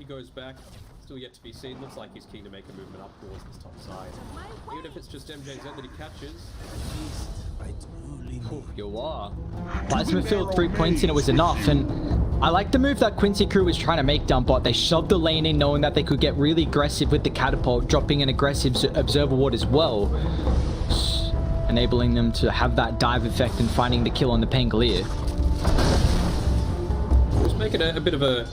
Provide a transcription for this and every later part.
goes back. Still yet to be seen. Looks like he's keen to make a movement up towards this top side. Even if it's just MJZ that he catches. You are. Plasma filled 3 points and it was enough. And I like the move that Quincy Crew was trying to make down bot. They shoved the lane in knowing that they could get really aggressive with the catapult, dropping an aggressive observer ward as well, enabling them to have that dive effect and finding the kill on the Pangolier. Just making a bit of a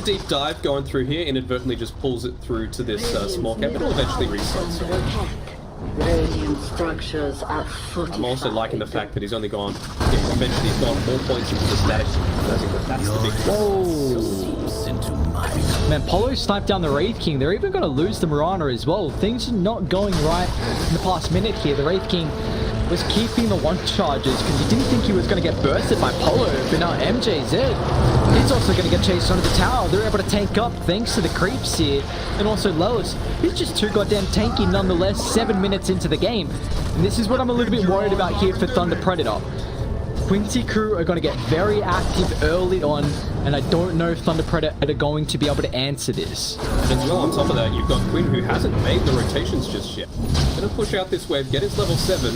deep dive going through here, inadvertently just pulls it through to this small cap. It'll eventually reset. So Radiant structures are fortified. I'm also liking the fact that he's only gone, eventually he's gone more points into the static. I think that's the big Whoa. Man, Polo sniped down the Wraith King. They're even going to lose the Mirana as well. Things are not going right in the past minute here. The Wraith King was keeping the one charges because he didn't think he was going to get bursted by Polo, but now MJZ, he's also going to get chased onto the tower. They're able to tank up thanks to the creeps here, and also Lelis, he's just too goddamn tanky nonetheless, 7 minutes into the game. And this is what I'm a little bit worried about here for Thunder Predator. Quincy Crew are going to get very active early on, and I don't know if Thunder Predator are going to be able to answer this. And as well, on top of that, you've got Quinn, who hasn't made the rotations just yet. Gonna push out this wave, get his level 7.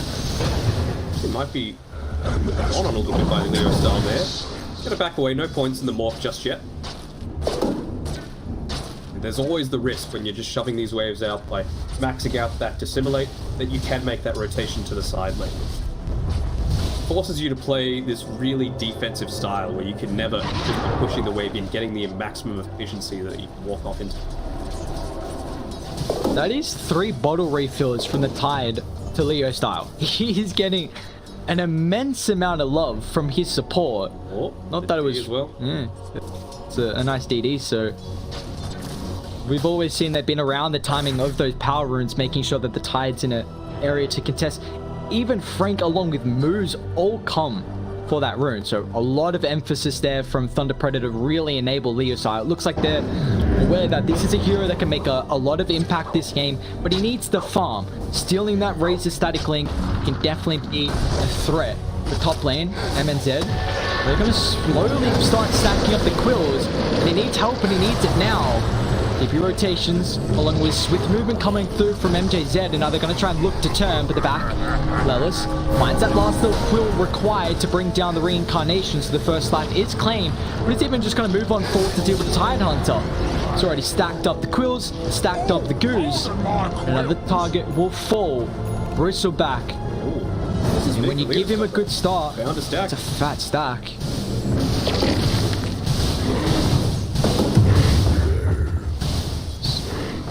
It might be on a little bit by Leo style there. Gonna back away, no points in the morph just yet. And there's always the risk when you're just shoving these waves out by maxing out that dissimulate, that you can make that rotation to the side lane. Forces you to play this really defensive style where you can never just be pushing the wave in, getting the maximum efficiency that you can walk off into. That is 3 bottle refills from the Tide to Leo style. He's getting an immense amount of love from his support. Oh, not that it was as well. Yeah, it's a nice DD. So we've always seen they've been around the timing of those power runes, making sure that the Tide's in an area to contest. Even Frank along with moves all come for that rune, so a lot of emphasis there from Thunder Predator to really enable Leo style. It looks like they're aware that this is a hero that can make a lot of impact this game, but he needs the farm. Stealing that Razor static link can definitely be a threat. The top lane, MNZ, they're going to slowly start stacking up the quills, and he needs help and he needs it now. DP rotations, along with swift movement coming through from MJZ, and now they're going to try and look to turn, but the back, Lelis finds that last little quill required to bring down the reincarnation, so the first life is claimed, but it's even just going to move on forward to deal with the Tide Hunter. It's already stacked up the quills, stacked up the goose, another target will fall. Bristleback, and when you give him a good start, it's a fat stack.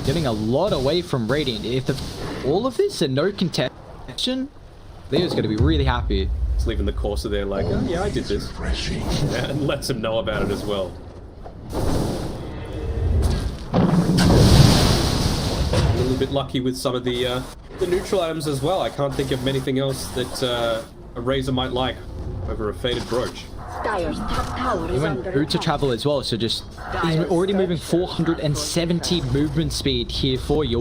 Getting a lot away from Radiant. If all of this and no contention, Leo's going to be really happy. It's leaving the Corsa there like, oh yeah, I did this. Yeah, and lets him know about it as well. A little bit lucky with some of the neutral items as well. I can't think of anything else that a Razor might like over a Faded Brooch. He went Uta travel as well, so just he's already moving 470 movement speed here for UR. You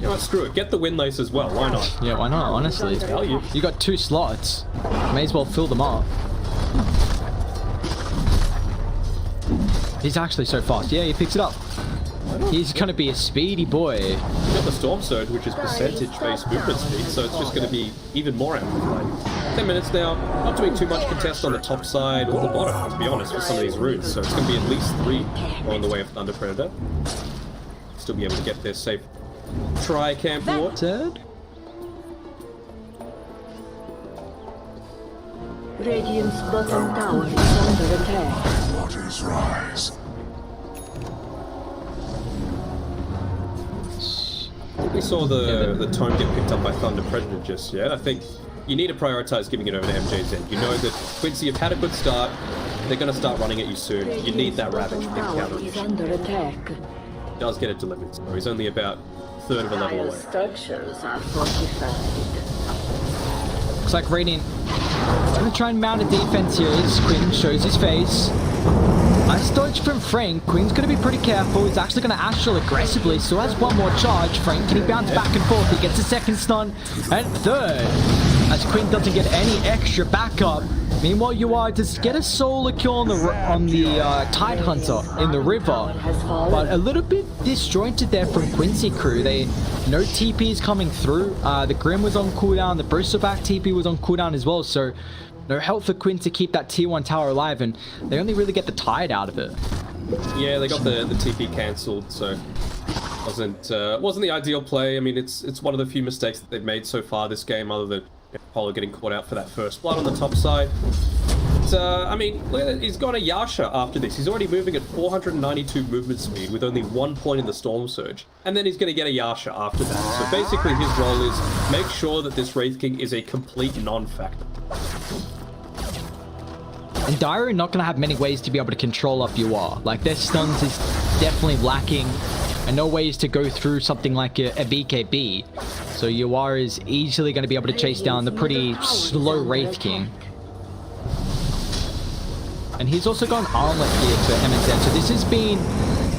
know what, screw it. Get the wind lace as well. Why not? Yeah, why not, honestly. You got 2 slots. May as well fill them up. He's actually so fast. Yeah, he picks it up. He's going to be a speedy boy. You got the Storm Surge, which is percentage-based movement speed, so it's just going to be even more amplified. 10 minutes now, not doing too much contest on the top side or the bottom, to be honest, with some of these runes. So it's going to be at least 3 on the way of Thunder Predator. Still be able to get their safe tri-camp ward. Radiant's bottom tower is under attack. Waters rise. We saw the tone get picked up by Thunder Predator just yet. I think you need to prioritize giving it over to MJZ. You know that Quincy have had a good start. They're going to start running at you soon. You need that Ravage to counter is under attack. He does get it delivered, so he's only about a third of a level away. Structures are fortified. Looks like Radiant going to try and mount a defense here as Quinn shows his face. Nice dodge from Frank. Quinn's going to be pretty careful. He's actually going to astral aggressively. Still has 1 more charge. Frank, can he bounce back and forth? He gets a second stun and third. As Quinn doesn't get any extra backup. Meanwhile, you are just get a solo kill on the Tide Hunter in the river, but a little bit disjointed there from Quincy crew. No TPs coming through. The Grim was on cooldown, the Bristleback TP was on cooldown as well, so no help for Quinn to keep that tier 1 tower alive, and they only really get the Tide out of it. Yeah, they got the TP cancelled, so wasn't the ideal play. I mean, it's one of the few mistakes that they've made so far this game, other than Polo getting caught out for that first blood on the top side. But, I mean, he's got a Yasha after this. He's already moving at 492 movement speed with only 1 point in the Storm Surge. And then he's going to get a Yasha after that. So basically his role is make sure that this Wraith King is a complete non-factor. And Dire are not going to have many ways to be able to control up UR. Like, their stuns is definitely lacking, and no ways to go through something like a BKB. So UR is easily going to be able to chase down the pretty slow Wraith King. And he's also gone Armlet here for MNZ. So this has been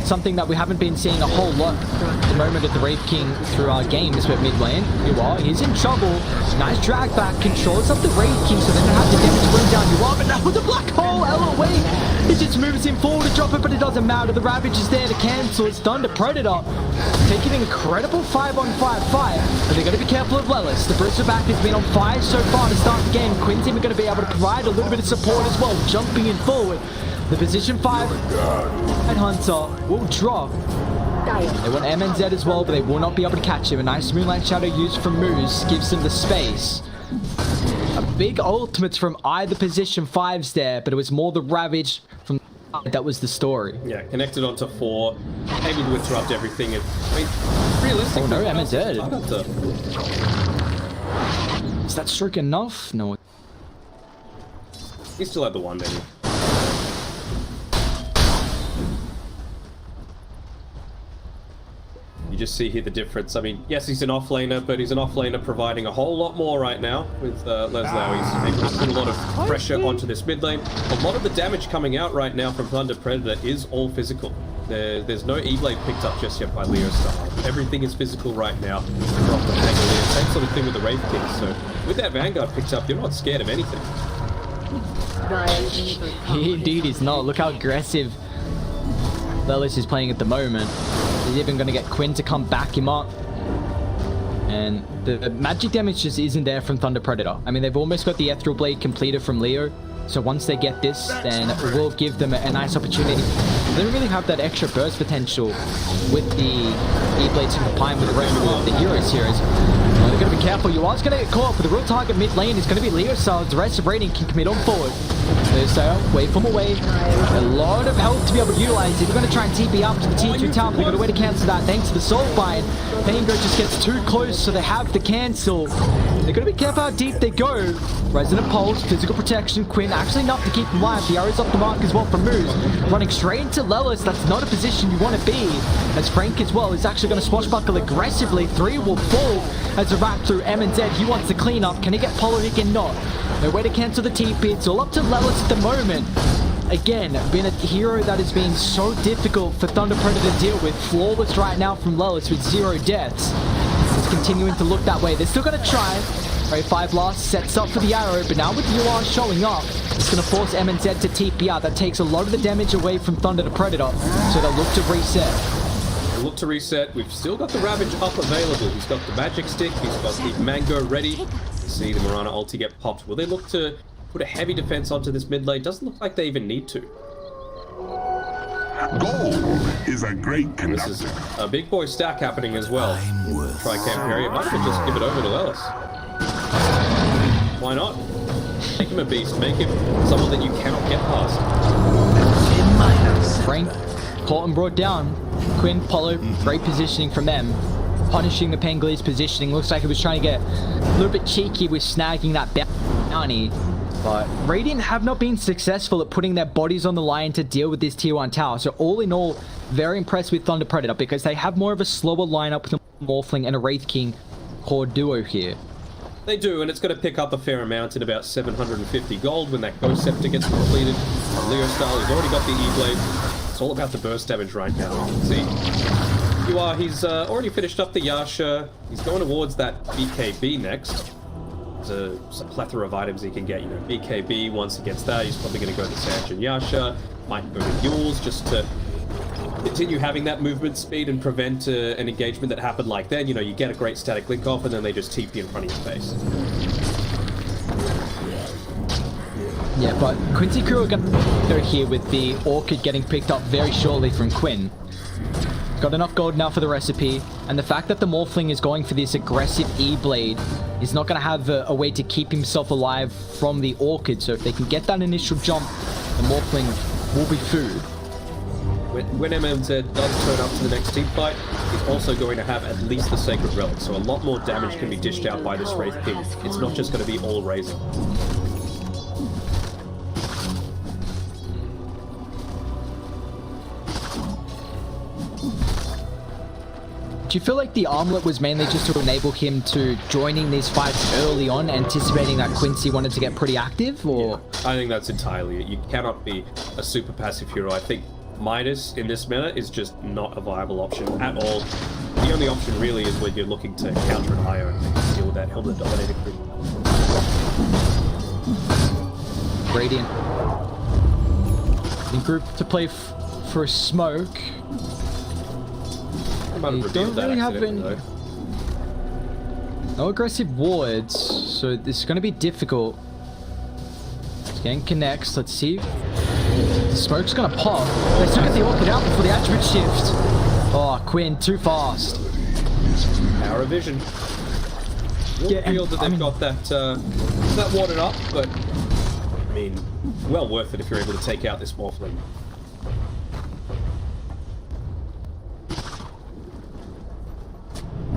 something that we haven't been seeing a whole lot at the moment of the Wraith King through our games. But mid lane, he's in trouble. Nice drag back, controls up the Wraith King, so they don't have to damage bring down UR. But now with the black hole, LOA, he just moves him forward to drop it, but it doesn't matter. The Ravage is there to cancel. It's done to Predator. Taking an incredible 5-on-5 fight, but they're going to be careful of Lelis. The Bristleback has been on fire so far to start the game. Quinn's even going to be able to provide a little bit of support as well, jumping in forward. The position 5 and Hunter will drop. They want MNZ as well, but they will not be able to catch him. A nice Moonlight Shadow used from Moose gives them the space. A big ultimate from either position 5s there, but it was more the Ravage from that was the story. Yeah, connected onto 4, able to interrupt everything. And, I mean, realistically... Oh no, MNZ. Is that stroke enough? No. He still had the one, didn't he? You just see here the difference. I mean, yes, he's an offlaner, but he's an offlaner providing a whole lot more right now with Leslau. He's able to put a lot of pressure onto this mid lane. A lot of the damage coming out right now from Thunder Predator is all physical. There's no E-Blade picked up just yet by Leo Star. Everything is physical right now. From the Pangolier. Same sort of thing with the Wraith King. So with that Vanguard picked up, you're not scared of anything. He indeed is not. Look how aggressive Lelis is playing at the moment. He's even going to get Quinn to come back him up. And the magic damage just isn't there from Thunder Predator. I mean, they've almost got the Ethereal Blade completed from Leo. So once they get this, then it will give them a nice opportunity. They don't really have that extra burst potential with the E-Blades combined with the rest of the heroes here. They're going to be careful. You are going to get caught, but the real target mid lane is going to be Leo Star. The rest of Raiden can commit on forward. So wait from away. A lot of health to be able to utilize. If we're going to try and TP up to the tier 2 tower, they've got a way to cancel that thanks to the Soul Bind. Pango just gets too close, so they have to cancel. They're going to be careful how deep they go. Resonant Pulse, physical protection. Quinn actually enough to keep him alive. The arrow's off the mark as well from Moose. Running straight into Lelis. That's not a position you want to be. As Frank as well is actually going to swashbuckle aggressively. 3 will fall as a wrap through MNZ. He wants to clean up. Can he get Polo? He cannot. No way to cancel the TP. It's all up to Lelis at the moment. Again, been a hero that has been so difficult for Thunder Predator to deal with. Flawless right now from Lelis with 0 deaths. It's continuing to look that way. They're still going to try. Ray 5 last sets up for the arrow, but now with UR showing up, it's going to force MNZ to TP out. That takes a lot of the damage away from Thunder to Predator, so they'll look to reset. Look to reset. We've still got the Ravage up available. He's got the Magic Stick. He's got the Mango ready. See the Mirana ulti get popped. Will they look to put a heavy defense onto this mid lane? Doesn't look like they even need to. Gold is a great conductor. This is a big boy stack happening as well. Try camp carry. Might as well just give it over to Lelis. Why not? Make him a beast. Make him someone that you cannot get past. Frank caught and brought down. Quinn, Polo, great positioning from them. Punishing the Pangoliers positioning. Looks like he was trying to get a little bit cheeky with snagging that bounty. But Radiant have not been successful at putting their bodies on the line to deal with this tier 1 tower. So all in all, very impressed with Thunder Predator because they have more of a slower lineup with a Morphling and a Wraith King core duo here. They do, and it's going to pick up a fair amount in about 750 gold when that Ghost Scepter gets completed. Leo Style has already got the E-Blade. It's all about the burst damage right now. You can see, he's already finished up the Yasha. He's going towards that BKB next. there's a plethora of items he can get. You know, BKB, once he gets that, he's probably going to go to Sanch and Yasha, might go to Yules just to continue having that movement speed and prevent an engagement that happened like then. You know, you get a great static link off and then they just TP in front of your face. Yeah, but Quincy Crew are going to go here with the Orchid getting picked up very shortly from Quinn. Got enough gold now for the recipe, and the fact that the Morphling is going for this aggressive E-Blade is not going to have a way to keep himself alive from the Orchid, so if they can get that initial jump, the Morphling will be food. When MMZ does turn up to the next team fight, he's also going to have at least the Sacred Relic, so a lot more damage can be dished out by this Wraith King. It's not just going to be all Razor. Do you feel like the armlet was mainly just to enable him to joining these fights early on, anticipating that Quincy wanted to get pretty active, or? Yeah, I think that's entirely it. You cannot be a super passive hero. I think Midas in this meta is just not a viable option at all. The only option really is when you're looking to counter an IO and deal with that Helmet dominating creep. Radiant. In group to play for a smoke. Don't really have no aggressive wards, so this is going to be difficult. It's getting connects. Let's see. The smoke's going to pop. They still get the Orchid out before the attribute shift. Oh, Quinn, too fast. Power of vision. We'll feel that they've got that watered up, but I mean, well worth it if you're able to take out this Morphling.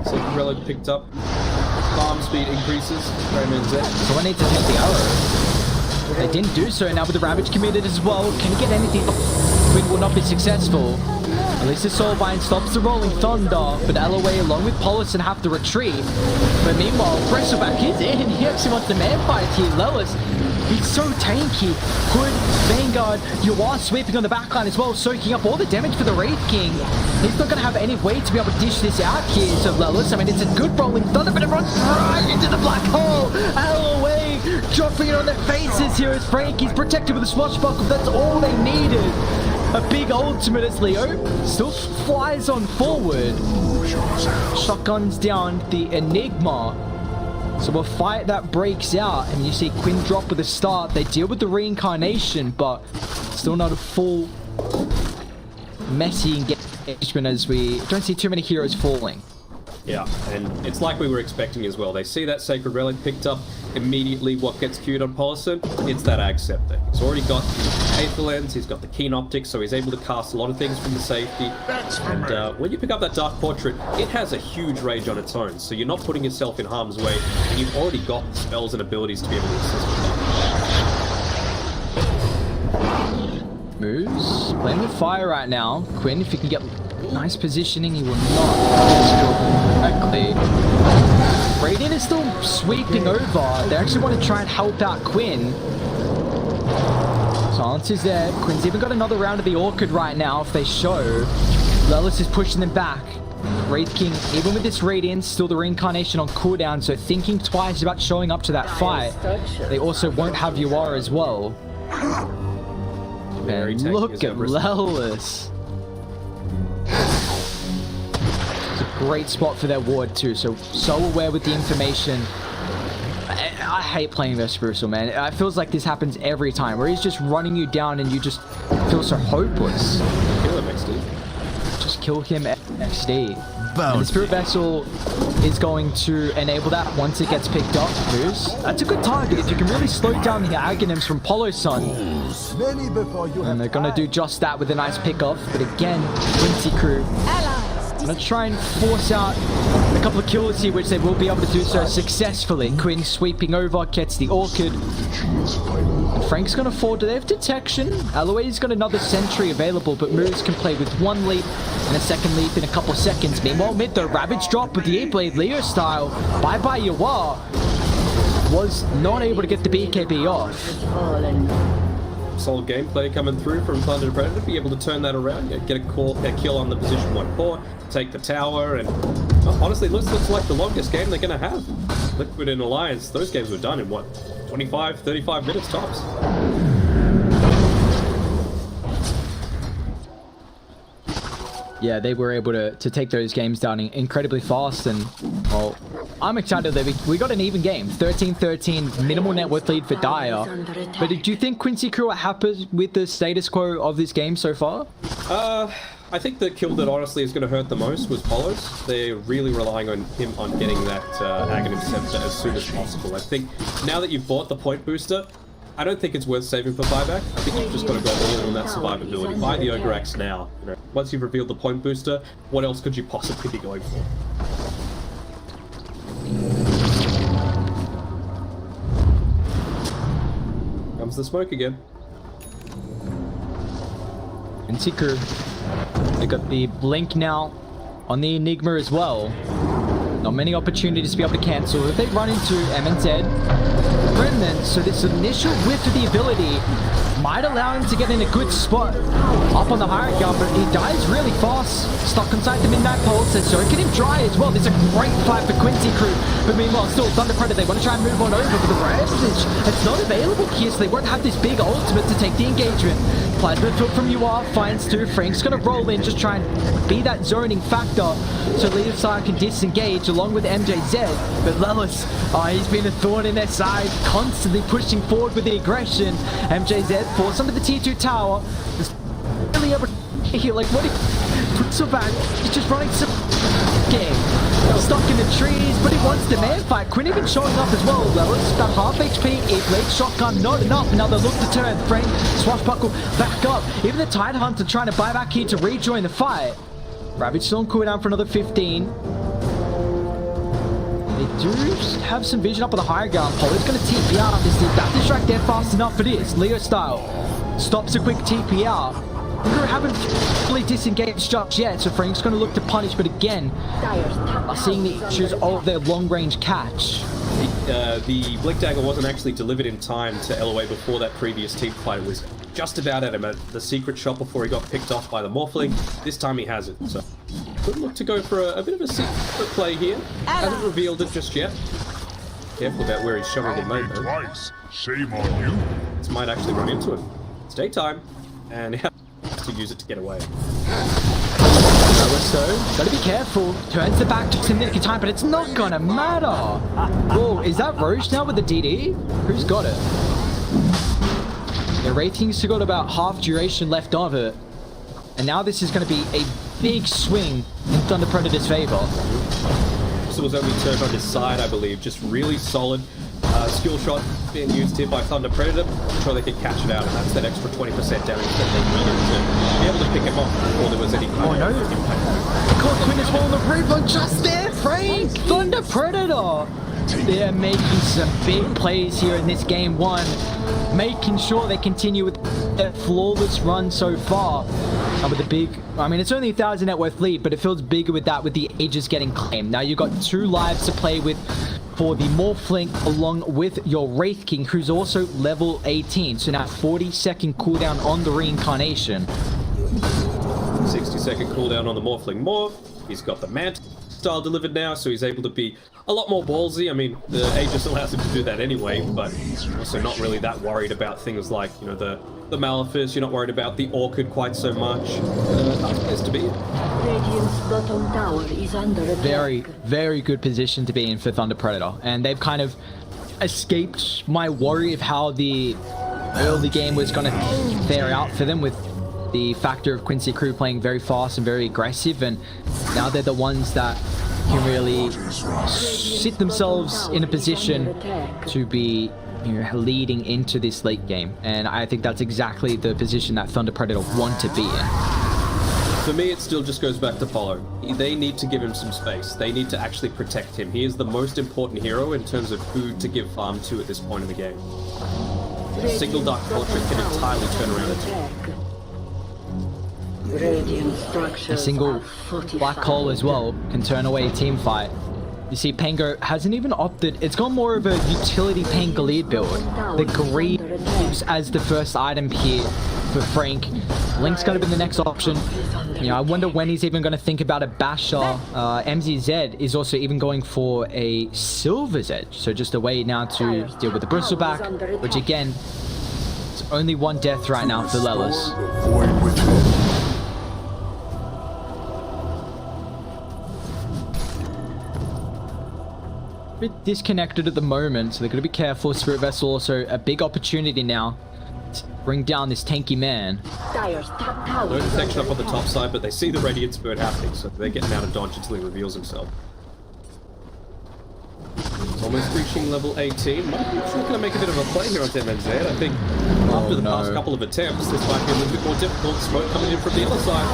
Sacred Relic picked up. Farm speed increases. So I need to take the arrow. They didn't do so. Now with the Ravage committed as well. Can he get anything? Quinn will not be successful. At least the Soulbind stops the Rolling Thunder, but LOA along with Polison have to retreat. But meanwhile, Bristleback is in. He actually wants the man fight here. Lelis, he's so tanky. Hood, Vanguard, you are sweeping on the backline as well, soaking up all the damage for the Wraith King. He's not going to have any way to be able to dish this out here, so Lelis, I mean, it's a good Rolling Thunder, but it runs right into the black hole. LOA dropping it on their faces here as Frankie's protected with a swashbuckle. That's all they needed. A big ultimate as Leo still flies on forward. Shotguns down the Enigma. So a fight that breaks out, and you see Quinn drop with a start. They deal with the reincarnation, but still not a full messy engagement as we don't see too many heroes falling. Yeah, and it's like we were expecting as well. They see that Sacred Relic picked up immediately. What gets queued on Polison? It's that Ag Scepter. He's already got the Aether Lens, he's got the Keen Optics, so he's able to cast a lot of things from the safety. And when you pick up that Dark Portrait, it has a huge range on its own, so you're not putting yourself in harm's way, and you've already got spells and abilities to be able to assist with that. Moves, playing with fire right now. Quinn, if he can get nice positioning, he will not correctly. Radiant is still sweeping over. They actually want to try and help out Quinn. Silence is there. Quinn's even got another round of the Orchid right now if they show. Lelis is pushing them back. Wraith King, even with this Radiance, still the reincarnation on cooldown, so thinking twice about showing up to that fight. They also won't have UR as well. Man, look at Lelis. It's a great spot for their ward too, so aware with the information. I hate playing Vesperuso, man. It feels like this happens every time, where he's just running you down and you just feel so hopeless. Kill him, XD. Just kill him, XD. And the Spirit Vessel is going to enable that once it gets picked up. Moves. That's a good target if you can really slow down the Aghanims from Polosun. And they're going to do just that with a nice pick-off. But again, Quincy Crew going to try and force out a couple of kills here, which they will be able to do so successfully. Quinn sweeping over, gets the Orchid. And Frank's going to fall. Do they have detection? Aloe's got another sentry available, but Moose can play with one leap and a second leap in a couple of seconds. Meanwhile, mid the Ravage drop with the E-Blade Leo style. Bye-bye, Yawa. Was not able to get the BKB off. Solid gameplay coming through from Thunder Predator, be able to turn that around, get a kill on the position 1 core, take the tower, and honestly, looks like the longest game they're going to have. Liquid and Alliance, those games were done in what, 25, 35 minutes tops. Yeah, they were able to take those games down incredibly fast, and well, I'm excited that we got an even game. 13-13, minimal net worth lead for Dire. But do you think Quincy Crew are happy with the status quo of this game so far? I think the kill that honestly is going to hurt the most was Polo's. They're really relying on him on getting that Aghanim Scepter as soon as possible. I think now that you've bought the point booster, I don't think it's worth saving for buyback. I think you've just got to go all in on that survivability. Buy the Ogre Axe now. You know, once you've revealed the point booster, what else could you possibly be going for? Comes the smoke again. And Seeker, they got the blink now on the Enigma as well. Not many opportunities to be able to cancel. If they run into MNZ, Remnant, so this initial whiff of the ability might allow him to get in a good spot up on the higher ground, but he dies really fast. Stuck inside the Midnight Pulse, so can him dry as well. There's a great fight for Quincy Crew, but meanwhile still Thunder Predator, they want to try and move on over, but the Ravage, it's not available here, so they won't have this big ultimate to take the engagement. Plasma Field from UR finds two. Frank's gonna roll in, just try and be that zoning factor so Leader can disengage along with MJZ. But Lelis, he's been a thorn in their side, constantly pushing forward with the aggression. MJZ forced onto the T2 tower. Just really able to heal, like what he puts her back. He's just running some game. Stuck in the trees, but he wants the man fight. Quinn even showing up as well. Lelis, about half HP, E-Blade, shotgun, not enough. Now they look to turn. Frank, swashbuckle, back up. Even the Tide Hunter trying to buy back here to rejoin the fight. Ravage still on cooldown for another 15. They do have some vision up on the higher ground. Polo's going to TP out. Is that distract there fast enough? It is. Leo style. Stops a quick TP out. We haven't fully disengaged just yet, so Frank's going to look to punish, but again, are seeing the issues of their long-range catch. The Blink Dagger wasn't actually delivered in time to LOA before that previous team fight. It was just about at him at the secret shop before he got picked off by the Morphling. This time he has it, so could look to go for a bit of a secret play here. Hasn't revealed it just yet. Careful about where he's shoving it, mate, though. Twice. Shame on you. This might actually run into him. It's daytime, and he has to use it to get away. So, gotta be careful. Turns the back just in the nick of time, but it's not gonna matter. Whoa, is that Roche now with the DD? Who's got it? The Wraithing's still got about half duration left of it. And now this is gonna be a big swing in Thunder Predator's favor. This was only turned on his side, I believe. Just really solid skill shot being used here by Thunder Predator. I'm sure they could catch it out, and that's that extra 20% damage that they needed to be able to pick him off before there was any kind of impact. Caught Quinn as well on the rebound just there, Frank! Thunder Predator! They're making some big plays here in this game one, making sure they continue with their flawless run so far. And with the big, I mean, it's only 1,000 net worth lead, but it feels bigger with that, with the Aegis getting claimed. Now you've got 2 lives to play with for the Morphling, along with your Wraith King, who's also level 18. So now 40-second cooldown on the Reincarnation. 60-second cooldown on the Morphling Morph. He's got the Mant style delivered now, so he's able to be a lot more ballsy. I mean, the Aegis allows him to do that anyway, but also not really that worried about things like, you know, the Malefice. You're not worried about the Orchid quite so much. Nice place to be. Radiant's bottom tower is under attack. Very, very good position to be in for Thunder Predator. And they've kind of escaped my worry of how the early game was going to fare out for them, with the factor of Quincy Crew playing very fast and very aggressive, and now they're the ones that can really sit themselves in a position to be, you know, leading into this late game. And I think that's exactly the position that Thunder Predator want to be in. For me, it still just goes back to Polo. They need to give him some space. They need to actually protect him. He is the most important hero in terms of who to give farm to at this point in the game. A single Dark Portrait can entirely turn around a team. A single black hole as well can turn away a team fight. You see, Pango hasn't even opted. It's gone more of a utility Pangolier build. The Greaves as the first item here for Frank. Link's going to be the next option. You know, I wonder when he's even going to think about a basher. MZZ is also even going for a Silver's Edge. So just a way now to deal with the Bristleback, which again, it's only one death right now for Lelis. The void within. A bit disconnected at the moment, so they're going to be careful. Spirit Vessel also a big opportunity now to bring down this tanky man. Dire's top tower No is detection up under on the top attack. side, but they see the Radiant Spirit happening, so they're getting out of dodge until he reveals himself. He's almost reaching level 18. Might be going to make a bit of a play here on MNZ. I think after the past couple of attempts, this might be a little bit more difficult. Smoke coming in from the other side.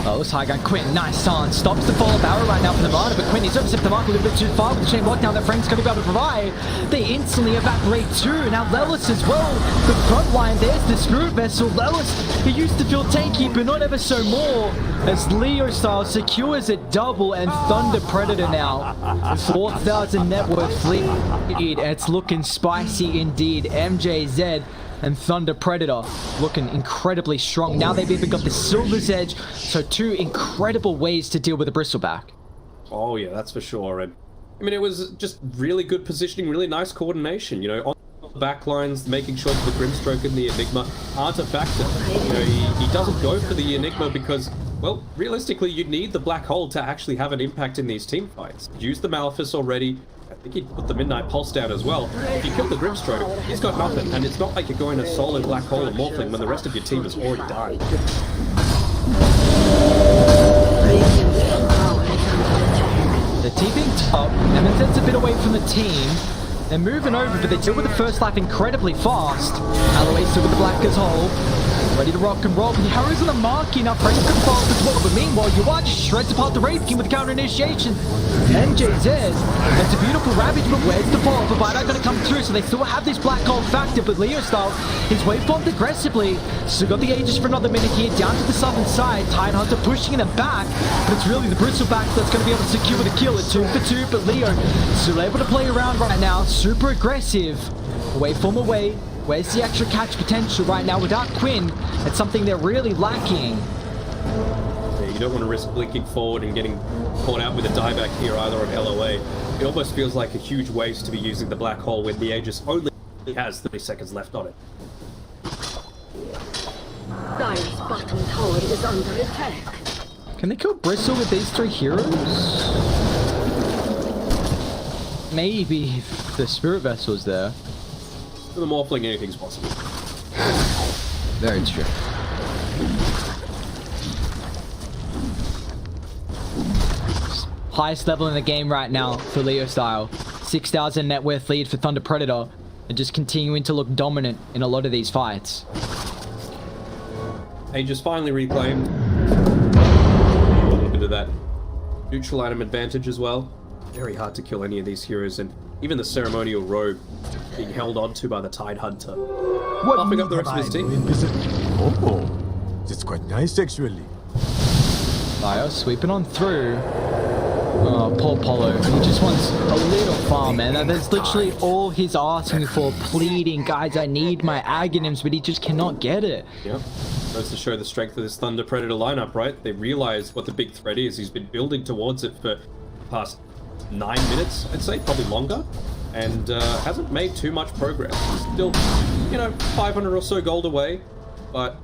Oh, this high ground. Quinn, nice silence. Stops the follow barrel right now from the Marta, but Quinn, he's overstepped the mark a little bit too far with the chain lockdown that Frank's going to be able to provide. They instantly evaporate too. Now Lelis as well. The front line, there's the Spirit Vessel. Lelis, he used to feel tanky, but not ever so more. As Leo Style secures a double and Thunder Predator now. 4,000 net worth lead. It's looking spicy indeed. MJZ and Thunder Predator looking incredibly strong. Now they've even got the Silver's Edge, so two incredible ways to deal with the Bristleback. Oh yeah, that's for sure. And I mean, it was just really good positioning, really nice coordination. You know, on the back lines, making sure that the Grimstroke and the Enigma aren't a factor. You know, he doesn't go for the Enigma because, well, realistically, you need the Black Hole to actually have an impact in these team fights. Use the Malefice already. I think he put the Midnight Pulse down as well. If you kill the Grimstroke, he's got nothing, and it's not like you're going to solo Black Hole or Morphling when the rest of your team has already died. They're TPing top, and then that's a bit away from the team. They're moving over, but they deal with the first life incredibly fast. Aloysia with the Blackers Hole. Ready to rock and roll. The Harrow's on the marking up, Frank can fall as well. But meanwhile, Yuan just shreds apart the Wraith King with the counter initiation. MJZ, that's a beautiful Ravage, but where's the fall? But Bidar gonna come through, so they still have this Black Hole factor. But Leo Style is waveformed aggressively. Still got the Aegis for another minute here, down to the southern side. Tidehunter pushing in the back, but it's really the Bristleback that's gonna be able to secure the kill at 2 for 2. But Leo still able to play around right now, super aggressive. Waveform away. Where's the extra catch potential right now? Without Quinn, it's something they're really lacking. Yeah, you don't want to risk blinking forward and getting caught out with a dieback here either on LOA. It almost feels like a huge waste to be using the Black Hole when the Aegis only has 30 seconds left on it. Dire's bottom tower is under attack. Can they kill Bristle with these three heroes? Maybe if the Spirit Vessel's there. For the Morphling, anything's possible. Very true. Highest level in the game right now for Leo Style. 6,000 net worth lead for Thunder Predator. And just continuing to look dominant in a lot of these fights. Aegis finally reclaimed. A little bit of that neutral item advantage as well. Very hard to kill any of these heroes, and even the Ceremonial Rogue being held onto by the Tidehunter. Buffing up the rest of his team. Oh, it's quite nice actually. Lio sweeping on through. Oh, poor Polo. He just wants a little farm, man. That's literally all he's asking for, pleading, guys, I need my Aghanims, but he just cannot get it. Yep. Goes to show the strength of this Thunder Predator lineup, right? They realize what the big threat is. He's been building towards it for the past 9 minutes, I'd say, probably longer, and hasn't made too much progress. He's still, you know, 500 or so gold away, but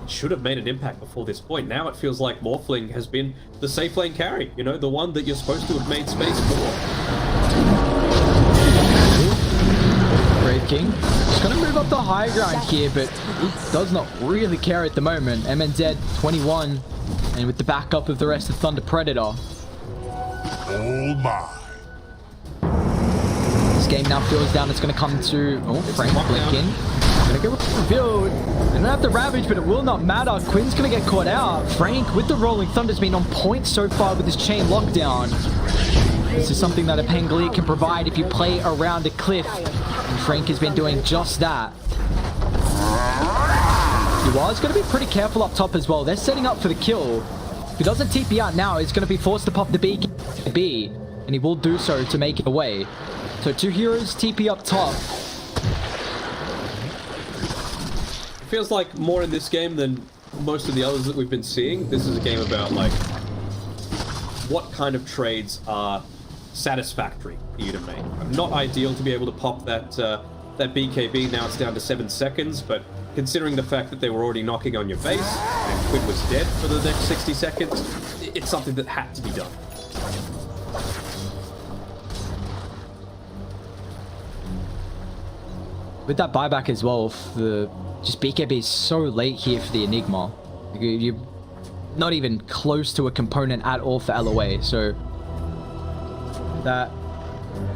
should have made an impact before this point. Now it feels like Morphling has been the safe lane carry, you know, the one that you're supposed to have made space for. Wraith King just gonna move up the high ground here, but he does not really care at the moment. MNZ 21, and with the backup of the rest of Thunder Predator. Oh my. This game now feels down. It's going to come to... Oh, Frank blinking. Going to get revealed. They don't have the Ravage, but it will not matter. Quinn's going to get caught out. Frank, with the Rolling Thunder's been on point so far with his chain lockdown. This is something that a Pangolier can provide if you play around a cliff. And Frank has been doing just that. Yua's going to be pretty careful up top as well. They're setting up for the kill. If he doesn't TP out now, he's going to be forced to pop the B, and he will do so to make it away. So 2 heroes TP up top. It feels like more in this game than most of the others that we've been seeing, this is a game about, like, what kind of trades are satisfactory for you to make. Not ideal to be able to pop that BKB, now it's down to 7 seconds, but considering the fact that they were already knocking on your base, and Quid was dead for the next 60 seconds, it's something that had to be done. With that buyback as well, just BKB is so late here for the Enigma. You're not even close to a component at all for LOA, so that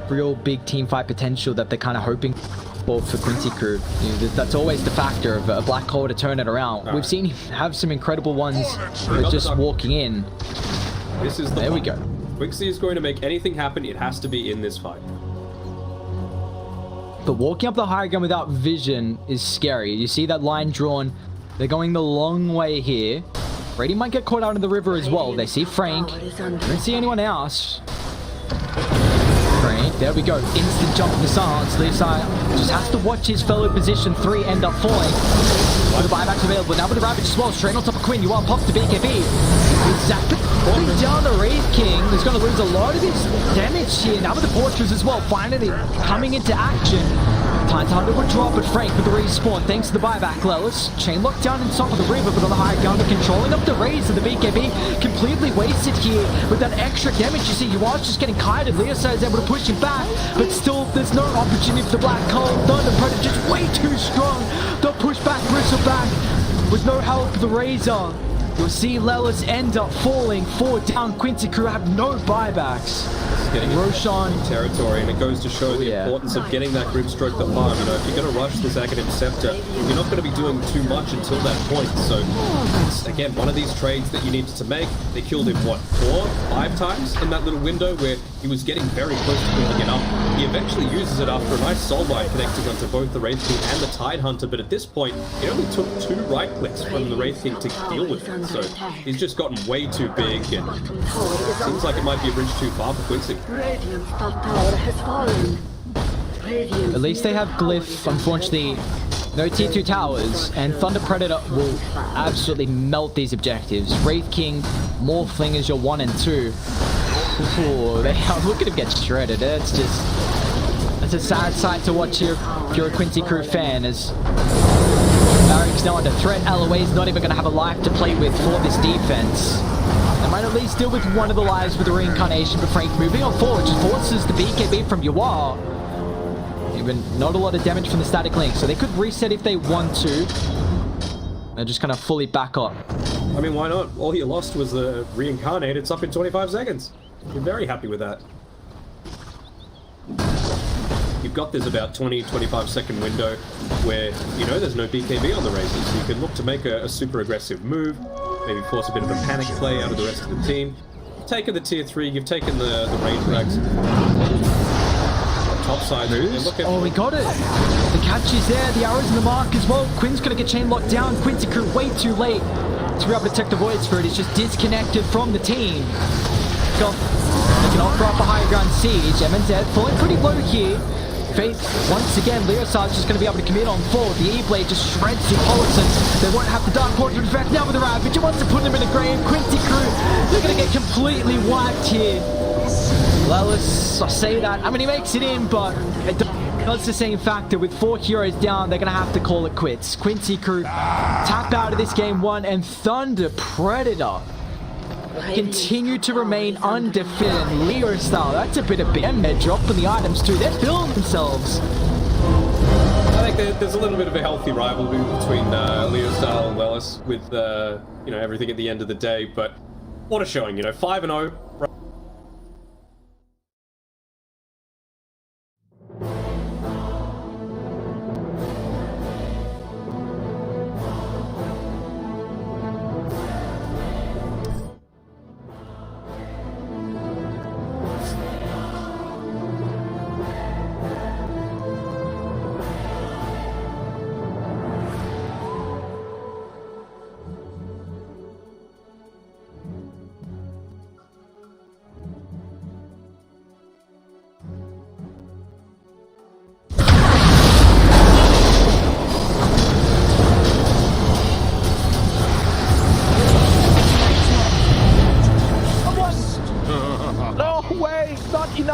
real big team fight potential that they're kind of hoping for Quincy Crew, that's always the factor of a black hole to turn it around. We've seen him have some incredible ones with just walking in. This is the there we go. Quincy is going to make anything happen, it has to be in this fight. But walking up the high ground without vision is scary. You see that line drawn. They're going the long way here. Brady might get caught out in the river as well. They see Frank. Don't see anyone else. Frank, there we go. Instant jump in the silence. Lisa just has to watch his fellow position 3 end up falling. The buyback's available. Now with the Ravage as well. Straight on top of Quinn. You want pops the BKB. Exactly. Down the Wraith King. He's going to lose a lot of his damage here. Now with the Portraits as well. Finally coming into action. Time to withdraw, but Frank with the respawn. Thanks to the buyback, Lelis. Chain locked down in top of the river, but on the high ground, they're controlling up the raise of the BKB. Completely wasted here with that extra damage. You see, Yua's just getting kited. Leosai is able to push him back, but still, there's no opportunity for the Black Hole. Thunder Predator just way too strong. They'll push back, bristle back with no help of the Razor. You'll see Lelis end up falling 4 down. Quincy Crew have no buybacks. Getting Roshan territory, and it goes to show the importance of getting that grip stroke the farm. You know, if you're going to rush this Aghanim Scepter, you're not going to be doing too much until that point. So, it's, again, one of these trades that you needed to make. They killed him, what, 4, 5 times in that little window where he was getting very close to picking it up. He eventually uses it after a nice soulbite connecting onto both the Wraith King and the Tide Hunter, but at this point, it only took 2 right clicks from the Wraith King to deal with it. So, he's just gotten way too big, and it seems like it might be a bridge too far for Quincy. Radiant's top tower has fallen. At least they have Glyph. Unfortunately, no tier 2 towers, and Thunder Predator will absolutely melt these objectives. Wraith King, Morphling is your 1 and 2. Ooh, look at him get shredded. It's a sad sight to watch here if you're a Quincy Crew fan, as Barrick's now under threat. LOA is not even going to have a life to play with for this defense. They might at least deal with one of the lives with the reincarnation, but Frank moving on forward just forces the BKB from Yua. Even not a lot of damage from the static link, so they could reset if they want to. They're just kind of fully back up. I mean, why not? All you lost was the reincarnate. It's up in 25 seconds. You're very happy with that. You've got this about 20-25 second window where, you know, there's no BKB on the Razors, so you can look to make a super aggressive move, maybe force a bit of a panic play out of the rest of the team. You've taken the tier 3, you've taken the range racks. Top side moves. Oh, we got it. The catch is there, the arrow's in the mark as well. Quinn's gonna get chain locked down. Quincy Crew way too late to be able to detect the Void Spirit. He's just disconnected from the team. They can offer up a higher ground siege. MNZ falling pretty low here. Faith, once again, Leosard's just going to be able to commit on forward. The E-Blade just shreds through Politan. They won't have the Dark Portrait effect now with the Ravage. He wants to put him in the grave. Quincy Crew, they're going to get completely wiped here. Lelis, I say that. I mean, he makes it in, but it does the same factor. With 4 heroes down, they're going to have to call it quits. Quincy Crew tap out of this game 1, and Thunder Predator continue to remain undefeated. Leo style, that's a bit of BM. They're dropping the items too. They're filling themselves. I think there's a little bit of a healthy rivalry between Leo style and Lelis with you know, everything at the end of the day. But what a showing, you know, 5-0.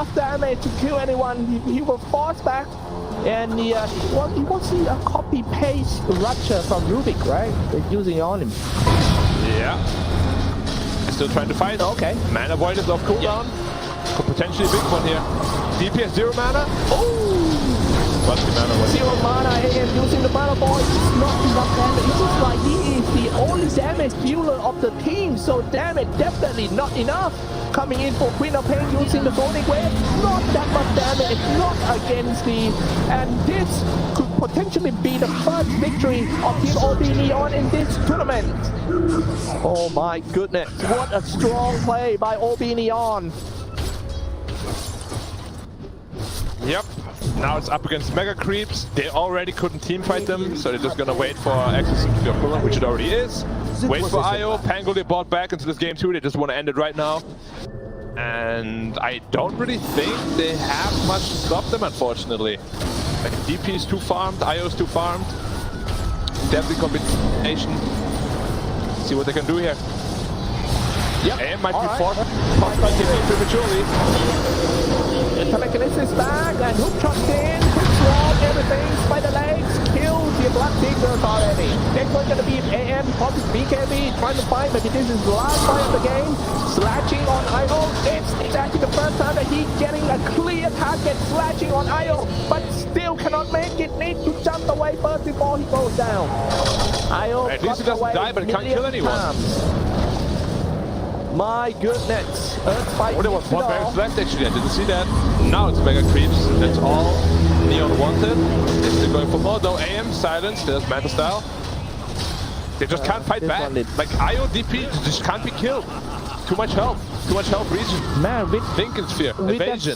enough damage to kill anyone. He will force back. And he was a copy-paste Rupture from Rubik, right? They're using on him. Yeah. Still trying to fight. Okay. Mana avoidance off cooldown. Could potentially be a big one here. DPS 0 mana. Oh! What's the mana one? 0 mana, AM using the mana boy. It's not enough damage. It's just like he is the only damage dealer of the team. So damage definitely not enough. Coming in for Queen of Pain using the Golden Wave. Not that much damage. Not against the... And this could potentially be the first victory of Team OB Neon in this tournament. Oh my goodness. What a strong play by OB Neon. Yep. Now it's up against Mega Creeps. They already couldn't teamfight them, so they're just gonna wait for access to the equivalent, which it already is. Wait for IO. Pango, they bought back into this game too. They just want to end it right now. And I don't really think they have much to stop them, unfortunately. Like DP is too farmed, IO is too farmed. Deadly combination. See what they can do here. Yep. AM might be forced prematurely. The telekinesis back and hook shot in, quick swap, everything, spider legs, kill the blood seekers already. Next one's gonna be AM, probably BKB, trying to find, maybe this is the last fight of the game. Slashing on IO, it's actually the first time that he's getting a clear target, slashing on IO, but still cannot make it, needs to jump away first before he goes down. IO at least he doesn't die, but he can't kill anyone. My goodness. Earthspike. Oh, there was one Mega left actually, I didn't see that. Now it's Mega Creeps. That's all Neon wanted. They're still going for more though. AM, silence, there's Manta style. They just can't fight back. Like IO DP just can't be killed. Too much health. Too much health region. Man, with Lincoln Sphere. with Evasion.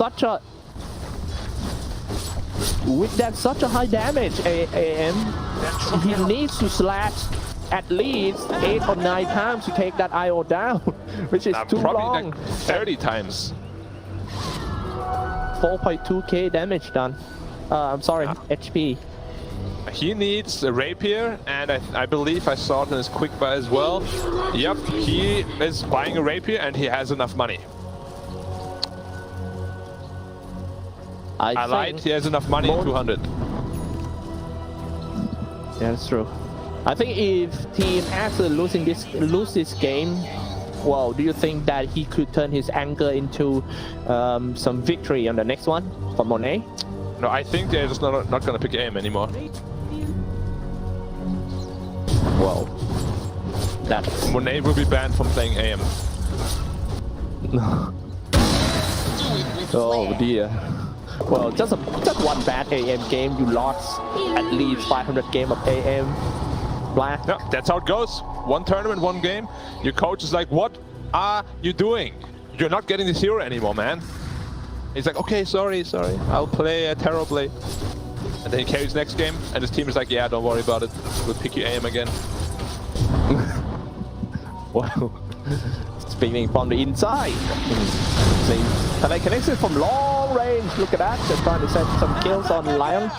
that such a high damage, AM, he needs to slash at least 8 or 9 times to take that IO down, which is too probably long. like 30 times. 4.2k damage done. I'm sorry, HP. He needs a rapier, and I believe I saw it in his quick buy as well. Yep, he is buying a rapier, and he has enough money. I lied, he has enough money, 200. Yeah, that's true. I think if Team Axel lose this game, well, do you think that he could turn his anger into some victory on the next one for Monet? No, I think they're just not gonna pick aim anymore. Well, that's... Monet will be banned from playing AM. Oh dear. Well, just one bad AM game, you lost at least 500 game of AM. Black. Yeah, that's how it goes. One tournament, one game. Your coach is like, what are you doing? You're not getting this hero anymore, man. He's like, okay, sorry, I'll play terribly. And then he carries next game, and his team is like, yeah, don't worry about it. We'll pick you AM again. Wow. Speaking from the inside. See, and they connect it from long range. Look at that. They're trying to set some kills on Lion.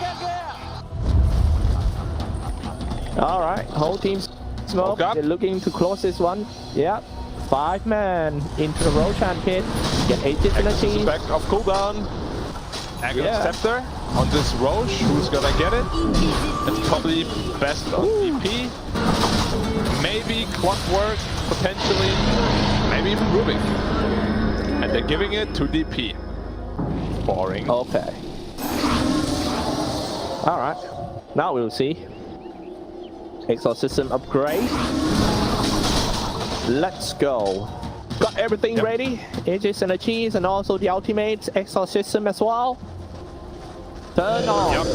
All right, whole team smoke. They're looking to close this one. Yeah, 5-man into the Roshan pit. Get 8 synergies. Back off cooldown. Agon Scepter on this Roche. Who's gonna get it? It's probably best on DP. Maybe Clockwork, potentially. Maybe even Rubik. And they're giving it to DP. Boring. Okay. All right. Now we'll see. Exorcism upgrade. Let's go. Got everything ready. Aegis and the cheese and also the ultimate exorcism as well. Turn on. Yep.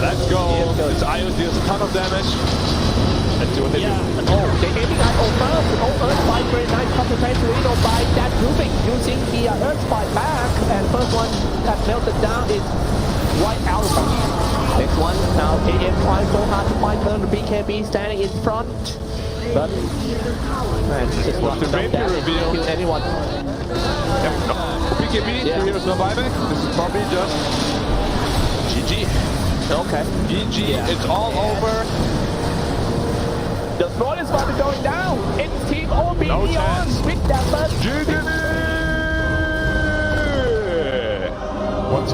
Let's go. This IO deals a ton of damage. Let's see what they do. Oh, they're hitting IO first. Oh, Earthspike, very nice concentration by that Rubik using the Earthspike back. And first one that melted down is White Alpha. Next one, now AM trying so hard to find turn. The BKB standing in front. But, man, just not enough damage to kill anyone. Yep, no. BKB, 2 heroes no buyback. This is probably just GG. Okay. GG, it's all over. The throne is about to go down. It's Team OB No Neon chance. with that first. GG!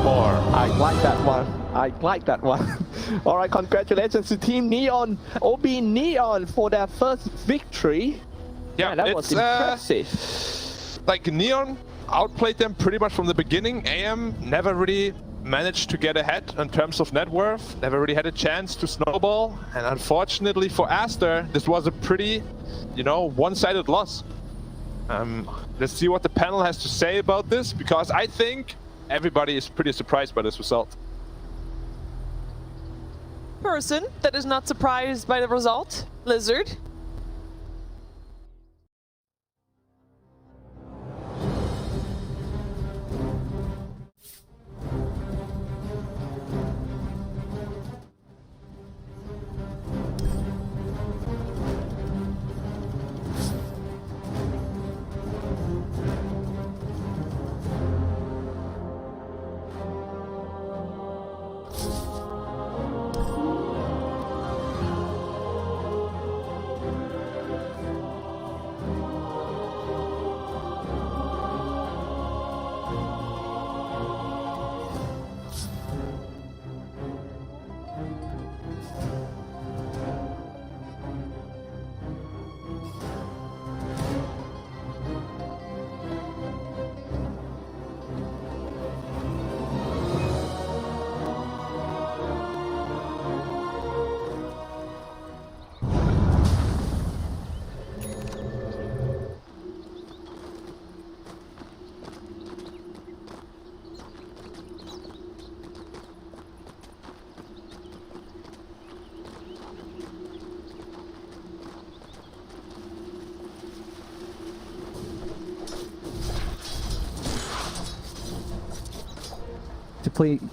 more. I like that one. I like that one. All right, congratulations to Team Neon, OB Neon, for their first victory. Yeah, that was impressive. Like Neon outplayed them pretty much from the beginning. AM never really managed to get ahead in terms of net worth, never really had a chance to snowball, and unfortunately for Aster, this was a pretty, you know, one-sided loss. Let's see what the panel has to say about this, because I think everybody is pretty surprised by this result. Person that is not surprised by the result, Lizard.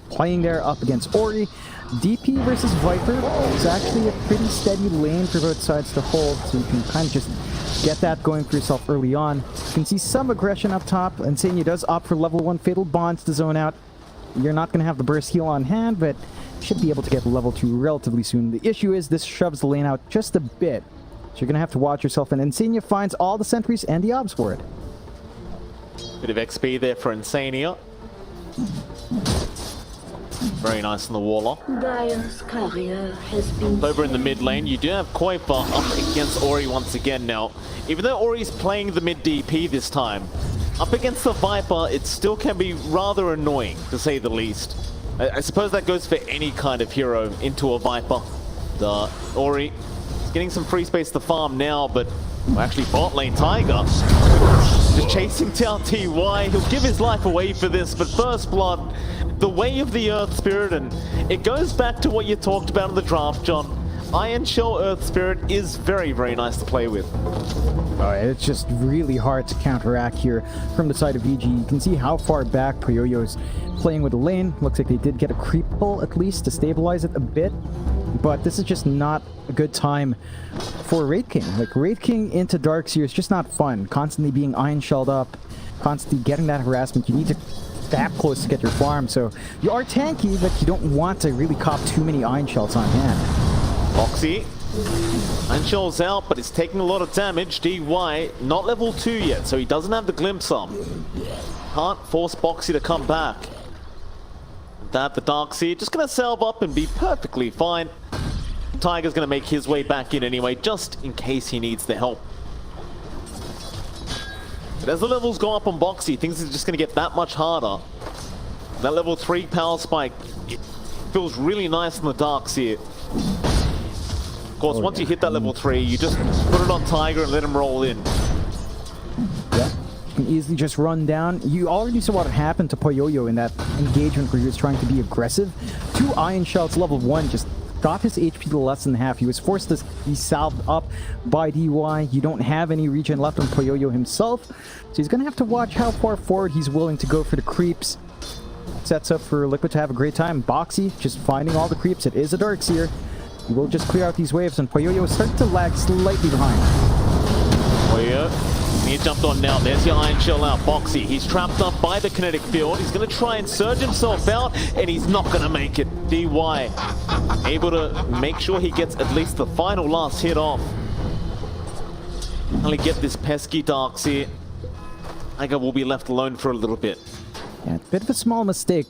Playing there up against Ori. DP versus Viper is actually a pretty steady lane for both sides to hold, so you can kind of just get that going for yourself early on. You can see some aggression up top. Insania does opt for level 1 Fatal Bonds to zone out. You're not going to have the burst heal on hand, but should be able to get level 2 relatively soon. The issue is this shoves the lane out just a bit, so you're going to have to watch yourself, and Insania finds all the sentries and the obs for it. Bit of XP there for Insania. Very nice on the Warlock. Dire's courier has been Over in the mid lane, you do have Kuiper up against Ori once again now. Even though Ori's playing the mid DP this time, up against the Viper, it still can be rather annoying, to say the least. I suppose that goes for any kind of hero into a Viper. Ori is getting some free space to farm now, but well, actually bot lane Tiger just chasing down TY. He'll give his life away for this, but first blood, the way of the Earth Spirit, and it goes back to what you talked about in the draft, John. Iron Shell Earth Spirit is very, very nice to play with. It's just really hard to counteract here from the side of VG. You can see how far back Poyoyo's playing with the lane. Looks like they did get a creep pull at least to stabilize it a bit, but this is just not a good time for Wraith King. Like, Wraith King into Darkseer is just not fun. Constantly being Iron Shelled up, constantly getting that harassment. You need to that close to get your farm, so you are tanky, but you don't want to really cop too many Iron Shells on hand. Boxy, Iron Shell's out, but it's taking a lot of damage. DY, not level 2 yet, so he doesn't have the Glimpse on. Can't force Boxy to come back. That the Darkseer just gonna salve up and be perfectly fine. Tiger's gonna make his way back in anyway, just in case he needs the help. But as the levels go up on Boxy, things are just going to get that much harder. That level 3 power spike, it feels really nice in the Darkseer. Of course, once you hit that level 3, you just put it on Tiger and let him roll in. Yeah, you can easily just run down. You already saw what happened to Poyoyo in that engagement where he was trying to be aggressive. 2 Iron Shells level 1 just got his HP to less than half. He was forced to be salved up by DY. You don't have any regen left on Poyoyo himself, so he's going to have to watch how far forward he's willing to go for the creeps. Sets up for Liquid to have a great time. Boxy just finding all the creeps. It is a Darkseer. He will just clear out these waves, and Poyoyo starts to lag slightly behind. Poyoyo, he jumped on now. There's your Iron Shell out. Boxy, he's trapped up by the kinetic field. He's going to try and surge himself out, and he's not going to make it. DY able to make sure he gets at least the final last hit off. Only get this pesky Darkseer. Tiger will be left alone for a little bit. Yeah, bit of a small mistake.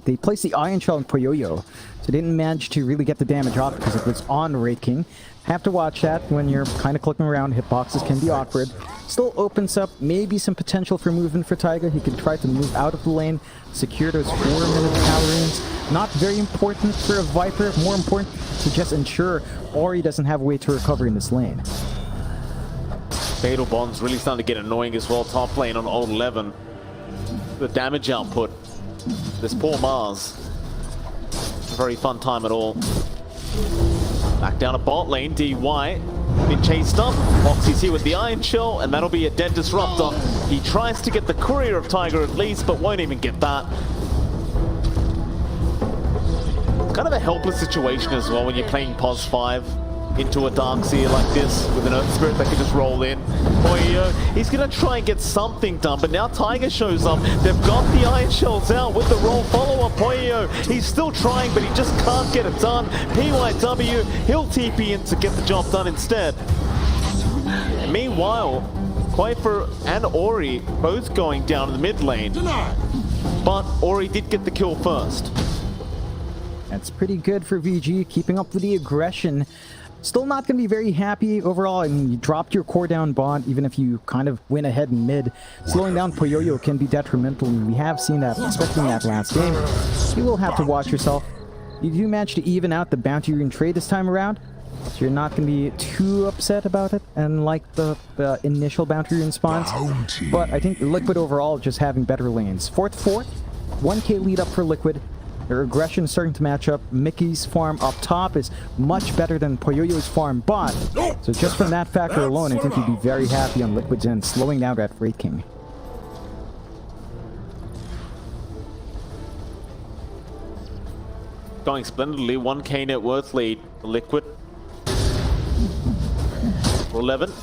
They placed the Iron Shell on Poyoyo, so didn't manage to really get the damage off because it was on Wraith King. Have to watch that when you're kind of clicking around. Hitboxes can be awkward. Still opens up maybe some potential for movement for Taiga. He can try to move out of the lane, secure those 4-minute power runes. Not very important for a Viper. More important to just ensure Ori doesn't have a way to recover in this lane. Fatal Bond's really starting to get annoying as well. Top lane on old 11. The damage output. This poor Mars. Very fun time at all. Back down a bot lane. DY been chased up. Foxy's here with the Iron Shell, and that'll be a dead disruptor. He tries to get the Courier of Tiger at least, but won't even get that. Kind of a helpless situation as well when you're playing Pos 5 into a Darkseer like this with an Earth Spirit that can just roll in. Poyo, he's going to try and get something done, but now Tiger shows up. They've got the Iron Shells out with the roll follow-up. Poyo, he's still trying, but he just can't get it done. PYW, he'll TP in to get the job done instead. And meanwhile, Quafer and Ori both going down in the mid lane, but Ori did get the kill first. That's pretty good for VG, keeping up with the aggression. Still not going to be very happy overall. I mean, you dropped your core down bot, even if you kind of win ahead in mid. Slowing down Poyoyo can be detrimental, and we have seen that, especially in that last game. You will have to watch yourself. You do manage to even out the bounty rune trade this time around, so you're not going to be too upset about it, and like the initial bounty rune spawns. But I think Liquid overall just having better lanes. 4th, 1k lead up for Liquid. Their aggression is starting to match up. Mickey's farm up top is much better than Poyoyo's farm bot. So just from that factor alone, I think you'd be very happy on Liquid's end, slowing down that Wraith King. Going splendidly, 1k net worth lead for Liquid. For 11.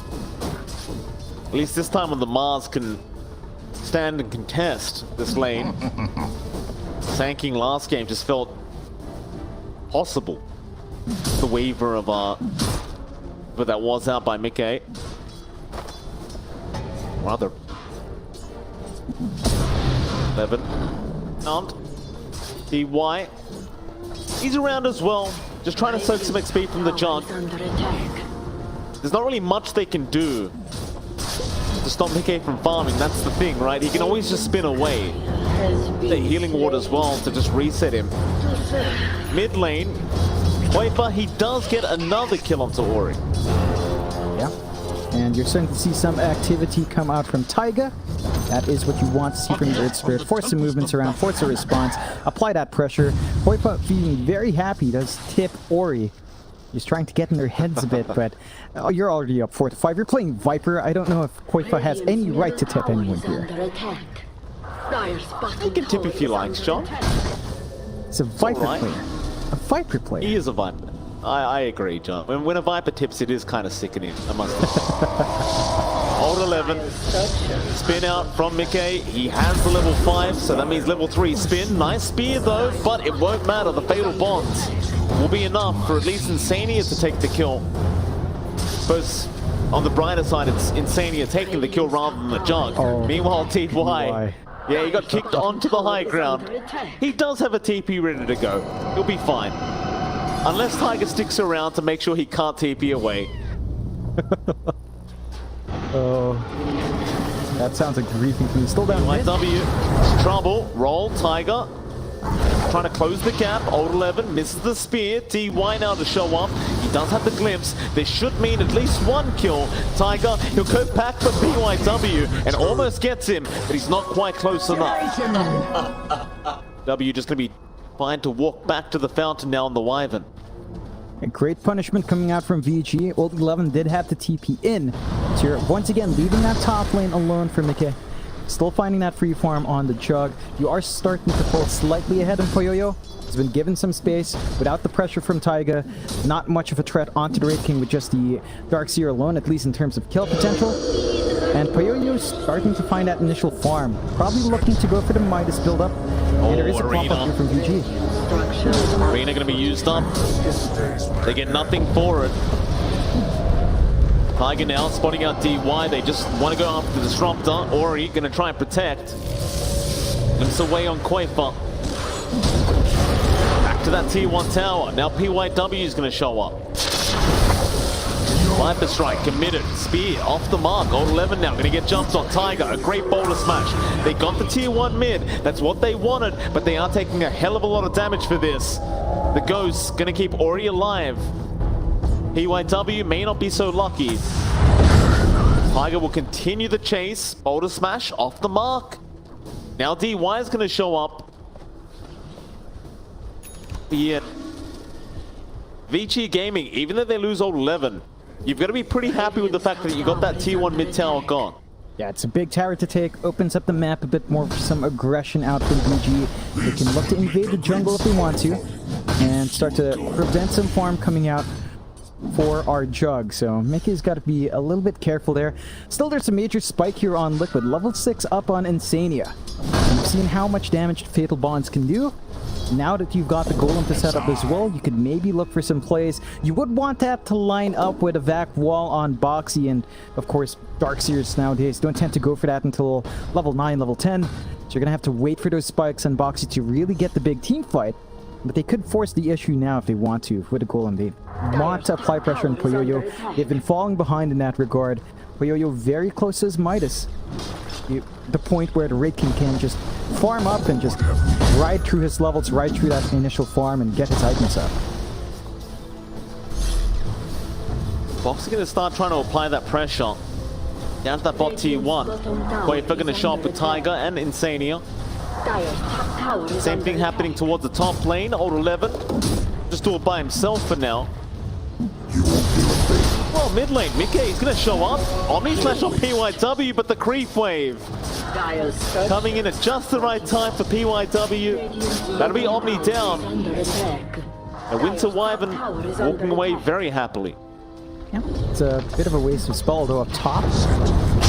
At least this time on the Mars can stand and contest this lane. Tanking last game just felt possible. The Weaver of but that was out by Mickey. Rather 11. Mount. DY. He's around as well. Just trying to soak some XP from the jug. There's not really much they can do to stop Mickey from farming. That's the thing, right? He can always just spin away. The healing ward as well to just reset him. Mid lane, Quafer, he does get another kill onto Ori. Yeah, and you're starting to see some activity come out from Taiga. That is what you want to see from your Earth Spirit. Force some movements around, force a response, apply that pressure. Quafer feeling very happy, does tip Ori. He's trying to get in their heads a bit, but you're already up 4-5. You're playing Viper. I don't know if Quafer has any right to tip anyone here. You can tip if you like, John. It's a Viper player. A Viper player. He is a Viper. I agree, John. When a Viper tips, it is kind of sickening, I must admit. Old 11. Spin out from Mickey. He has the level 5, so that means level 3 spin. Nice spear, though, but it won't matter. The Fatal Bonds will be enough for at least Insania to take the kill. Suppose on the brighter side, it's Insania taking the kill rather than the jug. Meanwhile, TY. Yeah, he got kicked onto the high ground. He does have a TP ready to go. He'll be fine. Unless Tiger sticks around to make sure he can't TP away. Oh, that sounds like griefing to me. Still down. YW, trouble, roll, Tiger. Trying to close the gap. Old 11 misses the spear. DY now to show up. He does have the glimpse. This should mean at least one kill. Tiger, he'll go back for BYW and almost gets him, but he's not quite close enough. W just going to be fine to walk back to the fountain now on the Wyvern. A great punishment coming out from VG. Old 11 did have to TP in. So you're once again leaving that top lane alone for Mickey. Still finding that free farm on the jug. You are starting to pull slightly ahead in Poyoyo. He's been given some space without the pressure from Taiga. Not much of a threat onto the Wraith King with just the Darkseer alone, at least in terms of kill potential. And Poyoyo's starting to find that initial farm. Probably looking to go for the Midas build-up. And there is a pop up here from VG. Arena going to be used up. They get nothing for it. Tiger now spotting out DY. They just want to go after the Disruptor. Ori going to try and protect. Limps away on Kuiper. Back to that T1 tower. Now PYW is going to show up. Viper strike committed. Spear off the mark. Old 11 now going to get jumps on Tiger. A great boulder smash. They got the tier 1 mid. That's what they wanted, but they are taking a hell of a lot of damage for this. The Ghost going to keep Ori alive. PYW may not be so lucky. Tiger will continue the chase. Boulder smash off the mark. Now DY is going to show up. Yeah. VG Gaming, even though they lose old 11, you've got to be pretty happy with the fact that you got that T1 mid tower gone. Yeah, it's a big tower to take. Opens up the map a bit more for some aggression out from VG. They can look to invade the jungle if they want to and start to prevent some farm coming out for our Jug. So Mickey's got to be a little bit careful there. Still, there's a major spike here on Liquid. Level 6 up on Insania. You've seen how much damage Fatal Bonds can do. Now that you've got the Golem to set up as well, you could maybe look for some plays. You would want that to line up with a vac wall on Boxy, and of course Darkseers nowadays don't tend to go for that until level 9, level 10. So you're gonna have to wait for those spikes on Boxy to really get the big team fight. But they could force the issue now if they want to with the Golem. They want to apply pressure on Poyoyo. They've been falling behind in that regard. Poyoyo very close to his Midas. The point where the Raid King can just farm up and just ride through his levels, ride through that initial farm and get his items up. Boxy going to start trying to apply that pressure. Down to that bot tier 1. Kuiper going to show up with Tiger and Insania. Same thing happening towards the top lane. Old 11 just do it by himself for now. Well, mid lane, Mickey's going to show up. Omni slash on PYW, but the creep wave coming in at just the right time for PYW. That'll be Omni down. And Winter Wyvern walking away very happily. Yeah, it's a bit of a waste of spell though up top.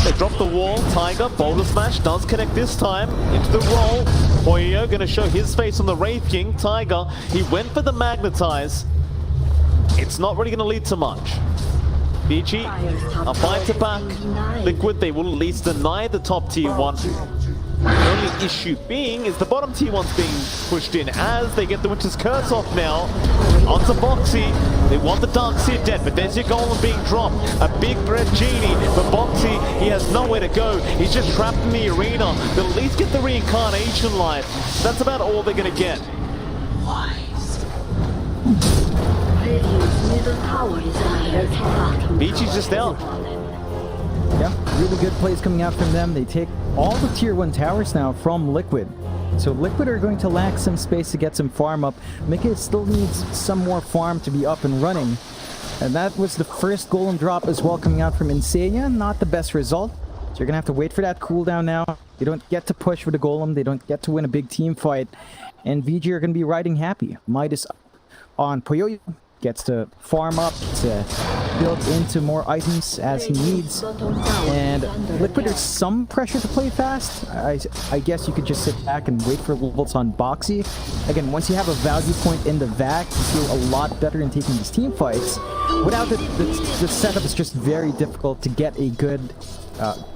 They drop the wall. Tiger, boulder smash, does connect this time into the roll. Poyo going to show his face on the Wraith King. Tiger, he went for the magnetize. It's not really going to lead to much. BG, a fight to back. Liquid, they will at least deny the top tier 1. The only issue being is the bottom tier 1's being pushed in as they get the Winter's Curse off now. Onto Boxy. They want the Darkseer dead, but there's your Golem being dropped. A big Red Genie, but Boxy, he has nowhere to go. He's just trapped in the arena. They'll at least get the Reincarnation Light. That's about all they're going to get. BG's just out. Yeah, really good plays coming out from them. They take all the tier 1 towers now from Liquid. So Liquid are going to lack some space to get some farm up. Mickey still needs some more farm to be up and running. And that was the first Golem drop as well coming out from Insania. Not the best result. So you're going to have to wait for that cooldown now. They don't get to push with the Golem. They don't get to win a big team fight. And VG are going to be riding happy. Midas on Poyoyo. Gets to farm up, to build into more items as he needs. And Liquid, there's some pressure to play fast. I guess you could just sit back and wait for levels on Boxy. Again, once you have a value point in the VAC, you feel a lot better in taking these team fights. Without it, the setup is just very difficult to get a good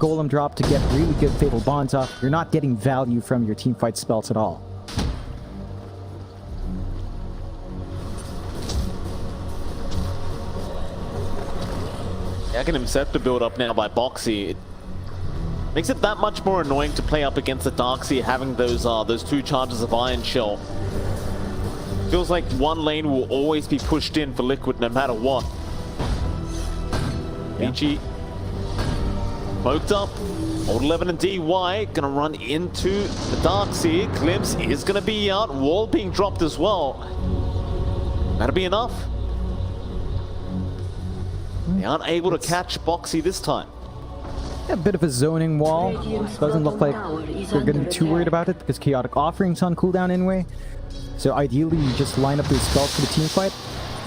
Golem drop, to get really good Fatal Bonds off. You're not getting value from your team fight spells at all. Aghanim Scepter build up now by Boxy. It makes it that much more annoying to play up against the Darkseer having those 2 charges of Iron Shell. Feels like one lane will always be pushed in for Liquid no matter what. Yeah. BG poked up. Old 11 and DY gonna run into the Darkseer. Glimpse is gonna be out. Wall being dropped as well. That'll be enough. They aren't able to catch Boxy this time. A bit of a zoning wall. Doesn't look like they're going to be too worried about it because Chaotic Offering's on cooldown anyway. So ideally, you just line up those spells for the team fight.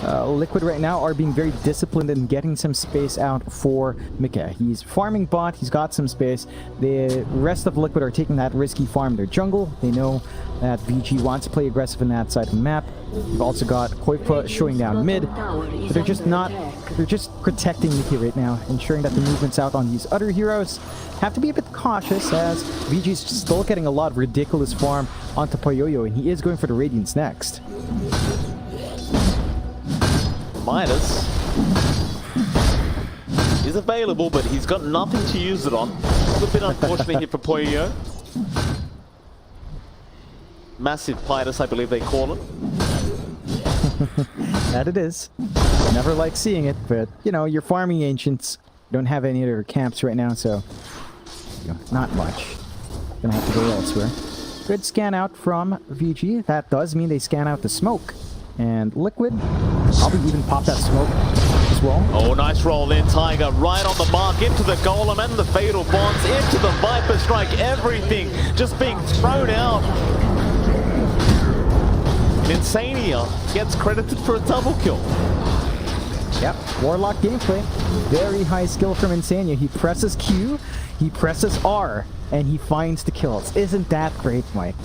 Liquid right now are being very disciplined in getting some space out for Mika. He's farming bot, he's got some space. The rest of Liquid are taking that risky farm their jungle. They know that VG wants to play aggressive in that side of the map. We've also got Koipa showing down mid, but they're just protecting Miki right now, ensuring that the movements out on these other heroes have to be a bit cautious, as VG's still getting a lot of ridiculous farm onto Poyoyo, and he is going for the Radiance next. Midas is available, but he's got nothing to use it on. A little bit unfortunate here for Poyo. Massive Midas, I believe they call it. That it is. Never like seeing it, but you know, you're farming Ancients. Don't have any other camps right now, so you know, not much. Gonna have to go elsewhere. Good scan out from VG. That does mean they scan out the smoke. And Liquid probably even pop that smoke as well. Oh, nice roll in, Tiger. Right on the mark, into the Golem and the Fatal Bonds, into the Viper Strike. Everything just being thrown out. Insania gets credited for a double kill. Yep, Warlock gameplay. Very high skill from Insania. He presses Q, he presses R, and he finds the kills. Isn't that great, Mike?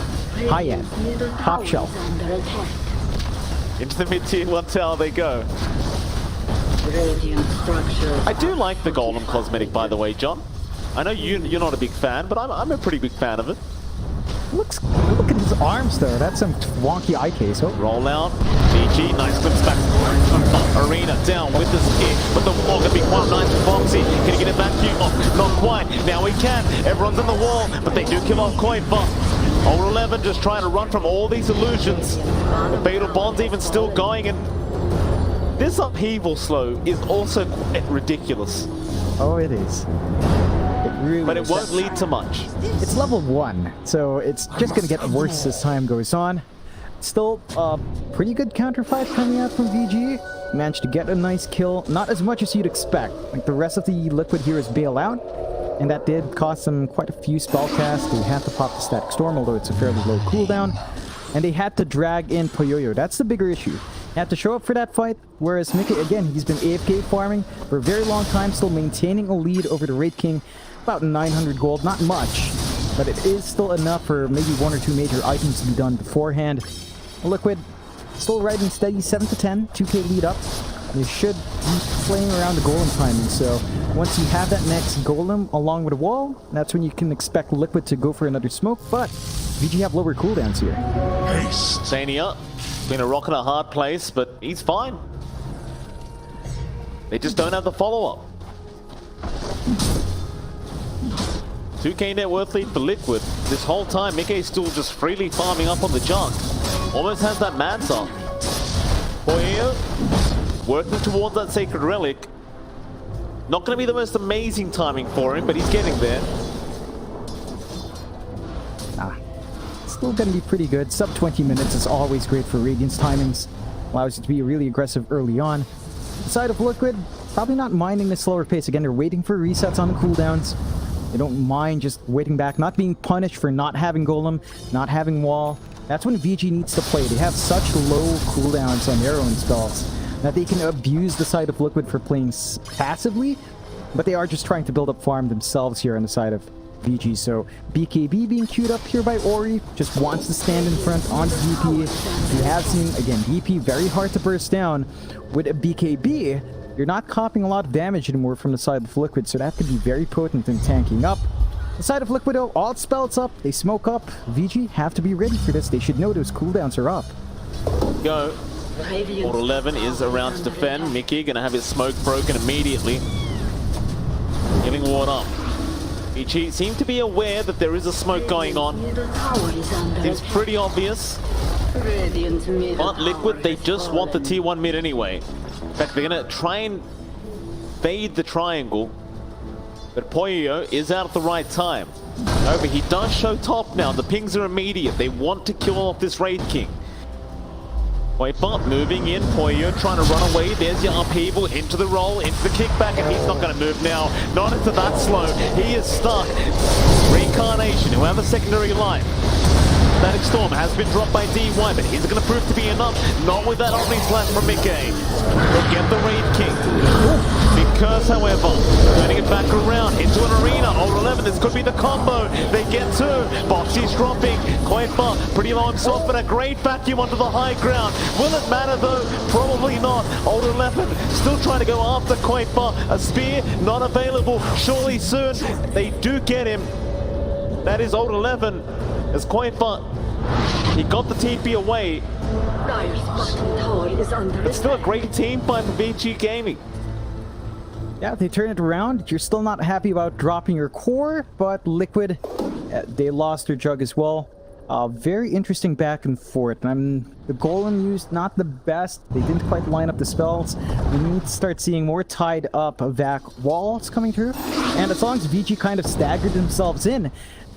High end. Top shelf. Into the mid-tier 1 tower they go. I do like the Golem cosmetic, by the way, John. I know you're not a big fan, but I'm a pretty big fan of it. Look at his arms, though. That's some wonky eye case. Oh. Roll out. VG, nice clips back. Arena down with the spear, but the wall gonna be quite nice for Foxy. Can he get it back to you? Oh, not quite. Now he can. Everyone's on the wall, but they do kill off Koipa. Over 11 just trying to run from all these illusions. The Fatal Bond's even still going, and this upheaval slow is also quite ridiculous. Oh, it is. Really, but it won't lead to much. It's level 1, so it's just going to get worse as time goes on. Still, pretty good counterfight coming out from VG. Managed to get a nice kill. Not as much as you'd expect. Like the rest of the Liquid heroes bail out, and that did cost them quite a few spell casts. They had to pop the Static Storm, although it's a fairly low cooldown. And they had to drag in Poyoyo. That's the bigger issue. They had to show up for that fight, whereas Mickey, again, he's been AFK farming for a very long time, still maintaining a lead over the Raid King. About 900 gold, not much, but it is still enough for maybe 1 or 2 major items to be done beforehand. Liquid still riding steady, 7 to 10, 2k lead up. They should be playing around the Golem timing, so once you have that next Golem along with a wall, that's when you can expect Liquid to go for another smoke, but VG have lower cooldowns here. Sania, been a rock in a hard place, but he's fine. They just don't have the follow-up. 2k net worth lead for Liquid. This whole time, Mickey's still just freely farming up on the junk. Almost has that Mansa. Poyo, working towards that Sacred Relic. Not going to be the most amazing timing for him, but he's getting there. Still going to be pretty good. Sub 20 minutes is always great for Radiance timings. Allows you to be really aggressive early on. The side of Liquid, probably not minding the slower pace. Again, they're waiting for resets on the cooldowns. They don't mind just waiting back, not being punished for not having Golem, not having Wall. That's when VG needs to play. They have such low cooldowns on their own spells that they can abuse the side of Liquid for playing passively, but they are just trying to build up farm themselves here on the side of VG. So BKB being queued up here by Ori, just wants to stand in front on DP. We have seen, again, DP very hard to burst down. With a BKB, you're not copying a lot of damage anymore from the side of Liquid, so that could be very potent in tanking up. The side of Liquid, though, all spells up, they smoke up. VG have to be ready for this. They should know those cooldowns are up. Go. Port 11 is around to defend. Mickey gonna have his smoke broken immediately. Healing ward up. VG seem to be aware that there is a smoke going on. Seems pretty obvious. But Liquid, they just want the tier 1 mid anyway. In fact, they're gonna try and fade the triangle. But Poyo is out at the right time. However, he does show top now. The pings are immediate. They want to kill off this Raid King. Koipa moving in. Poyo trying to run away. There's your upheaval into the roll, into the kickback, and he's not going to move now. Not into that slow. He is stuck. Reincarnation, who have a secondary life. Static Storm has been dropped by DY, but is it going to prove to be enough? Not with that Omni Slash from Mickey. They'll get the Raid King. Big Curse, however, turning it back around into an arena. Old 11, this could be the combo. They get two. Boxy's dropping. Koifa pretty low himself, but a great vacuum onto the high ground. Will it matter though? Probably not. Old 11 still trying to go after Koifa. A spear not available. Surely soon they do get him. That is Old 11 as Koifa. He got the TP away. Dire's bottom tower is under It's still a great team fight for VG Gaming. Yeah, they turn it around. You're still not happy about dropping your core, but Liquid, they lost their jug as well. Very interesting back and forth. The Golem used not the best. They didn't quite line up the spells. We need to start seeing more tied up vac walls coming through. And as long as VG kind of staggered themselves in,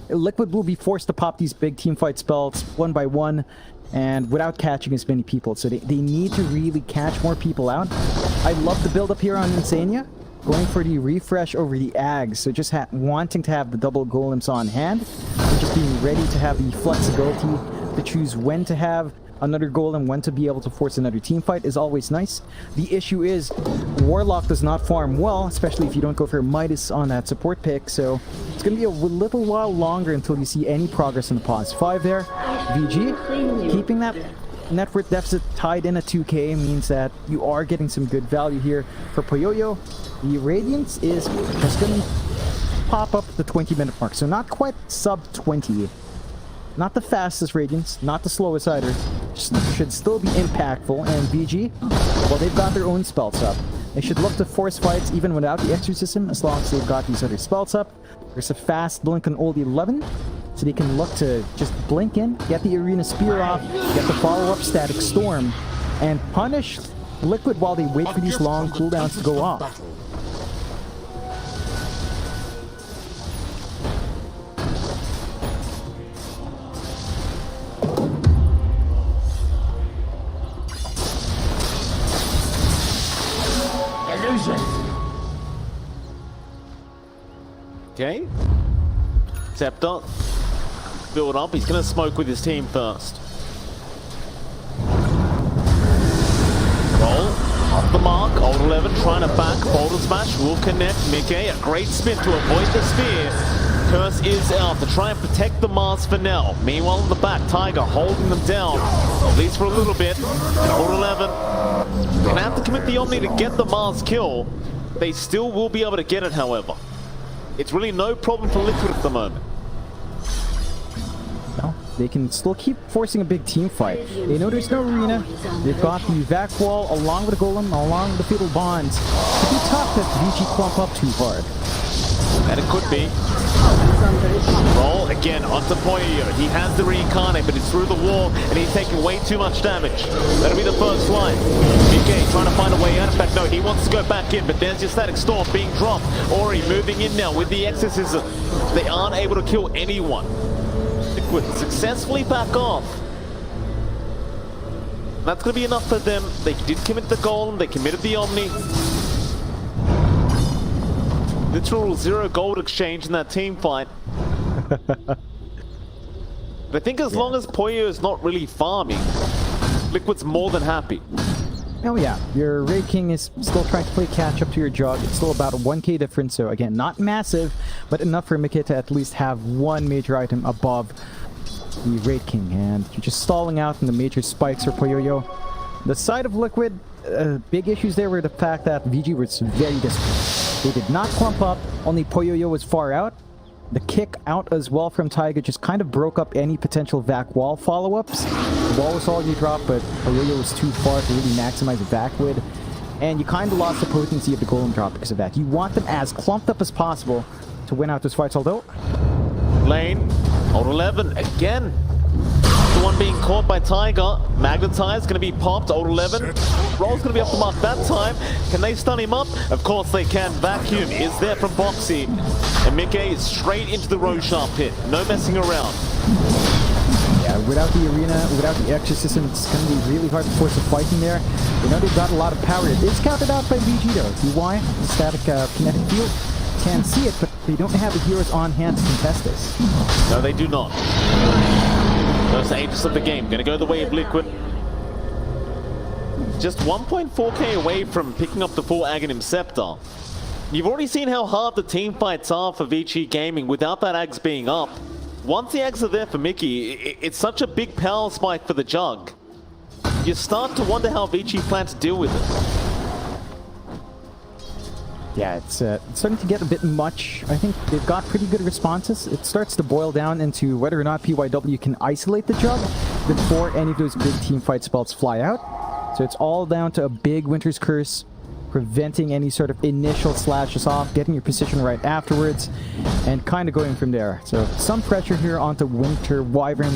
Liquid will be forced to pop these big teamfight spells one by one and without catching as many people. So they need to really catch more people out. I love the build up here on Insania. Going for the refresh over the Ags, so just wanting to have the double golems on hand, and just being ready to have the flexibility to choose when to have another golem, when to be able to force another team fight is always nice. The issue is Warlock does not farm well, especially if you don't go for Midas on that support pick, so it's going to be a little while longer until you see any progress in the pause 5 there. VG, keeping that net worth deficit tied in at 2k means that you are getting some good value here for Poyoyo. The Radiance is just going to pop up the 20-minute mark, so not quite sub 20. Not the fastest Radiance, not the slowest either. Should still be impactful, and VG, well, they've got their own spells up. They should look to force fights even without the Exorcism, as long as they've got these other spells up. There's a fast blink on Old 11, so they can look to just blink in, get the Arena Spear off, get the follow-up Static Storm, and punish Liquid while they wait for these long cooldowns to go off. Okay. Scepter. Build up. He's going to smoke with his team first. Roll. Off the mark. Old 11 trying to back. Boulder Smash will connect. Mickey, a great spin to avoid the spear. Curse is out to try and protect the Mars for now. Meanwhile in the back, Tiger holding them down. At least for a little bit. Old 11 gonna have to commit the Omni to get the Mars kill. They still will be able to get it, however. It's really no problem for Liquid at the moment. No, they can still keep forcing a big team fight. They know there's no arena. They've got the vac wall along with the golem, along with the fatal bonds. It'd be tough if VG clump up too hard. And it could be. Roll again onto Poyo. He has the reincarnate, but it's through the wall, and he's taking way too much damage. That'll be the first line. BK trying to find a way out. In fact, no, he wants to go back in, but there's your Static Storm being dropped. Ori moving in now with the Exorcism. They aren't able to kill anyone. Liquid successfully back off. That's going to be enough for them. They did commit the Golem. They committed the Omni. Literal 0 gold exchange in that team fight. But I think as long as Poyo is not really farming, Liquid's more than happy. Oh yeah, your Raid King is still trying to play catch up to your jug. It's still about a 1k difference, so again, not massive, but enough for Mickey to at least have one major item above the Raid King. And you're just stalling out in the major spikes for Poyoyo. The side of Liquid, big issues there were the fact that VG was very disciplined. They did not clump up, only Poyoyo was far out. The kick out as well from Taiga just kind of broke up any potential vac wall follow-ups. The wall was all you dropped, but Poyoyo was too far to really maximize the vac wid. And you kind of lost the potency of the golem drop because of that. You want them as clumped up as possible to win out those fights, although... Lane, Old 11 again. The one being caught by Tiger. Magnetize going to be popped. Old 11. Roll's going to be off the mark that time. Can they stun him up? Of course they can. Vacuum is there from Boxy. And Mickey is straight into the Roshan pit. No messing around. Yeah, without the arena, without the Exorcism, it's going to be really hard to force a fight in there. You know they've got a lot of power. It is counted out by VG though. DY, the static kinetic field, can see it, but they don't have the heroes on hand to contest this. No, they do not. First Aegis of the game, gonna go the way of Liquid. Just 1.4k away from picking up the full Aghanim Scepter. You've already seen how hard the team fights are for VG Gaming without that Ags being up. Once the Ags are there for Mickey, it's such a big power spike for the Jug. You start to wonder how VG plan to deal with it. Yeah, it's starting to get a bit much. I think they've got pretty good responses. It starts to boil down into whether or not PYW can isolate the Jug before any of those big team fight spells fly out. So it's all down to a big Winter's Curse, preventing any sort of initial slashes off, getting your position right afterwards, and kind of going from there. So some pressure here onto Winter Wyvern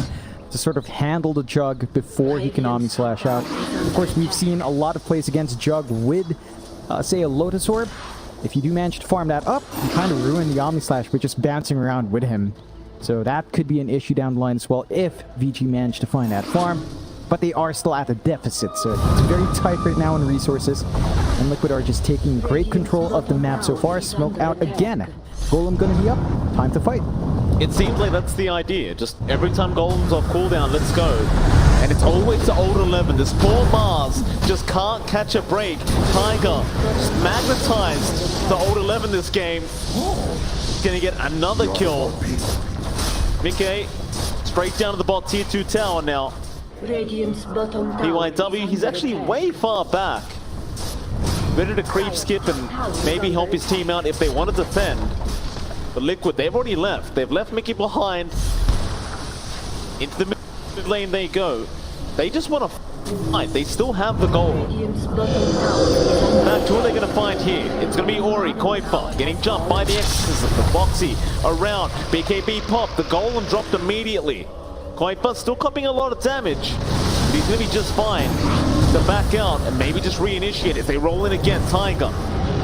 to sort of handle the Jug before he can Omni Slash out. Of course, we've seen a lot of plays against Jug with, say, a Lotus Orb. If you do manage to farm that up, you kind of ruin the Omni Slash by just bouncing around with him. So that could be an issue down the line as well if VG managed to find that farm. But they are still at a deficit, so it's very tight right now in resources. And Liquid are just taking great control of the map so far. Smoke out again. Golem gonna be up. Time to fight. It seems like that's the idea. Just every time Golem's off cooldown, let's go. And it's always the old 11. There's 4 Mars. Just can't catch a break. Tiger just magnetized the old 11 this game. Gonna get another kill. Mickey straight down to the bot tier 2 tower now. Radiant's bottom tower. PYW, he's actually way far back. Ready to creep skip and maybe help his team out if they want to defend. But Liquid, they've already left. They've left Mickey behind. Into the mid lane they go. They just want to fight. They still have the goal. Now, who are they going to find here? It's going to be Ori, Koifa, getting jumped by the Exorcism. The Foxy around. BKB pop. The golem dropped immediately. Koifa still copying a lot of damage. But he's going to be just fine to back out and maybe just reinitiate it. They roll in again. Tiger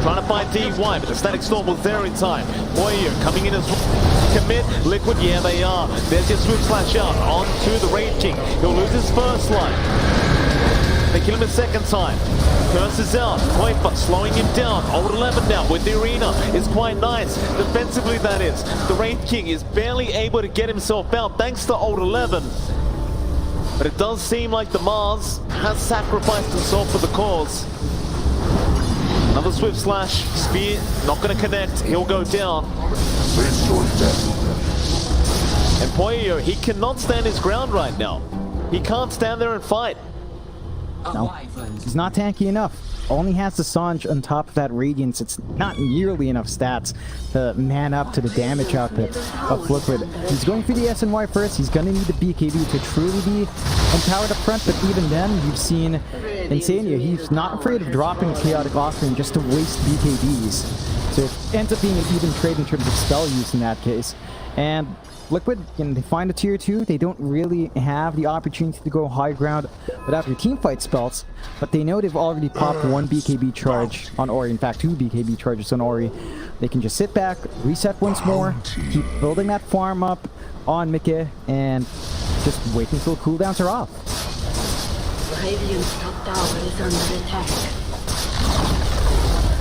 trying to find DY, but the Static Storm was there in time. Warrior coming in as well. Commit. Liquid, yeah, they are. There's your Swift Slash out onto the Raid King. He'll lose his first line. They kill him a second time. Curse is out. Koifa slowing him down. Old 11 now with the arena is quite nice. Defensively, that is. The Raid King is barely able to get himself out thanks to Old 11. But it does seem like the Mars has sacrificed himself for the cause. Another Swift Slash. Spear not going to connect. He'll go down. And Poyo, he cannot stand his ground right now. He can't stand there and fight. No, he's not tanky enough. Only has the Sange on top of that Radiance. It's not nearly enough stats to man up to the damage output of Liquid. He's going for the SNY first. He's going to need the BKB to truly be empowered up front, but even then, you've seen Insania. He's not afraid of dropping a Chaotic Offering just to waste BKBs. So it ends up being an even trade in terms of spell use in that case. And Liquid, they find a tier 2. They don't really have the opportunity to go high ground without their team fight spells, but they know they've already popped 1 BKB charge on Ori. In fact, 2 BKB charges on Ori. They can just sit back, reset once more, keep building that farm up on Mickey, and just wait until cooldowns are off. Radiant's top tower is under attack.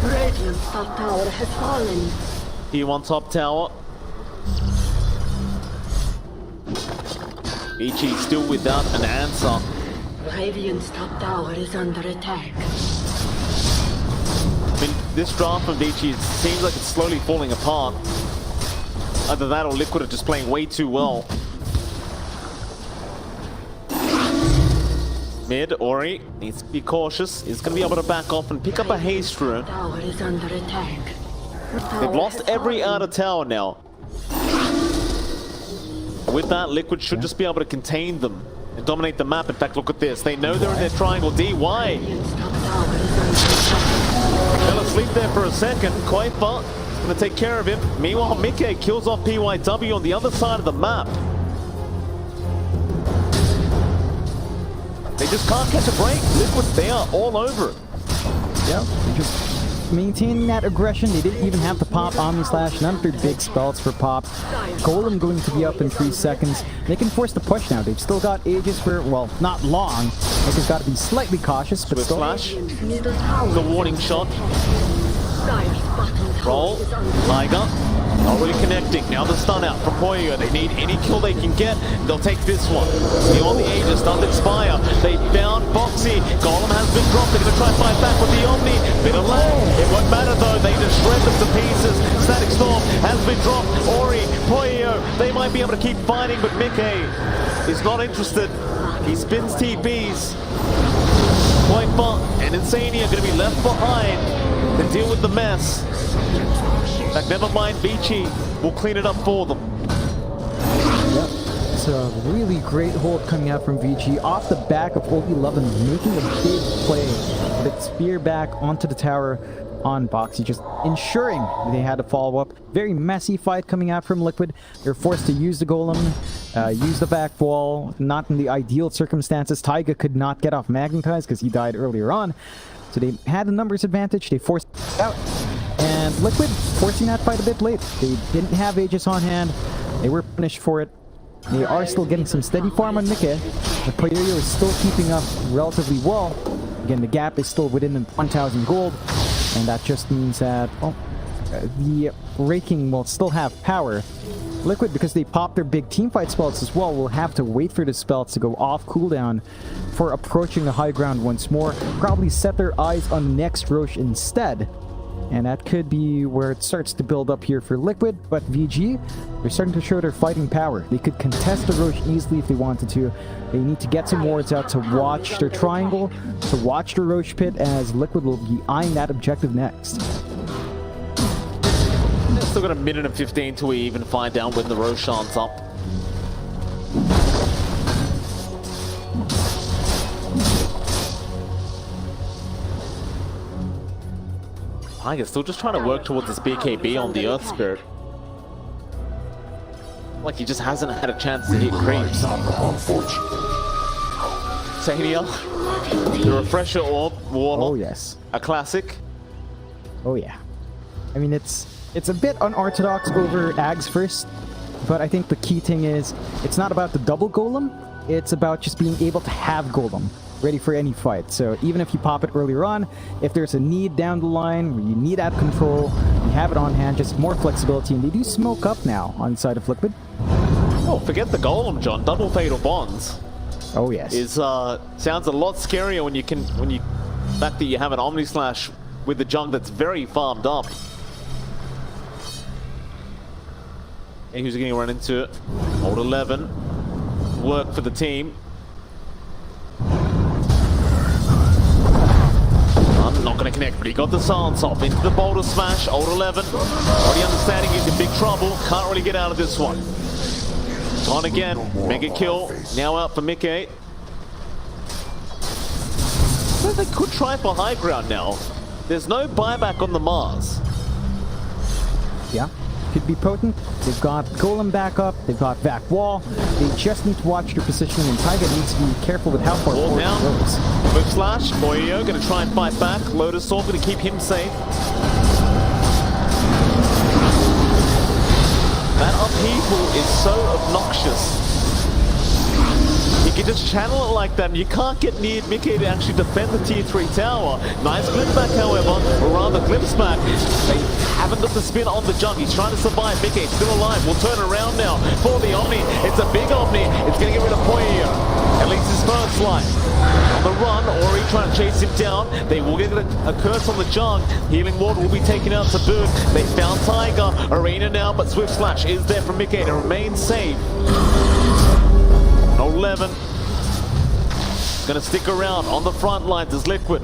Radiant's top tower has fallen. T1 top tower. Ichi still without an answer. Radiant's top tower is under attack. I mean, this draft from Ichi seems like it's slowly falling apart. Either that or Liquid are just playing way too well. Mid, Ori needs to be cautious. He's going to be able to back off and pick up a haste rune. Tower is under attack. They've lost every outer tower now. With that, Liquid should just be able to contain them and dominate the map. In fact, look at this. They know they're in their triangle. DY fell asleep there for a second. Koifa is going to take care of him. Meanwhile, Mickey kills off PYW on the other side of the map. They just can't catch a break. Liquid, they are all over it. Yeah, just maintaining that aggression. They didn't even have to pop Omni Slash. None of their big spells for pop. Golem going to be up in 3 seconds. They can force the push now. They've still got Aegis for, well, not long. They've got to be slightly cautious, but Swift still. Flash. The warning shot. Roll. Tiger. Not really connecting. Now the stun out from Poyo. They need any kill they can get. They'll take this one. The on the Aegis doesn't expire. They found Boxy. Golem has been dropped. They're going to try and fight back with the Omni. Bit of lag. It won't matter though. They just shred them to pieces. Static Storm has been dropped. Ori, Poyo. They might be able to keep fighting, but Mickey is not interested. He spins TPs. Poipa and Insania are going to be left behind to deal with the mess. In fact, never mind, Vici will clean it up for them. Yep. It's a really great hold coming out from VG off the back of OB11 making a big play with its spear back onto the tower on Boxy, just ensuring they had to follow up. Very messy fight coming out from Liquid. They're forced to use the golem, use the back wall, not in the ideal circumstances. Taiga could not get off Magnetize because he died earlier on. So they had the numbers advantage, they forced it out. And Liquid forcing that fight a bit late. They didn't have Aegis on hand. They were punished for it. They are still getting some steady farm on Mickey. The Poyo is still keeping up relatively well. Again, the gap is still within 1,000 gold. And that just means that, well, the Raking will still have power. Liquid, because they popped their big teamfight spells as well, will have to wait for the spells to go off cooldown for approaching the high ground once more. Probably set their eyes on the next Roche instead. And that could be where it starts to build up here for Liquid. But VG, they're starting to show their fighting power. They could contest the Roche easily if they wanted to. They need to get some wards out to watch their triangle, to watch the Roche pit, as Liquid will be eyeing that objective next. They've still got a minute and 15 till we even find out when the Roshan's up. Tiger's still just trying to work towards this BKB on the Earth Spirit. Like he just hasn't had a chance to hit creeps. Sania, the Refresher Orb, Warlock. Oh yes. A classic. Oh yeah. I mean, it's a bit unorthodox over Ags first, but I think the key thing is it's not about the double golem, it's about just being able to have golem ready for any fight. So even if you pop it earlier on, if there's a need down the line where you need out control, you have it on hand, just more flexibility. And they do smoke up now on the side of Liquid. Oh, forget the golem, John. Double Fatal Bonds. Oh yes. Is sounds a lot scarier when you fact that you have an Omni Slash with the junk that's very farmed up. And who's going to run into it? Old 11. Work for the team. Not going to connect, but he got the silence off into the boulder smash. Old 11 already understanding he's in big trouble. Can't really get out of this one. On again, mega kill. Now out for Mickey. Well, they could try for high ground now. There's no buyback on the Mars. Yeah, could be potent. They've got Golem back up, they've got back wall. They just need to watch their positioning, and Taiga needs to be careful with how far forward he goes. Whip slash, Poyo going to try and fight back. Lotus Sword going to keep him safe. That upheaval is so obnoxious. You can just channel it like that, and you can't get near Mickey to actually defend the tier 3 tower. Nice glimpse back, however, or rather glimpse back. They haven't got the spin on the junk. He's trying to survive. Mickey still alive. We'll turn around now for the Omni. It's a big Omni. It's going to get rid of Poyo. At least his first life. On the run, Ori trying to chase him down. They will get a curse on the junk. Healing Ward will be taken out to boot. They found Tiger. Arena now, but Swift Slash is there for Mickey to remain safe. 11 gonna stick around on the front lines as Liquid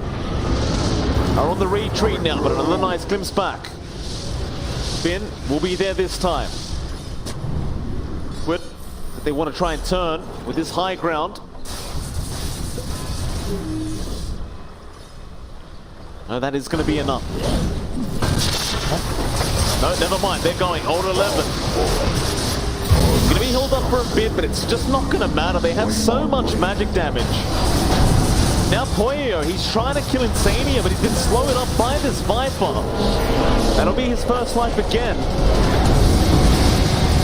are on the retreat now, but another nice glimpse back. Finn will be there this time. Liquid, they want to try and turn with this high ground. No, that is going to be enough. No, never mind. They're going old 11. Gonna be held up for a bit, but it's just not gonna matter. They have so much magic damage. Now Poyo, he's trying to kill Insania, but he's been slowed up by this Viper. That'll be his first life again.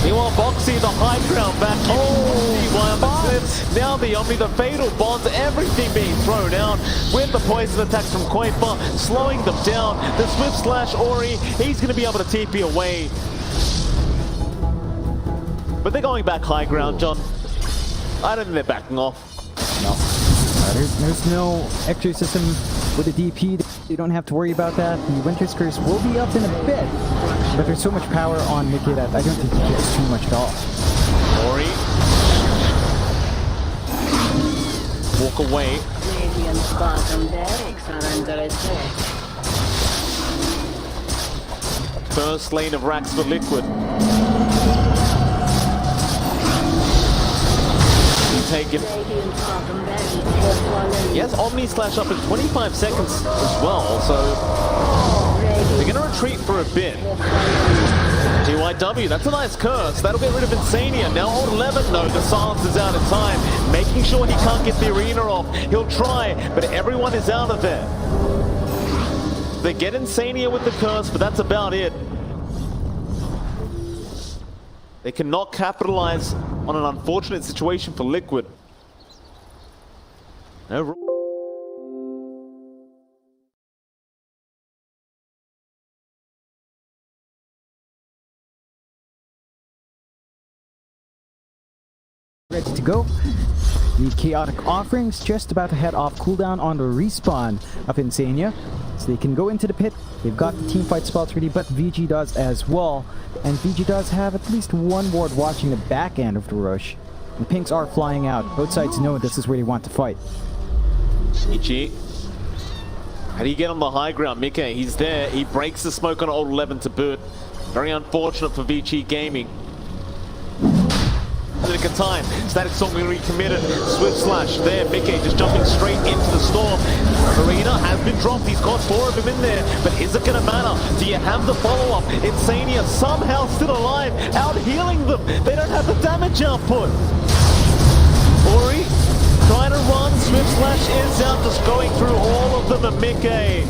Meanwhile, Boxy, the high ground back. On the clips. Now the Omni, the fatal bonds, everything being thrown out with the poison attacks from Koifa, slowing them down. The Swift Slash Ori, he's gonna be able to TP away. But they're going back high ground, John. I don't think they're backing off. No. There's no exorcism with the DP. You don't have to worry about that. The Winter's Curse will be up in a bit, but there's so much power on Mickey that I don't think he gets too much at all. Ori. Walk away. Radiant's bottom barracks are under attack. First lane of racks for Liquid. Taken. Yes, Omni slash up in 25 seconds as well, so they're going to retreat for a bit. TYW, that's a nice curse. That'll get rid of Insania. Now Old 11, no, the silence is out of time. Making sure he can't get the arena off. He'll try, but everyone is out of there. They get Insania with the curse, but that's about it. They cannot capitalize on an unfortunate situation for Liquid. No. Ready to go. The Chaotic Offerings just about to head off cooldown on the respawn of Insania. So they can go into the pit. They've got the teamfight spots ready, but VG does as well. And VG does have at least one ward watching the back end of the rush. The pinks are flying out. Both sides know this is where they want to fight. Ichi. How do you get on the high ground? Mika, he's there. He breaks the smoke on Old 11 to boot. Very unfortunate for VG Gaming. Nick of time. Static Storm recommitted. Swift slash there. Mickey just jumping straight into the storm. Arena has been dropped. He's got 4 of them in there. But is it going to matter? Do you have the follow-up? Insania somehow still alive. Out healing them. They don't have the damage output. Ori trying to run. Swift slash is out. Just going through all of them. And Mickey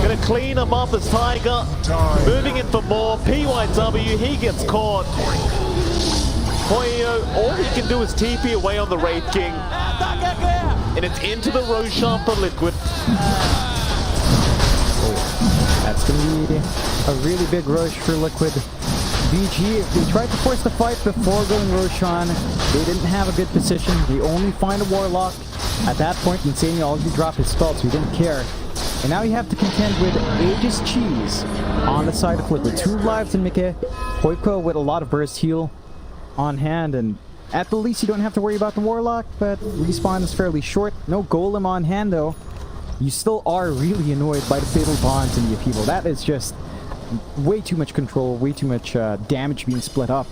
going to clean them up as Tiger. Moving in for more. PYW. He gets caught. Poyo, all he can do is TP away on the Wraith King. And it's into the Roshan for Liquid. That's going to be a really big rush for Liquid. VG, they tried to force the fight before going Roshan. They didn't have a good position. They only find a Warlock. At that point, Insania already dropped his spell, so he didn't care. And now you have to contend with Aegis Cheese on the side of Liquid. 2 lives in Mickey. Poiko with a lot of burst heal on hand, and at the least you don't have to worry about the Warlock, but respawn is fairly short. No Golem on hand though. You still are really annoyed by the Fatal Bonds and the Upheaval. That is just way too much control, way too much damage being split up.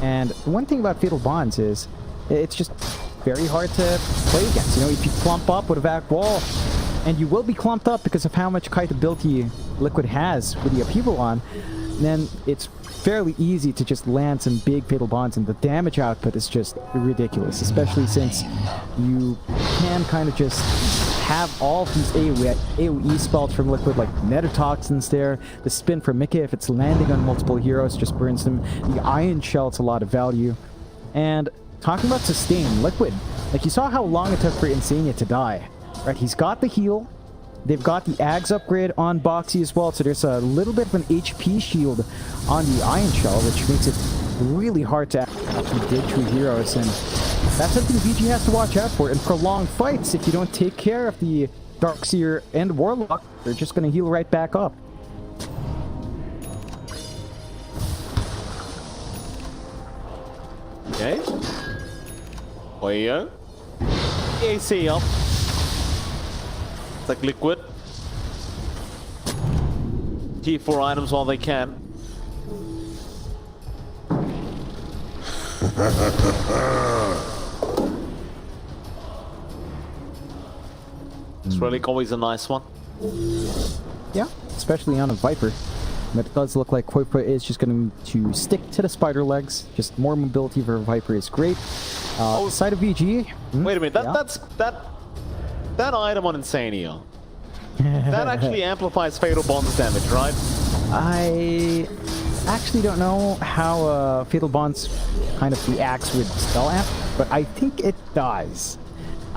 And one thing about Fatal Bonds is it's just very hard to play against. You know, if you clump up with a back wall, and you will be clumped up because of how much kite ability Liquid has with the Upheaval on, then it's fairly easy to just land some big Fatal Bonds, and the damage output is just ridiculous, especially since you can kind of just have all of these AoE spells from Liquid, like Nether Toxins there, the spin from Mickey if it's landing on multiple heroes just burns them, the Iron Shell, it's a lot of value. And talking about sustain, Liquid, like you saw how long it took for Insania to die, right? He's got the heal. They've got the Ags upgrade on Boxy as well, so there's a little bit of an HP shield on the Iron Shell, which makes it really hard to actually dig through heroes, and that's something VG has to watch out for. In prolonged fights, if you don't take care of the Darkseer and Warlock, they're just going to heal right back up. Okay. Oyo. AC up. Like Liquid. Tier 4 items while they can. This relic always a nice one. Yeah, especially on a Viper. But it does look like Koipa is just going to stick to the spider legs. Just more mobility for a Viper is great. Side of VG. Wait a minute, that item on Insania, that actually amplifies Fatal Bonds damage, right? I actually don't know how Fatal Bonds kind of reacts with Spell Amp, but I think it does.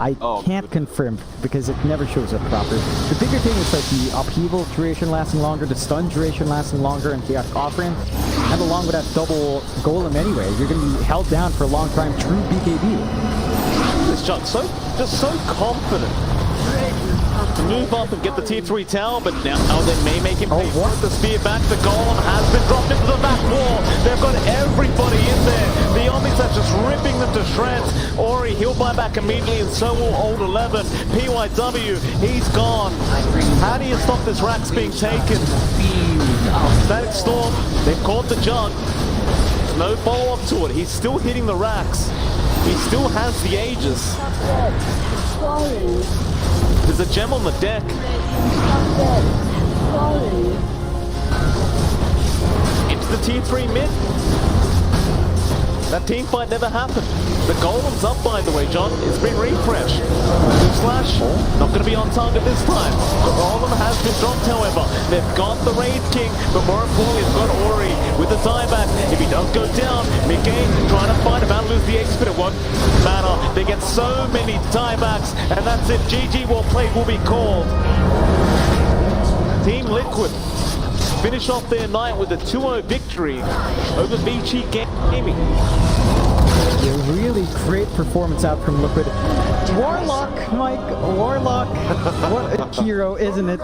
I can't confirm because it never shows up proper. The bigger thing is like the upheaval duration lasting longer, the stun duration lasting longer, and chaotic offering. And along with that double golem anyway, you're going to be held down for a long time. True BKB. This John, just so confident to move up and get the tier 3 tower, but now they may make him pay for it. The spear back, the golem has been dropped into the back wall. They've got everybody in there. The Omnis are just ripping them to shreds. Ori, he'll buy back immediately, and so will Old 11. PYW, he's gone. How do you stop this Rax being taken? Static Storm, they've caught the jug. No follow-up to it. He's still hitting the Rax. He still has the Aegis. There's a gem on the deck. Into the tier 3 mid. That team fight never happened. The golem's up, by the way, John. It's been refreshed. Slash, not going to be on target this time. The golem has been dropped, however. They've got the Raid King, but more importantly, they've got Ori with the dieback. If he does go down, mid-game, trying to fight, about to lose the expert. It won't matter. They get so many tiebacks, and that's it. GG well played will be called. Team Liquid finish off their night with a 2-0 victory over VG Gaming. A really great performance out from Liquid. Warlock, Mike, Warlock. What a hero, isn't it?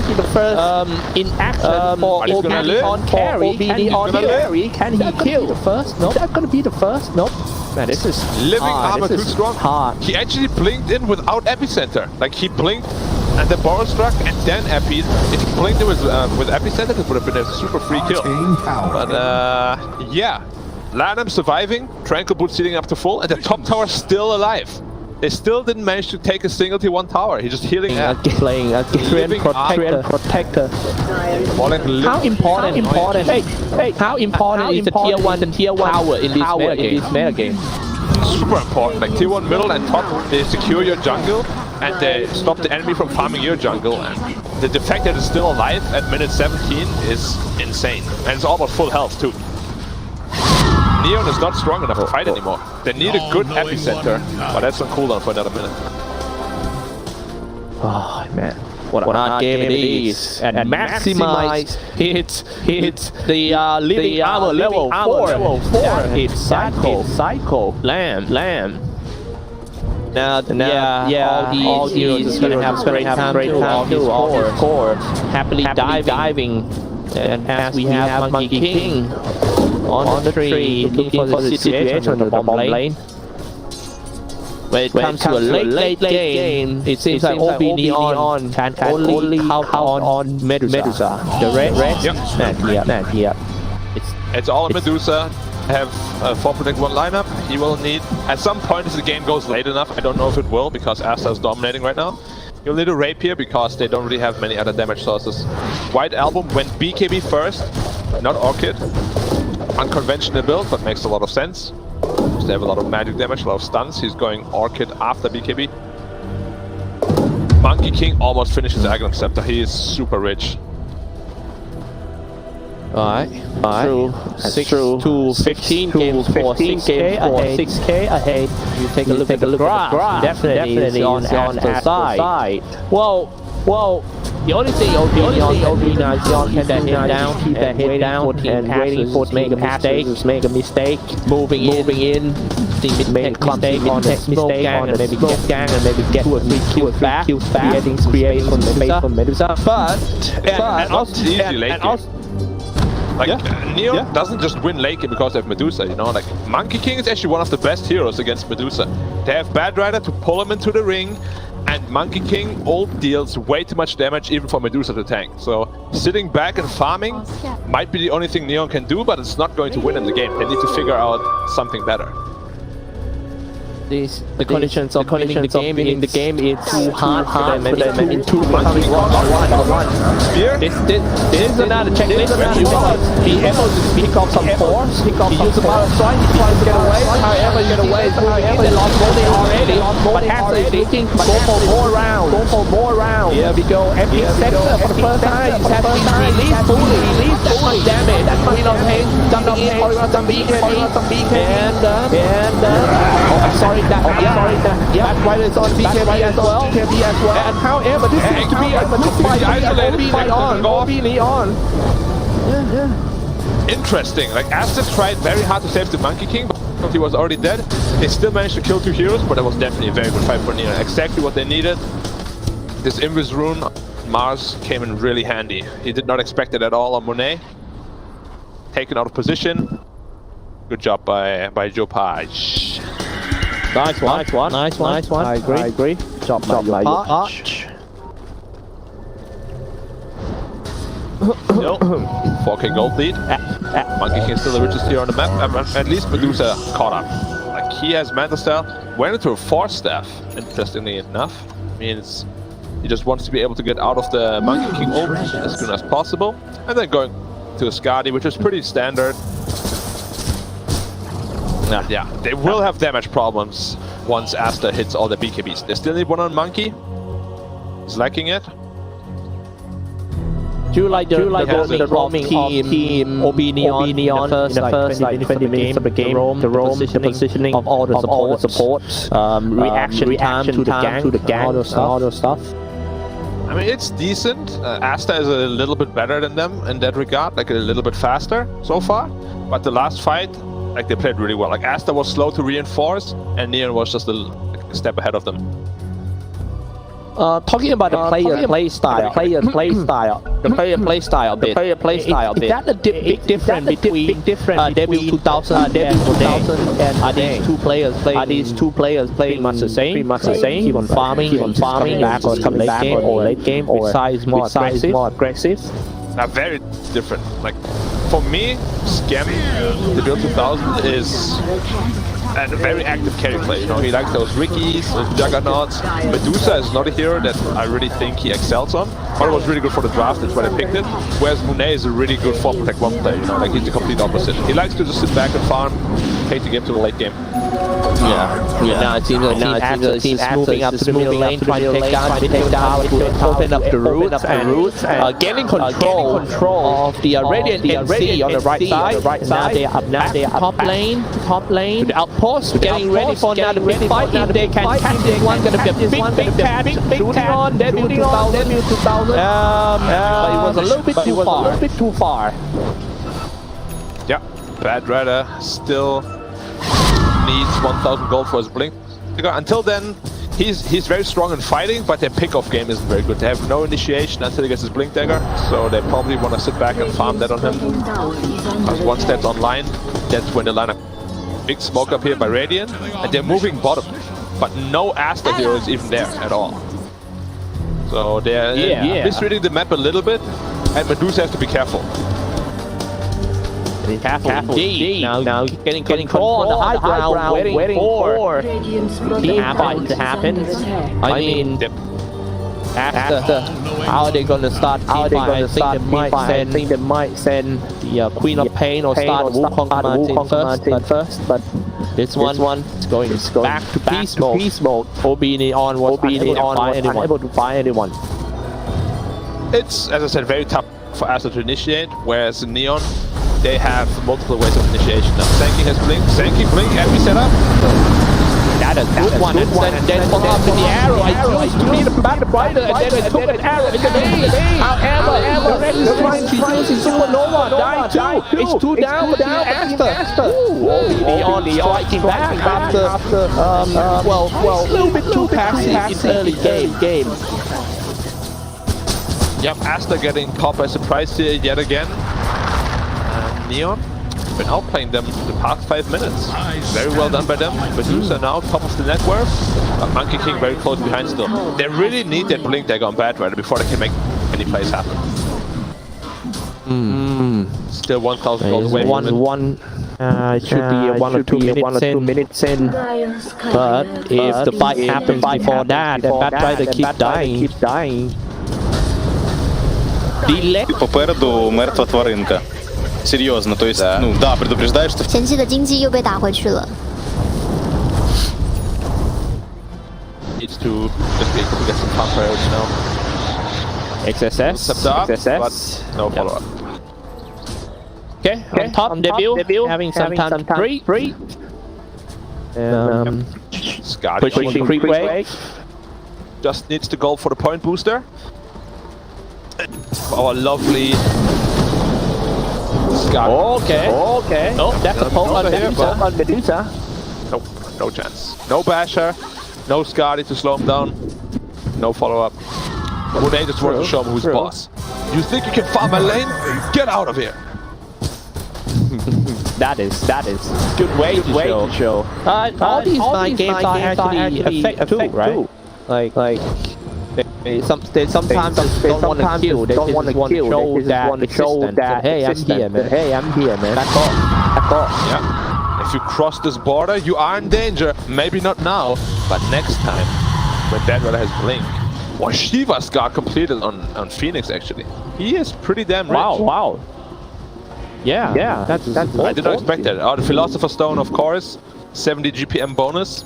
The first in action for OBD on carry. Can he kill the first? No. Is that gonna be the first? Nope. Man, this is Living armor too strong. Hard. He actually blinked in without epicenter. Like he blinked and the barrel struck and then epi. If he blinked it with epicenter, it would have been a super free kill. But yeah, Lanham surviving, Tranquil Boot sealing up to full, and the top tower still alive. They still didn't manage to take a single T1 tower. He's just healing. Playing a protector. How important? Hey, how important is the tier 1 power in this meta game? Super important. Like tier 1 middle and top, they secure your jungle and they stop the enemy from farming your jungle. And the fact that it's still alive at minute 17 is insane. And it's almost full health too. Neon is not strong enough to fight anymore. They need a good epicenter, but that's on cooldown for another minute. Oh man, what a hard game it is. And maximize hits the living armor level 4. It's Psycho. Lamb. Now, all these is gonna have great time to all his core. Happily diving. And as we have Monkey King on the tree, looking for the situation on the bomb lane. When it comes to a late game, it seems like OB Neon can only count on Medusa. The red, man here. It's all Medusa. Have a 4 protect 1 lineup. He will need, at some point if the game goes late enough, I don't know if it will because Asta is dominating right now. You'll need a rapier because they don't really have many other damage sources. White Album went BKB first, not Orchid. Unconventional build, but makes a lot of sense. They have a lot of magic damage, a lot of stuns. He's going Orchid after BKB. Monkey King almost finishes the Aghanim Scepter. He is super rich. Alright. True. 6 to 15 games for 6k ahead. You take a look at the graph. Definitely is on Asta's side. Well, the only thing OB now is to keep that head down, and waiting for make a mistake, moving in, make a mistake on the smoke gang, and maybe get 2 or 3 kills back, creating space from Medusa. But also easy late game. Like, Neon doesn't just win late game because they have Medusa, you know? Like, Monkey King is actually one of the best heroes against Medusa. They have Bad Rider to pull him into the ring, and Monkey King ult deals way too much damage even for Medusa to tank. So, sitting back and farming might be the only thing Neon can do, but it's not going to win in the game. They need to figure out something better. The conditions of winning the game is too hard for them, and in 2 becoming 1. Spear? This is another checklist where you must be able to pick up some force, he uses a lot of strike, he tries to get away, however you get away, they lost money already, but Asta is looking to go for more rounds. Here we go, MP Scepter for the first time, he's had to release fully, that much damage, Queen of Pain, jumping in, some beacon, and I'm sorry. That's why it's on BKB as well. And however, this seems to be a good fight. OB Neon. Interesting. Like, Asta tried very hard to save the Monkey King, but he was already dead. They still managed to kill 2 heroes, but that was definitely a very good fight for Neon. Exactly what they needed. This Invis rune, Mars, came in really handy. He did not expect it at all on Monet. Taken out of position. Good job by Joe Page. Nice one. I agree. Job by Arch. 4k gold lead. Monkey King is still the richest hero on the map. At least Medusa caught up. Like, he has Manta Style. Went into a Force Staff, interestingly enough. Means he just wants to be able to get out of the Monkey King ult as soon as possible. And then going to a Skadi, which is pretty standard. Yeah, they will have damage problems once Asta hits all the BKBs. They still need one on Monkey. He's lacking it. Do you like the roaming team OB Neon in the first 20 minutes of the game? The positioning of all the support, reaction time to the gang, all those stuff. I mean, it's decent. Asta is a little bit better than them in that regard, like a little bit faster so far. But the last fight, like, they played really well. Like, Asta was slow to reinforce, and Neon was just a step ahead of them. Talking about the player play style bit. Is that the big difference between debut 2000 and debut 2000? And are these two players playing pretty much the same? Keep on farming, coming back or late game, or size more aggressive. Are very different. Like, for me, Scam, the build 2000 is a very active carry play. You know, he likes those Rickies, those Juggernauts. Medusa is not a hero that I really think he excels on. But it was really good for the draft, that's why I picked it. Whereas Monet is a really good 4 Protect 1 player, you know, like, he's the complete opposite. He likes to just sit back and farm, take the game to the late game. Now it seems like team moving up to the middle lane, trying to take down to open up the roots and getting control of the Radiant MC on the right side. Now they are top lane with the outpost, getting ready for another big fight. If they can catch this one, gonna be a big catch. Shooting on debut 2000. But it was a little bit too far. Yeah, Bad Rider still needs 1000 gold for his blink. Until then, he's very strong in fighting, but their pick-off game isn't very good. They have no initiation until he gets his blink dagger, so they probably want to sit back and farm that on him. Because once that's online, that's when they line up. Big smoke up here by Radiant, and they're moving bottom, but no Asta hero is even there at all. So they're misreading the map a little bit, and Medusa has to be careful. Careful indeed. Now getting control on the high ground, waiting for team fight to happen. I mean, after how are they going to start? I think they might send the Queen of Pain or start Wukong first, but this one is going back to beast mode. OB Neon was unable to find anyone. It's, as I said, very tough for Astra to initiate, whereas in Neon, they have multiple ways of initiation. Now, Sankey has Blink. Sankey, Blink, every setup. That is good one. And then follow up with the arrow. I used to be the battle brighter, and then I took an arrow in the knee. However, the red is trying to use his Supernova. Die too. It's two down for Team Astra. Neon striking back after, well, a little bit too passive in early game. Yep, Astra getting caught by surprise here yet again. Neon been outplaying them the past 5 minutes. Very well done by them. Medusa now top of the net worth. Monkey King very close behind still. They really need that Blink dagger on Bad Rider before they can make any plays happen. Still 1,000 gold away from it. It should be 1 or 2 minutes in. But if the fight happens before that, then Bad Rider keep dying. Попереду мертва тваринка. Серьезно, то есть, ну да, предупреждаешь, что... 前期的经济又被打回去了。 Needs to just be able to get some counter arrows now. XSS, but no follow up. Okay, on top, debut, having some time free. Scott Pushing creep wave. just needs to go for the point booster. Our lovely Scott. Okay. Oh, that's a poke on Medusa. Nope, no chance. No basher, no Scotty to slow him down. No follow up. Monet just wants to show him who's boss. You think you can farm my lane? Get out of here. That is good way to show. All these nine games are actually effective too, right? Like they sometimes don't want to kill. They just want to show that hey, I'm here, man. Back off. Yeah. If you cross this border, you are in danger. Maybe not now, but next time when Bad Rider has Blink. Or Shiva's got completed on Phoenix actually. He is pretty damn rich. Wow. Yeah. That's I did not expect that. Oh, the Philosopher's Stone, of course. 70 GPM bonus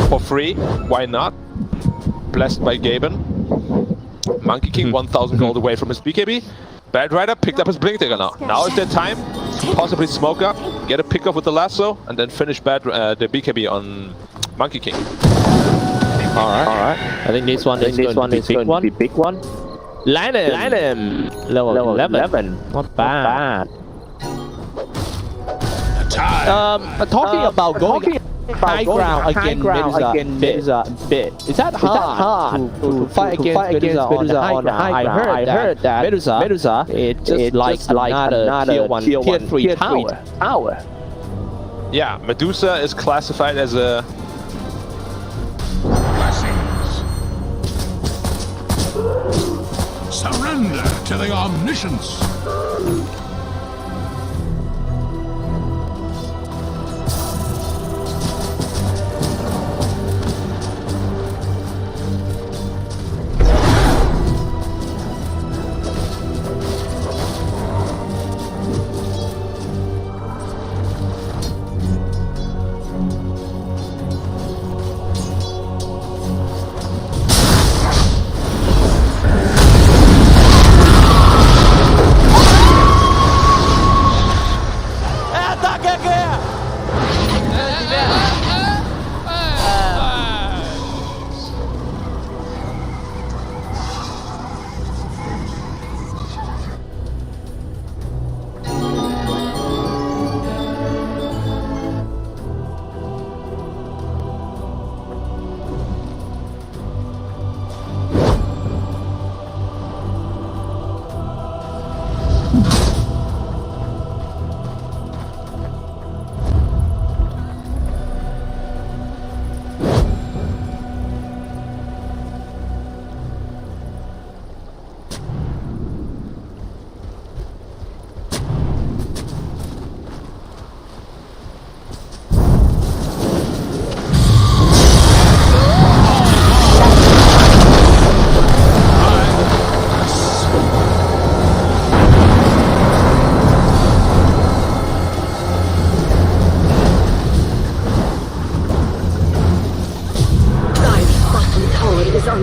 for free. Why not? Blessed by Gaben. Monkey King 1,000 gold away from his BKB. Bad Rider picked up his Blink Dagger now. Now is their time to possibly smoke up, get a pick up with the lasso, and then finish the BKB on Monkey King. Alright. I think this one is going to be big one. Land him! Level 11. Not bad. Talking about going high ground against Medusa bit. Is that hard to fight against Medusa on high ground? I heard that Medusa it's just like another tier 3 tower. Yeah, Medusa is classified as a... Surrender to the omniscience.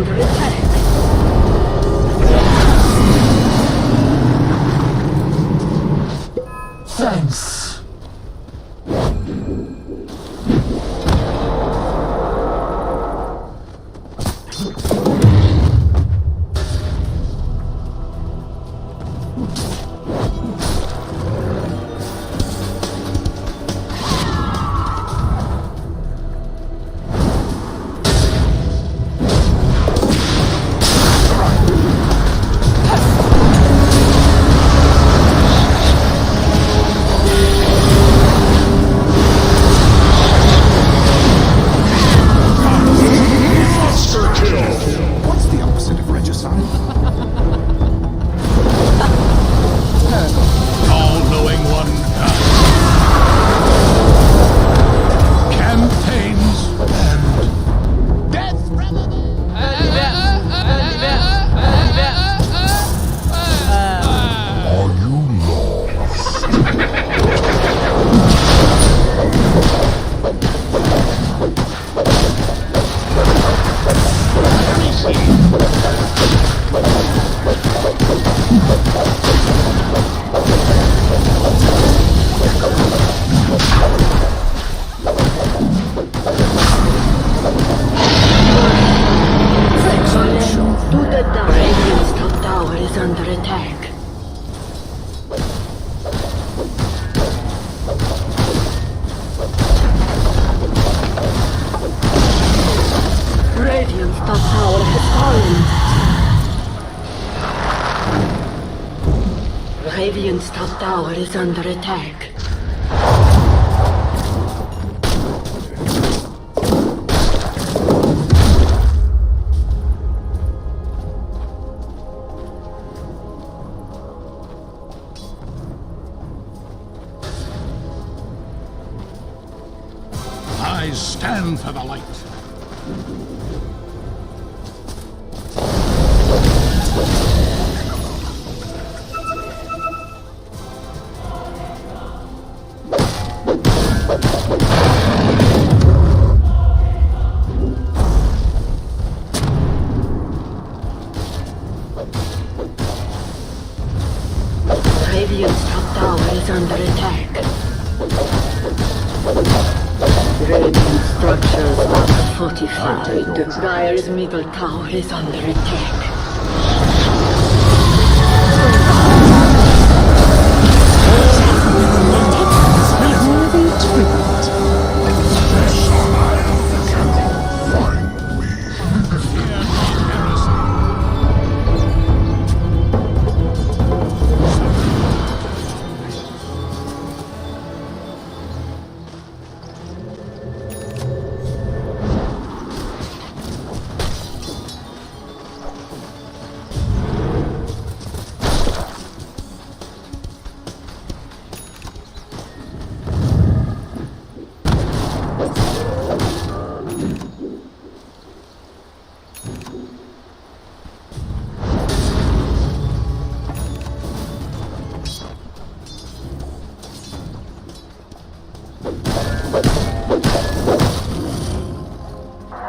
under attack. Thanks. What's the opposite of regicide? All-knowing one. Campaigns and death. Are you lost? DOTA2. Radiant's top tower is under attack. Radiant's top tower has fallen. Radiant's top tower is under attack. I stand for the light. Radiant's top tower is under attack. Radiant structures are fortified. Dire's middle tower is under attack.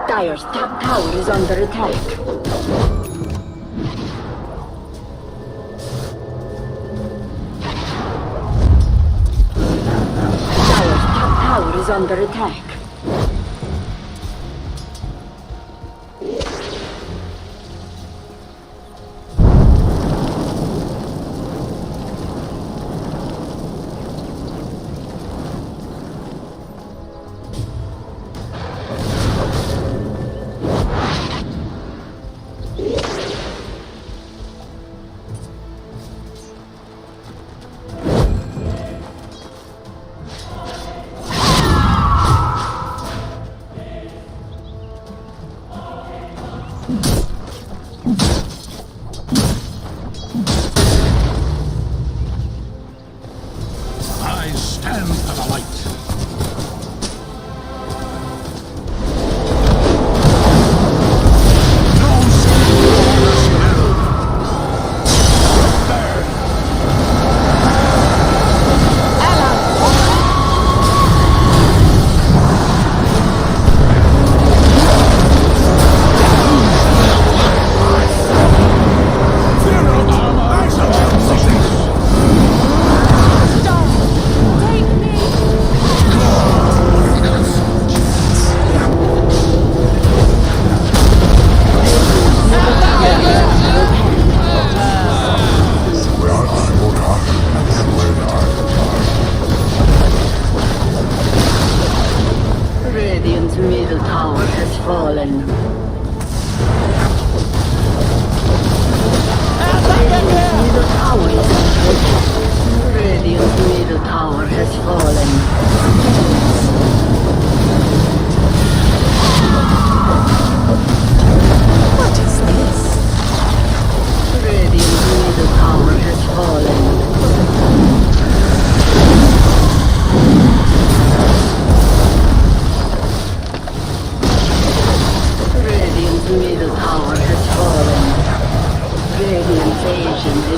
Dire's top tower is under attack. Dire's top tower is under attack.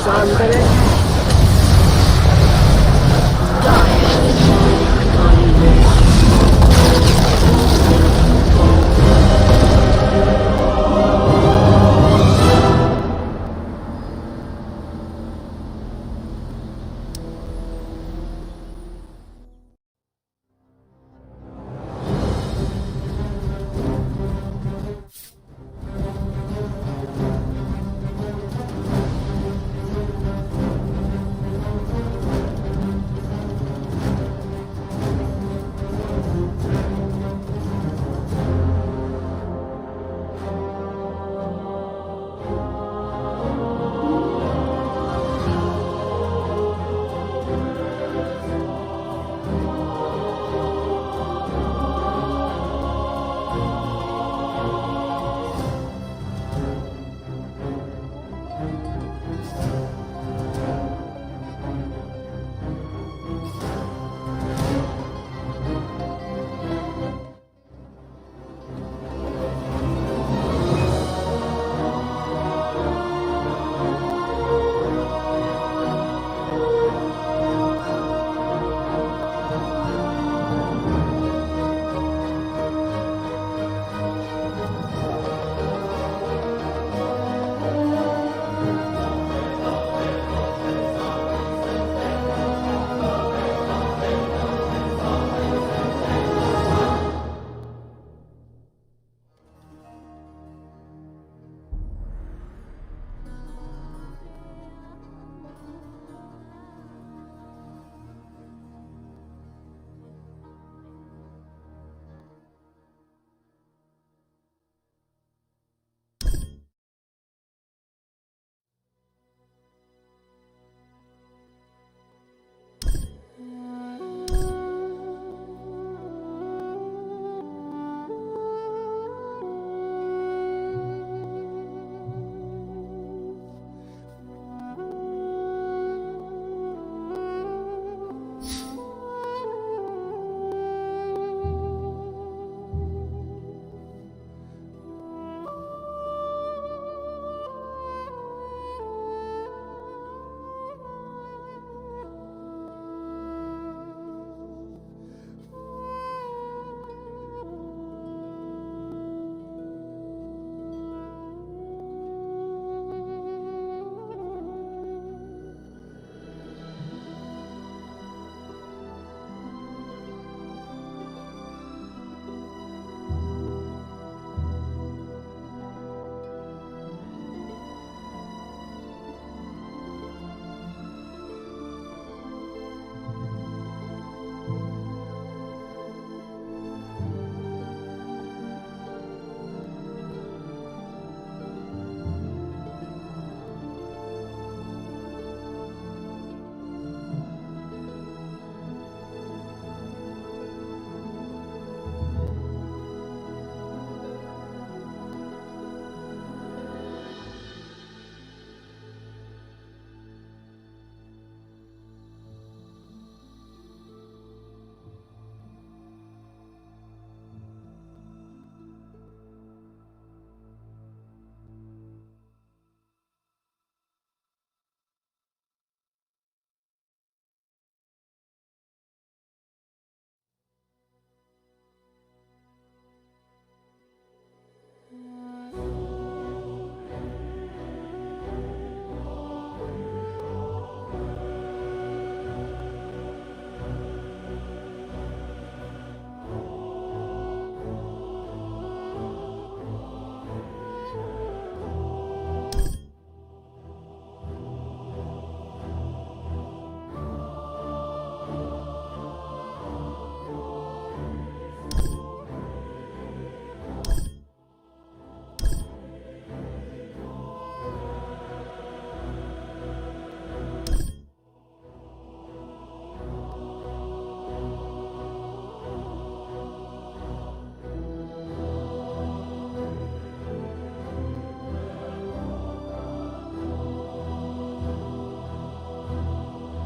is under attack.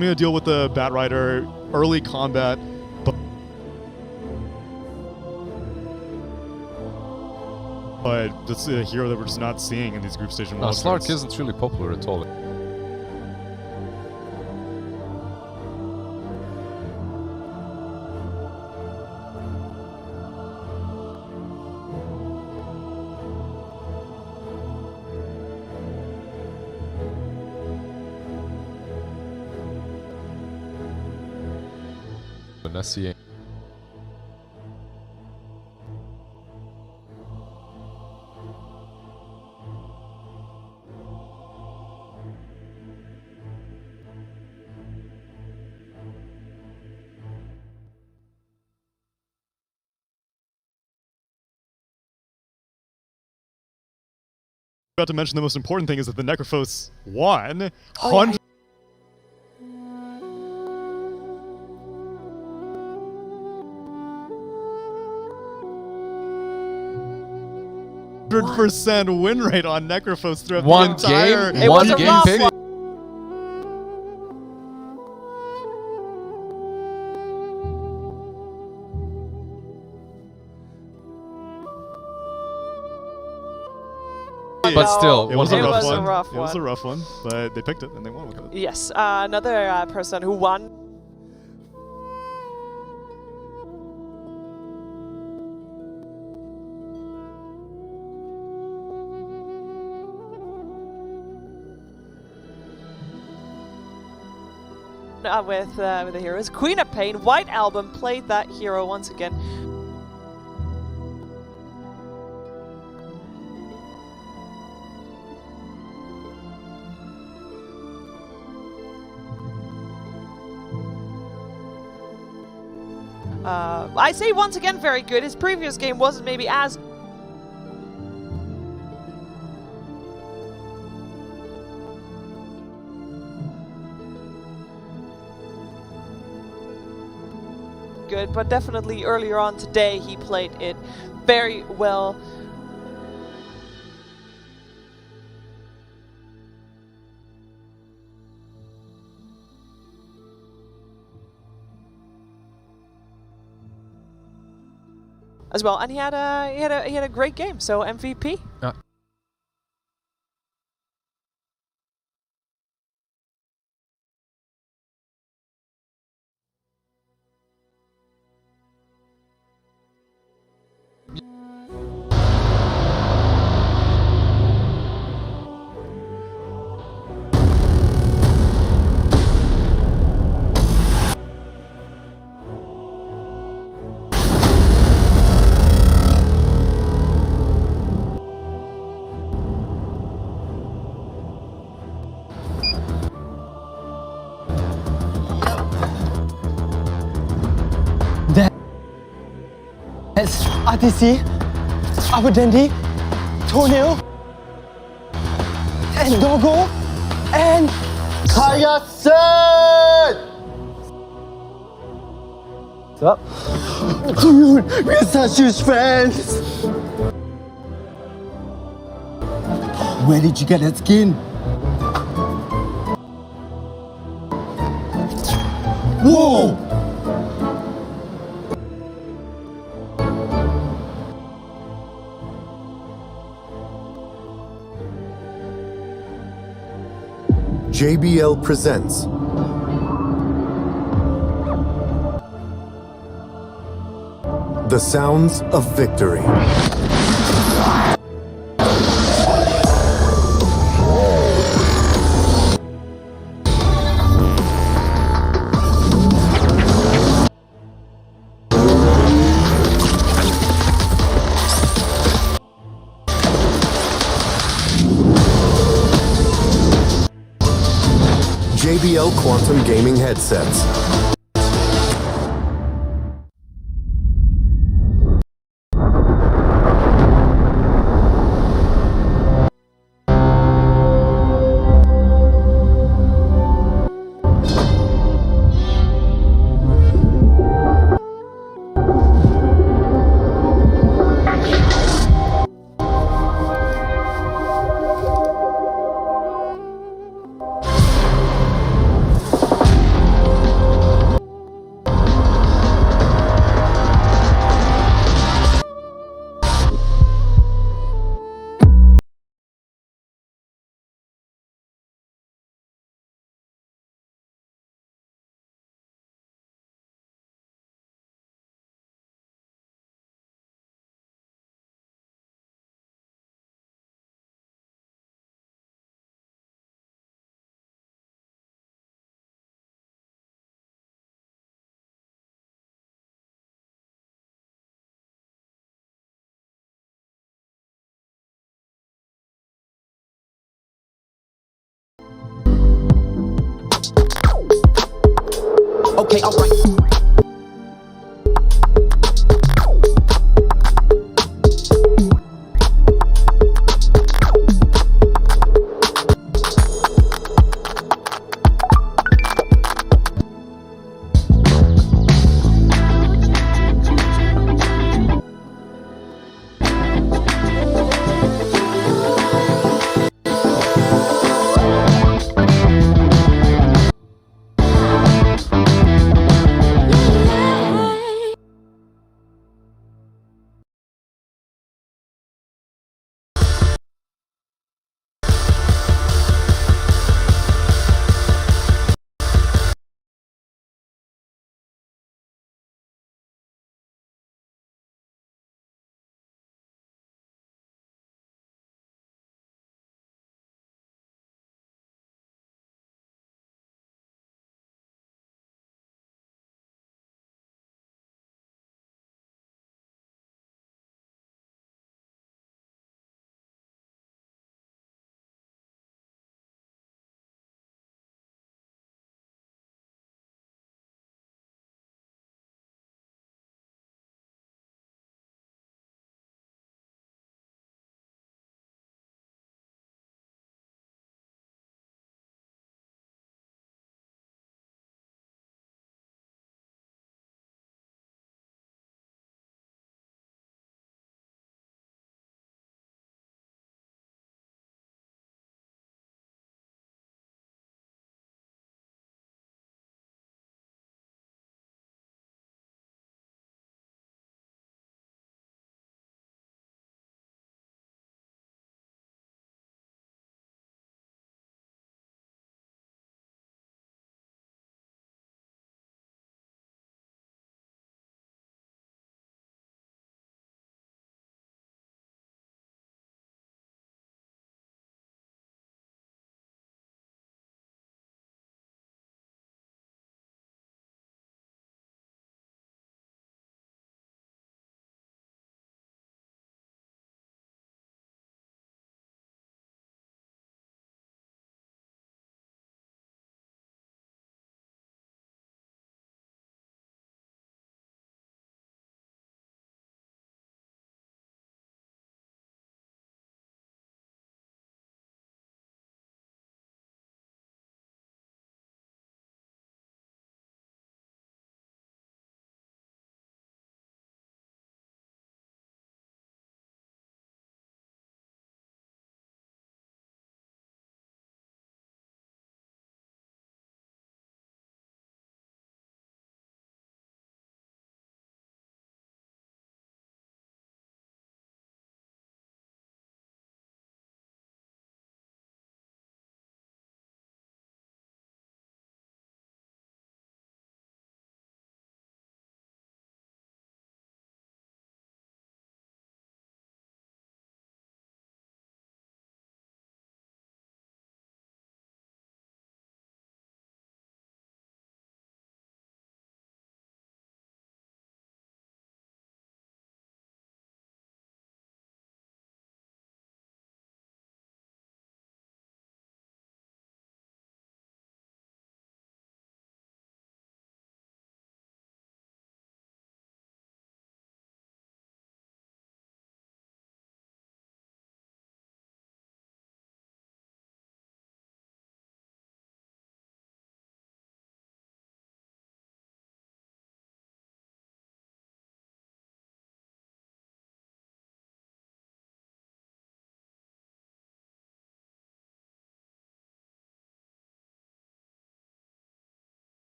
I'm going to deal with the Bat Rider early combat. But that's a hero that we're just not seeing in these group station. Slark isn't really popular at all. finesse. About to mention the most important thing is that the Necrophos won. Oh, yeah. 100% win rate on Necrophos throughout One the entire game, one game pick. But still, it was a rough one. Rough It was a rough one, but they picked it and they won with it. Yes, another person who won. With the heroes. Queen of Pain, White Album played that hero once again. I say once again very good. His previous game wasn't maybe as good, but definitely earlier on today he played it very well. As well, and he had a great game, so MVP. That's RTC, Aberdeen, Tonil, and Dogo, and Kayasen! What's up? Dude, we're such huge fans! Where did you get that skin? Whoa! JBL presents The Sounds of Victory. JBL Quantum Gaming Headsets. Okay, alright.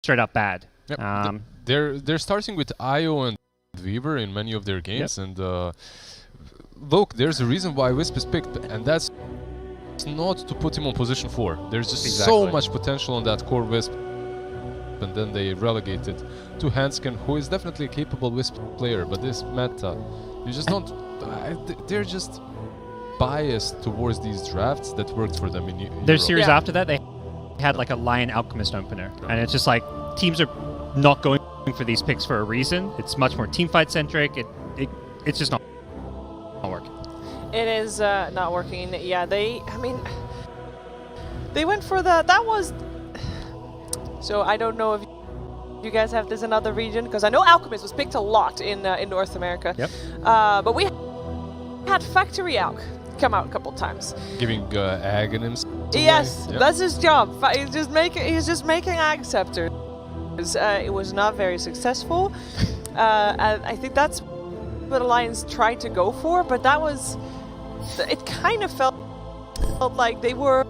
Straight up bad. Yep. They're starting with IO and Weaver in many of their games, and look, there's a reason why Wisp is picked, and that's not to put him on position 4. There's just so much potential on that core Wisp, and then they relegated to Hanskin, who is definitely a capable Wisp player, but this meta, you just don't. They're just biased towards these drafts that worked for them in Europe. Their series after that, they had like a Lion Alchemist opener, and it's just like teams are not going for these picks for a reason. It's much more teamfight centric. It's just not working. It is not working. Yeah, I mean, They went for the... That was... So I don't know if you guys have this in other region, because I know Alchemist was picked a lot in North America. Yep. But we had Factory Alch come out a couple times. Giving Aghanims. Yes, Yep. that's his job. He's just making Ag Scepters. It was not very successful. And I think that's what Alliance tried to go for, but that was... It kind of felt like they were...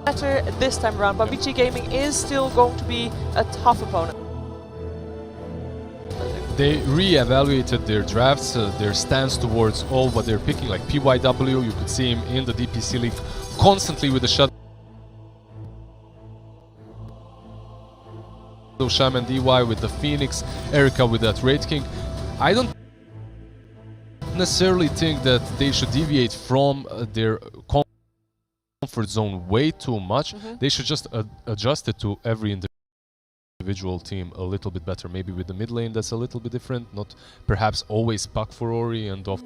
better this time around, but VG Gaming is still going to be a tough opponent. They re-evaluated their drafts, their stance towards all what they're picking, like PYW. You could see him in the DPC league constantly with the Shadow Shaman DY, with the Phoenix, Erica with that Raid King. I don't necessarily think that they should deviate from their comfort zone way too much. They should just adjust it to every individual team a little bit better. Maybe with the mid lane that's a little bit different, not perhaps always Puck for Ori, and off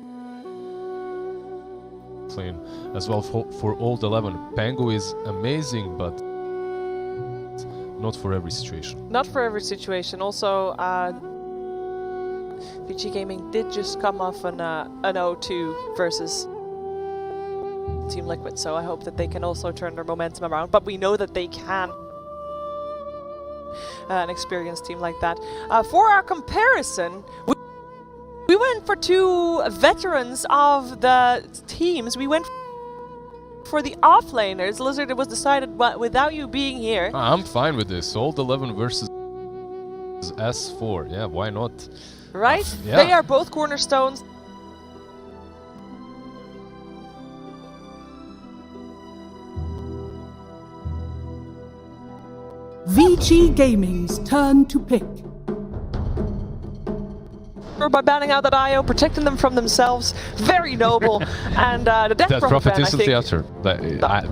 lane as well for Old 11. Pango is amazing, but not for every situation. Not for every situation. Also, VG Gaming did just come off an 0-2 versus Team Liquid, so I hope that they can also turn their momentum around. But we know that they can. An experienced team like that. For our comparison, we went for two veterans of the teams. We went for the offlaners. Lizard, it was decided, but without you being here. I'm fine with this. Old 11 versus S4. Yeah, why not? Right? Yeah. They are both cornerstones. VG Gaming's turn to pick. By banning out that IO, protecting them from themselves, very noble. And the Death Prophet is the theater.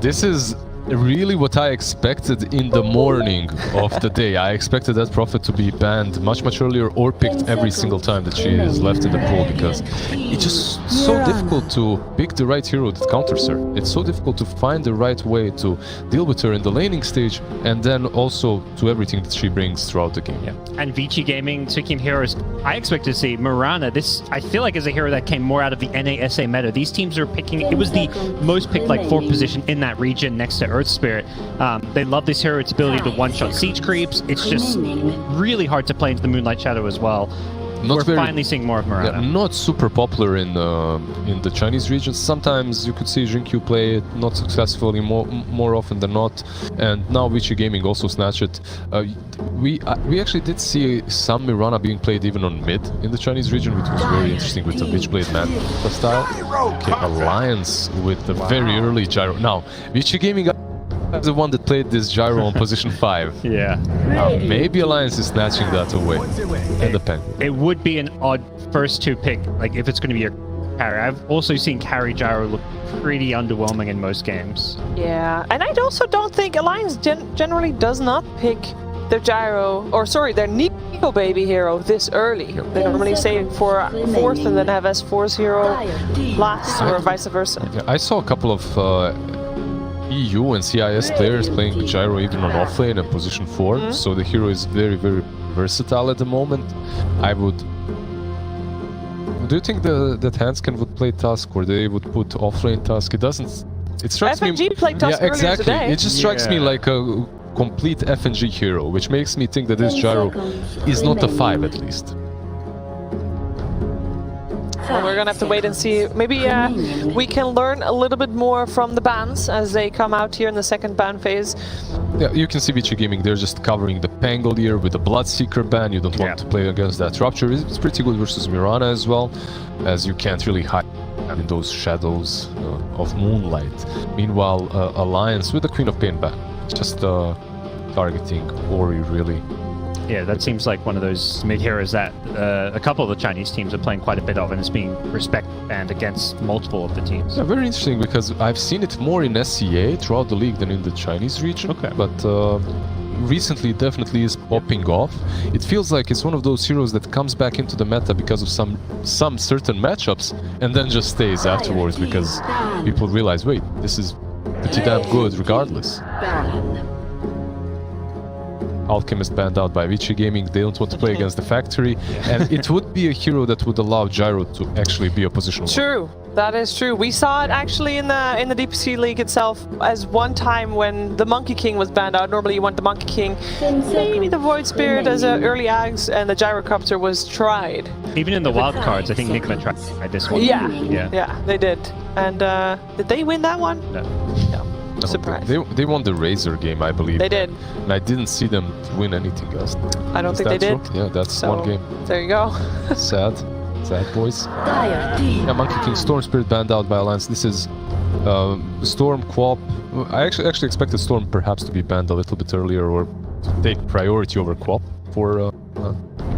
This is really what I expected in the morning of the day. I expected that Prophet to be banned much earlier, or picked every single time that she is left in the pool, because it's just so difficult to pick the right hero that counters her. It's so difficult to find the right way to deal with her in the laning stage, and then also to everything that she brings throughout the game. Yeah. And VG Gaming took him heroes. I expected to see Mirana. This, I feel like, is a hero that came more out of the NASA meta. These teams are picking, it was the most picked like 4th position in that region next to Earth Spirit. They love this hero, its ability to one-shot siege creeps. It's just really hard to play into the Moonlight Shadow as well. We're finally seeing more of Mirana. Yeah, not super popular in the Chinese region. Sometimes you could see Jinkyu play it, not successfully, more often than not. And now VG Gaming also snatched it. We actually did see some Mirana being played even on mid in the Chinese region, which was very interesting with the Witchblade Man style. Okay, Alliance with the very early gyro. Now, VG Gaming is the one that played this gyro on position 5. Yeah. Maybe Alliance is snatching that away. And the pen. It would be an odd first to pick, like if it's going to be a carry. I've also seen carry gyro look pretty underwhelming in most games. Yeah, and I also don't think Alliance generally does not pick their gyro, or sorry, their Nico baby hero this early. They normally save for 4th and then have S4's hero last, or vice versa. Yeah, I saw a couple of EU and CIS players playing gyro even on offlane and position 4, so the hero is very versatile at the moment. I would... Do you think that Hanskin would play Tusk, or they would put offlane Tusk? It doesn't... It strikes FNG me... played Tusk earlier exactly. today. It just strikes me like a complete FNG hero, which makes me think that this gyro is not a 5 at least. Well, we're gonna have to wait and see. Maybe we can learn a little bit more from the bans as they come out here in the second ban phase. Yeah, you can see VG Gaming, they're just covering the Pangolier with the Bloodseeker ban. You don't want to play against that Rupture. It's pretty good versus Mirana as well, as you can't really hide in those shadows of moonlight. Meanwhile, Alliance with the Queen of Pain ban, just targeting Ori really. Yeah, that seems like one of those mid-heroes that a couple of the Chinese teams are playing quite a bit of, and it's being respect banned against multiple of the teams. Yeah, very interesting, because I've seen it more in SCA throughout the league than in the Chinese region. Okay. But recently definitely is popping off. It feels like it's one of those heroes that comes back into the meta because of some certain matchups and then just stays afterwards because people realize, wait, this is pretty damn good regardless. Alchemist banned out by Vici Gaming. They don't want to play against the Factory, and it would be a hero that would allow Gyro to actually be a positional. True, that is true. We saw it actually in the DPC league itself as one time when the Monkey King was banned out. Normally you want the Monkey King, maybe the Void Spirit as an early ags, and the Gyrocopter was tried. Even in the wild cards, I think Nigma tried this one. Yeah, they did. And did they win that one? No. No, surprise. They won the Razor game, I believe. They did. And I didn't see them win anything else. I don't think they did. True? Yeah, that's one game. There you go. Sad boys. Yeah, Monkey King Storm Spirit banned out by Alliance. This is Storm Quap. I actually expected Storm perhaps to be banned a little bit earlier or to take priority over Quap for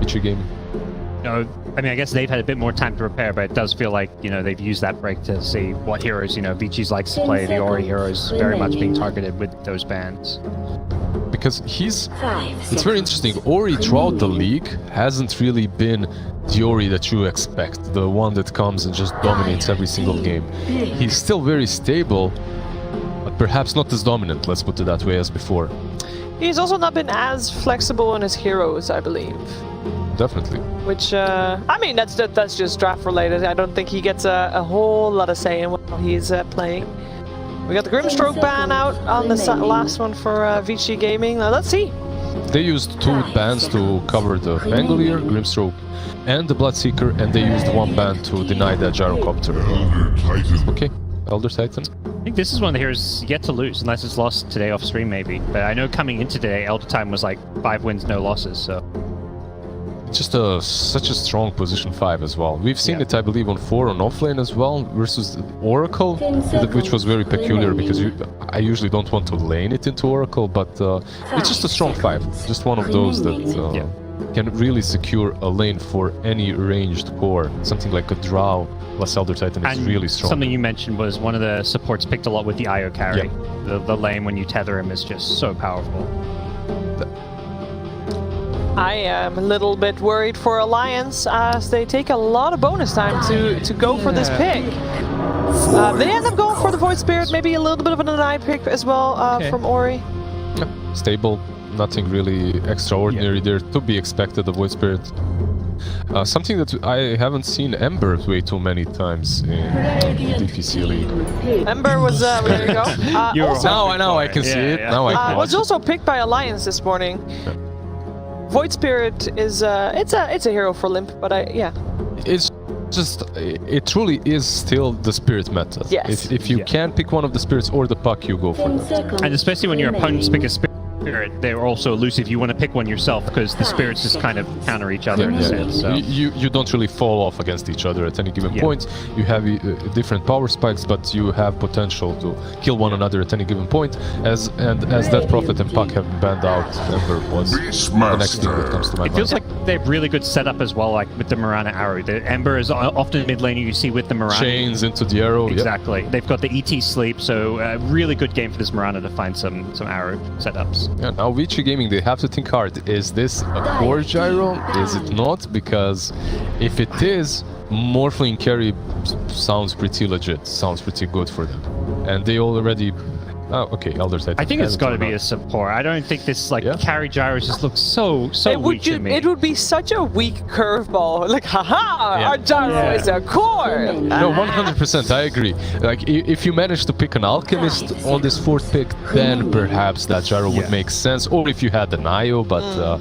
Vici Gaming. No, I mean, I guess they've had a bit more time to prepare, but it does feel like, you know, they've used that break to see what heroes, you know, Vici's likes to play. The Ori heroes very much being targeted with those bans. Because it's very interesting. Ori throughout the league hasn't really been the Ori that you expect, the one that comes and just dominates every single game. He's still very stable, but perhaps not as dominant, let's put it that way, as before. He's also not been as flexible in his heroes, I believe. Definitely. Which, I mean, that's just draft related. I don't think he gets a whole lot of say in what he's playing. We got the Grimstroke ban out on the last one for Vici Gaming. Now, let's see. They used 2 bans to cover the Pangolier, Grimstroke, and the Bloodseeker, and they used 1 ban to deny that Gyrocopter. Okay, Elder Titan. I think this is one of the heroes yet to lose, unless it's lost today off stream maybe. But I know coming into today, Elder Titan was like 5 wins, no losses, so... Just such a strong position 5 as well. We've seen it, I believe, on 4 on offlane as well versus Oracle, which was very peculiar because I usually don't want to lane it into Oracle, but it's just a strong 5. Just one of those that can really secure a lane for any ranged core. Something like a Drow plus Elder Titan is really strong. Something you mentioned was one of the supports picked a lot with the IO carry. The lane when you tether him is just so powerful. I am a little bit worried for Alliance as they take a lot of bonus time to go for this pick. They end up going for the Void Spirit, maybe a little bit of an deny pick as well from Ori. Stable, nothing really extraordinary there to be expected, the Void Spirit. Something that I haven't seen Ember way too many times in DPC League. Ember was, there you go. Now I can see it. Now I can was also picked by Alliance this morning. Void Spirit is it's a hero for Limp, but it's just it truly is still the spirit meta. Yes. If you can pick one of the spirits or the puck, you go for that. And especially when your opponents pick a spirit, they're also elusive. You want to pick one yourself because the spirits just kind of counter each other in a sense. So. You don't really fall off against each other at any given point. You have different power spikes, but you have potential to kill one another at any given point. As that Prophet and Puck have been banned out, Ember was the next thing that comes to my mind. It feels like they have really good setup as well, like with the Mirana arrow. The Ember is often mid laner you see with the Mirana. Chains into the arrow. Exactly. They've got the ET sleep, so a really good game for this Mirana to find some arrow setups. Yeah, now Vici Gaming, they have to think hard. Is this a core gyro? Is it not? Because if it is, Morphling carry sounds pretty legit, sounds pretty good for them. And they already... Oh, okay, Elder Titan. I think it's got to be a support. I don't think this carry gyros just looks so weak to me. It would be such a weak curveball. Like, haha, our gyro is a core. No, 100%, I agree. Like, if you manage to pick an Alchemist on this 4th pick, then perhaps that gyro would make sense. Or if you had an IO, but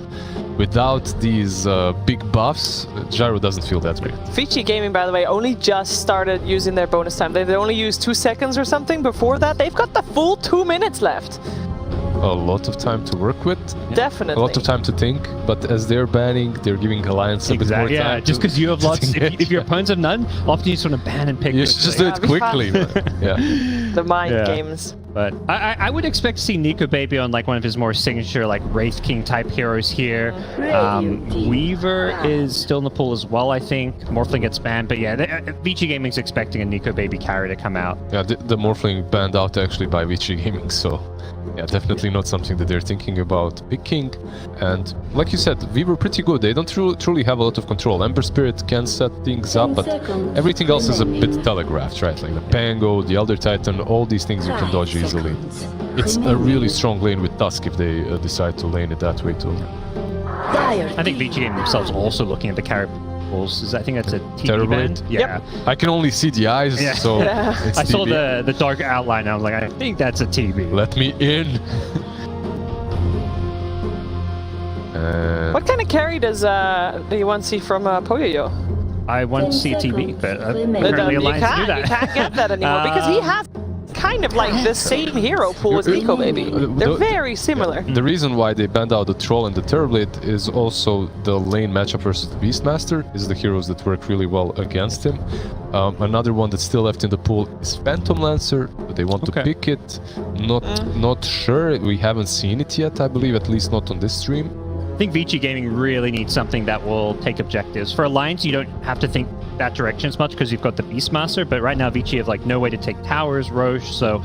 without these big buffs, gyro doesn't feel that great. Vici Gaming, by the way, only just started using their bonus time. They only used 2 seconds or something. Before that, they've got the full 2 minutes left. A lot of time to work with. Definitely. A lot of time to think, but as they're banning, they're giving Alliance a bit more time. Yeah, just because you have lots, if your opponents have none, often you just want to ban and pick. You should just do it quickly. The mind games. But I would expect to see Nico Baby on like one of his more signature like Wraith King type heroes here. Weaver is still in the pool as well, I think. Morphling gets banned, but yeah, VG Gaming's expecting a Nico Baby carry to come out. Yeah, the Morphling banned out actually by VG Gaming, so yeah, definitely not something that they're thinking about picking. And like you said, we were pretty good. They don't truly have a lot of control. Ember Spirit can set things up, but everything else is a bit telegraphed, right? Like the Pango, the Elder Titan, all these things you can dodge easily. It's a really strong lane with Tusk if they decide to lane it that way too. I think VG Gaming themselves also looking at the carry pools. I think that's a TP band. Yeah. I can only see the eyes, so it's I saw TP. the dark outline. I was like, I think that's a TB. Let me in. What kind of carry do you want to see from Poyo? I want to see TB, but apparently Alliance do that. You can't get that anymore because he has kind of like the same hero pool as Nico Baby. They're very similar. The reason why they banned out the Troll and the Terrorblade is also the lane matchup versus the Beastmaster is the heroes that work really well against him. Another one that's still left in the pool is Phantom Lancer, but they want to pick it. Not sure. We haven't seen it yet, I believe, at least not on this stream. I think VG Gaming really needs something that will take objectives. For Alliance, you don't have to think that direction as much because you've got the Beastmaster, but right now VG have like no way to take towers, Roche, so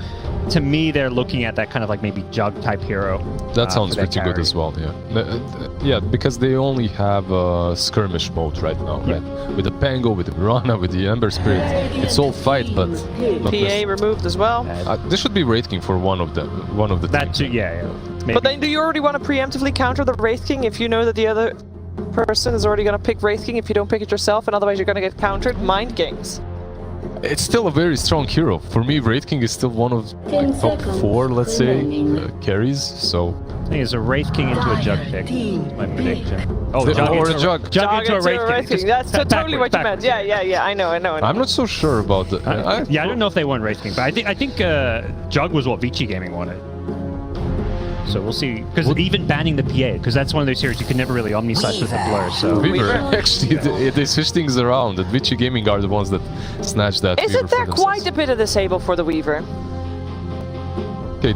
to me they're looking at that kind of like maybe Jug type hero. That sounds pretty good as well, yeah. Yeah, because they only have skirmish mode right now, right? With the Pango, with the Mirana, with the Ember Spirit, it's all fight, but PA removed as well. This should be Wraith King for one of the that too, yeah. Maybe. But then do you already want to preemptively counter the Wraith King if you know that the other person is already going to pick Wraith King if you don't pick it yourself, and otherwise you're going to get countered? Mind games. It's still a very strong hero. For me, Wraith King is still one of like, top 4, let's say, carries, so... I think it's a Wraith King into a Jug pick, my prediction. Oh, or a Jug. Jug into a Wraith King. That's totally what you meant. Yeah, I know. I'm not so sure about that. I don't know if they want Wraith King, but I think Jug was what VG Gaming wanted. So we'll see, because even banning the PA, because that's one of those heroes you can never really omni-slash with a blur, so... Weaver, actually, they switch things around. The VG Gaming are the ones that snatch that Isn't there quite a bit of disable for the Weaver? Okay,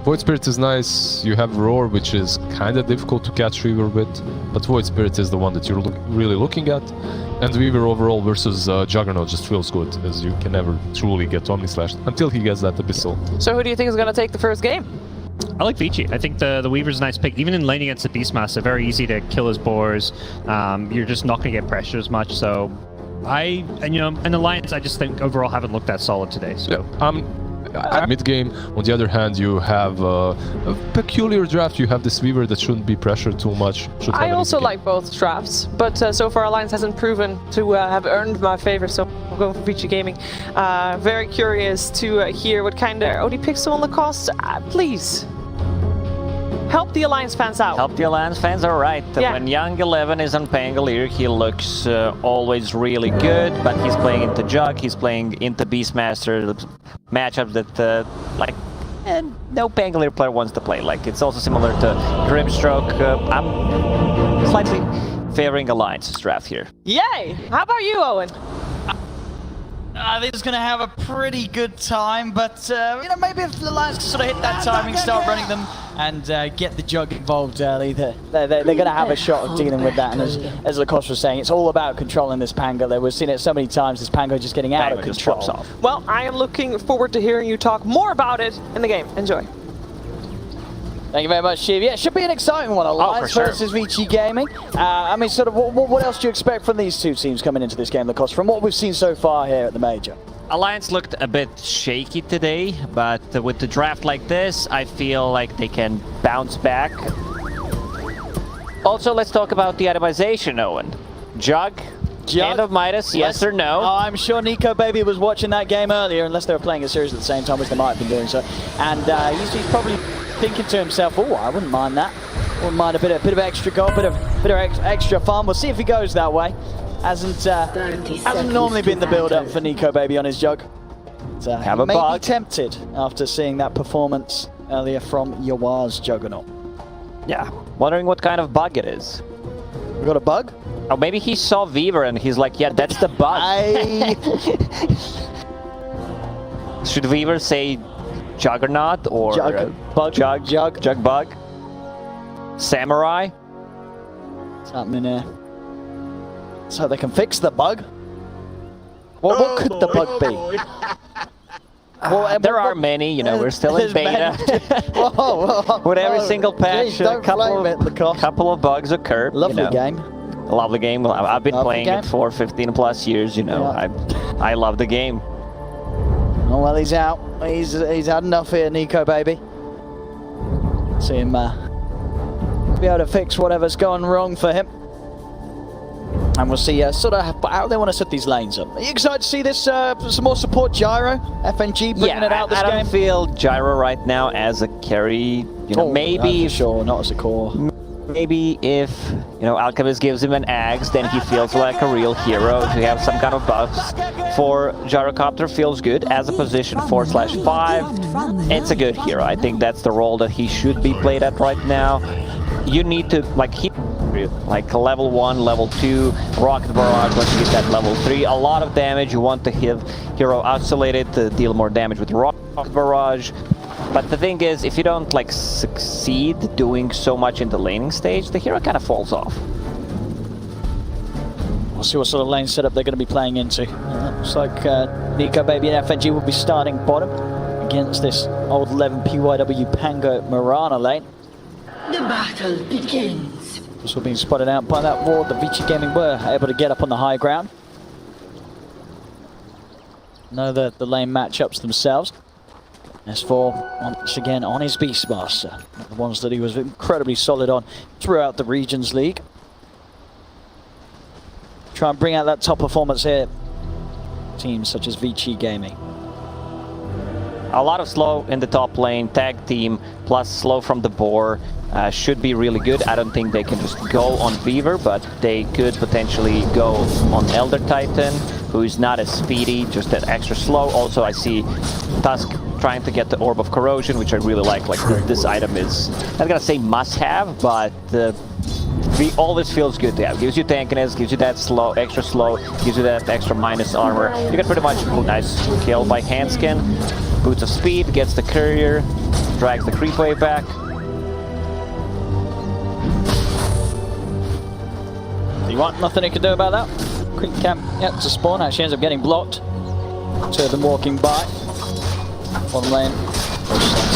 Void Spirit is nice, you have Roar, which is kind of difficult to catch Weaver with, but Void Spirit is the one that you're really looking at. And Weaver overall versus Juggernaut just feels good, as you can never truly get omni-slashed until he gets that Abyssal. So who do you think is going to take the first game? I like Vici. I think the Weaver's a nice pick. Even in lane against the Beastmaster, very easy to kill his boars. You're just not going to get pressure as much. So an Alliance, I just think overall haven't looked that solid today. So mid game, on the other hand, you have a peculiar draft. You have this Weaver that shouldn't be pressured too much. I also like both drafts, but so far Alliance hasn't proven to have earned my favor. So I'm going for Vici Gaming. Very curious to hear what kind of OD picks on the cost. Please. Help the Alliance fans out. Help the Alliance fans, all right. Yeah. When Young 11 is on Pangolier, he looks always really good, but he's playing into Jug, he's playing into Beastmaster, matchups that, no Pangolier player wants to play. Like, it's also similar to Grimstroke. I'm slightly favoring Alliance's draft here. Yay! How about you, Owen? I think it's going to have a pretty good time, but maybe if the Lions can sort of hit that timing, start running them, and get the Jug involved early, they're going to have a shot of dealing with that. And as Lacoste was saying, it's all about controlling this Pango. We've seen it so many times, this Pango just getting out of control. Well, I am looking forward to hearing you talk more about it in the game. Enjoy. Thank you very much, Shiv. Yeah, it should be an exciting one. Alliance versus Vici Gaming. I mean, sort of, what else do you expect from these two teams coming into this game, Lacoste, from what we've seen so far here at the Major? Alliance looked a bit shaky today, but with the draft like this, I feel like they can bounce back. Also, let's talk about the itemization, Owen. Jug? Hand of Midas, yes or no? Oh, I'm sure Nico Baby was watching that game earlier, unless they were playing a series at the same time, which they might have been doing so. And he's probably thinking to himself, oh, I wouldn't mind that. Wouldn't mind a bit of extra gold, bit of extra fun. We'll see if he goes that way. Hasn't normally been the build-up for Nico Baby on his Jug. Have a may bug. be tempted after seeing that performance earlier from Yawar's Juggernaut. Yeah, wondering what kind of bug it is. We got a bug? Oh, maybe he saw Weaver and he's like, yeah, that's the bug. Should Weaver say Juggernaut or Jug Bug. Samurai. Something in there. So they can fix the bug. Well, what could the bug be? Well, there are many, you know, we're still in beta. Whoa, With every single patch, geez, a couple of bugs occur. Lovely you know. game. A lovely game. I've been playing it for 15 plus years, you know. I love the game. Oh, well, he's out. He's had enough here, Nico, baby. See him be able to fix whatever's gone wrong for him. And we'll see sort of how they want to set these lanes up. Are you excited to see this, some more support Gyro? FNG bringing it out this game? I don't feel Gyro right now as a carry. You know, maybe... for sure, not as a core. Maybe if, you know, Alchemist gives him an axe, then he feels like a real hero. To have some kind of buffs for Gyrocopter feels good. As a position 4/5, it's a good hero. I think that's the role that he should be played at right now. You need to, like level 1, level 2, Rocket Barrage once you get that level 3. A lot of damage. You want to have hero isolated to deal more damage with Rocket Barrage. But the thing is, if you don't like succeed doing so much in the laning stage, the hero kind of falls off. We'll see what sort of lane setup they're going to be playing into. Looks like Nico Baby and FNG will be starting bottom against this old 11 PYW Pango Marana lane. The battle begins. Also being spotted out by that ward. The VG Gaming were able to get up on the high ground. Know the lane matchups themselves. S4 once again on his Beastmaster, the ones that he was incredibly solid on throughout the Regions League. Try and bring out that top performance here. Teams such as VG Gaming. A lot of slow in the top lane, tag team, plus slow from the boar should be really good. I don't think they can just go on Beaver, but they could potentially go on Elder Titan, who is not as speedy, just that extra slow. Also, I see Tusk trying to get the Orb of Corrosion, which I really like. Like, this item is, I'm not gonna say must-have, but it always feels good to have. Gives you tankiness, gives you that slow, extra slow, gives you that extra minus armor. You get pretty much a nice kill by Handskin. Boots of Speed, gets the courier, drags the creep wave back. You want nothing he can do about that. Creep camp yet to spawn, actually ends up getting blocked. Two of them walking by. Bottom lane,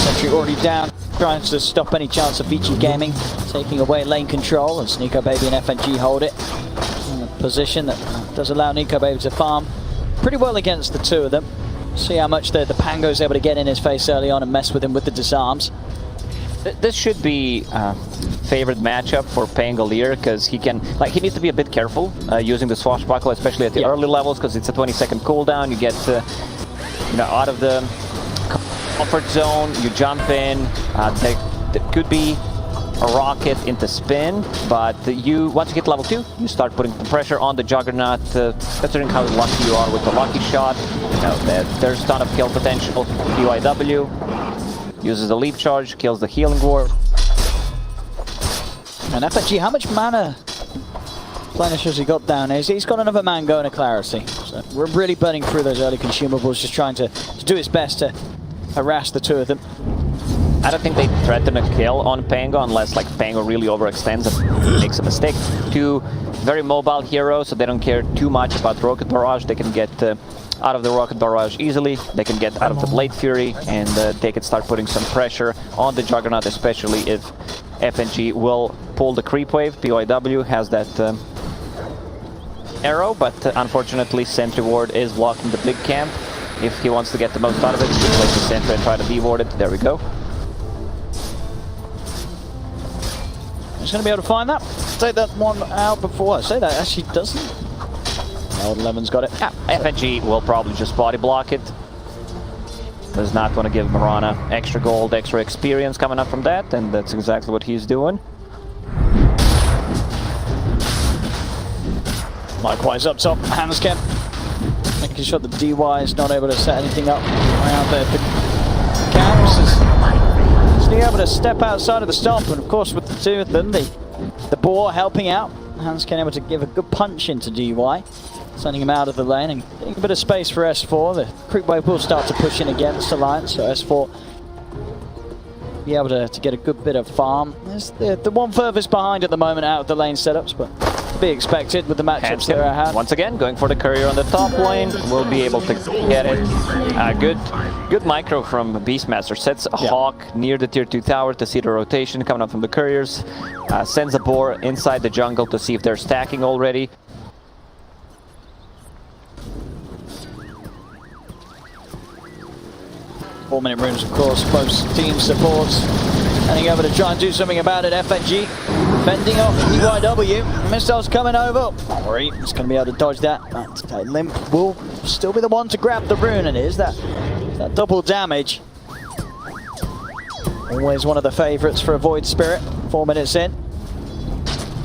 sentry already down, trying to stop any chance of VG Gaming taking away lane control, as Nico Baby and FNG hold it in a position that does allow Nico Baby to farm pretty well against the two of them. See how much the Pango's able to get in his face early on and mess with him with the disarms. This should be favorite matchup for Pangolier, because he can, like, he needs to be a bit careful using the swashbuckle, especially at the early levels, because it's a 20-second cooldown. You get you know, out of the comfort zone, you jump in. There could be a rocket into spin, but once you get level 2, you start putting the pressure on the Juggernaut, considering how lucky you are with the lucky shot. You know, there's a ton of kill potential. PYW uses the leap charge, kills the healing ward. And FNG, how much mana replenish has he got down here? He's got another Mango and a Clarity. So we're really burning through those early consumables, just trying to do his best to harass the two of them. I don't think they threaten a kill on Pango unless like Pango really overextends and makes a mistake. Two very mobile heroes, so they don't care too much about Rocket Barrage. They can get out of the Rocket Barrage easily. They can get out of the Blade Fury, and they can start putting some pressure on the Juggernaut, especially if FNG will pull the creep wave. PYW has that arrow, but unfortunately Sentry Ward is blocking the big camp. If he wants to get the most out of it, he can place the Sentry and try to de-ward it. There we go. He's going to be able to find that. Take that one out before I say that. Actually doesn't. Old Lemon's got it. Yeah, FNG will probably just body block it. Does not want to give Marana extra gold, extra experience coming up from that, and that's exactly what he's doing. Likewise up top, Hanscam making sure the DY is not able to set anything up around there. The camps is being able to step outside of the stomp, and of course with the two of them, the boar helping out. Hanscam able to give a good punch into DY, sending him out of the lane and getting a bit of space for S4. The creep wave will start to push in against Alliance, so S4 be able to get a good bit of farm. There's the one furthest behind at the moment out of the lane setups, but to be expected with the matchups that are at hand. Once again, going for the courier on the top lane, will be able to get it. Good micro from Beastmaster. Sets a Hawk near the tier 2 tower to see the rotation coming up from the couriers. Sends a boar inside the jungle to see if they're stacking already. Four-minute runes, of course, both team supports. Handing over to try and do something about it. FNG fending off EYW. Missiles coming over. Ori is going to be able to dodge that. But Limp will still be the one to grab the rune, and it is that double damage. Always one of the favourites for a Void Spirit. 4 minutes in.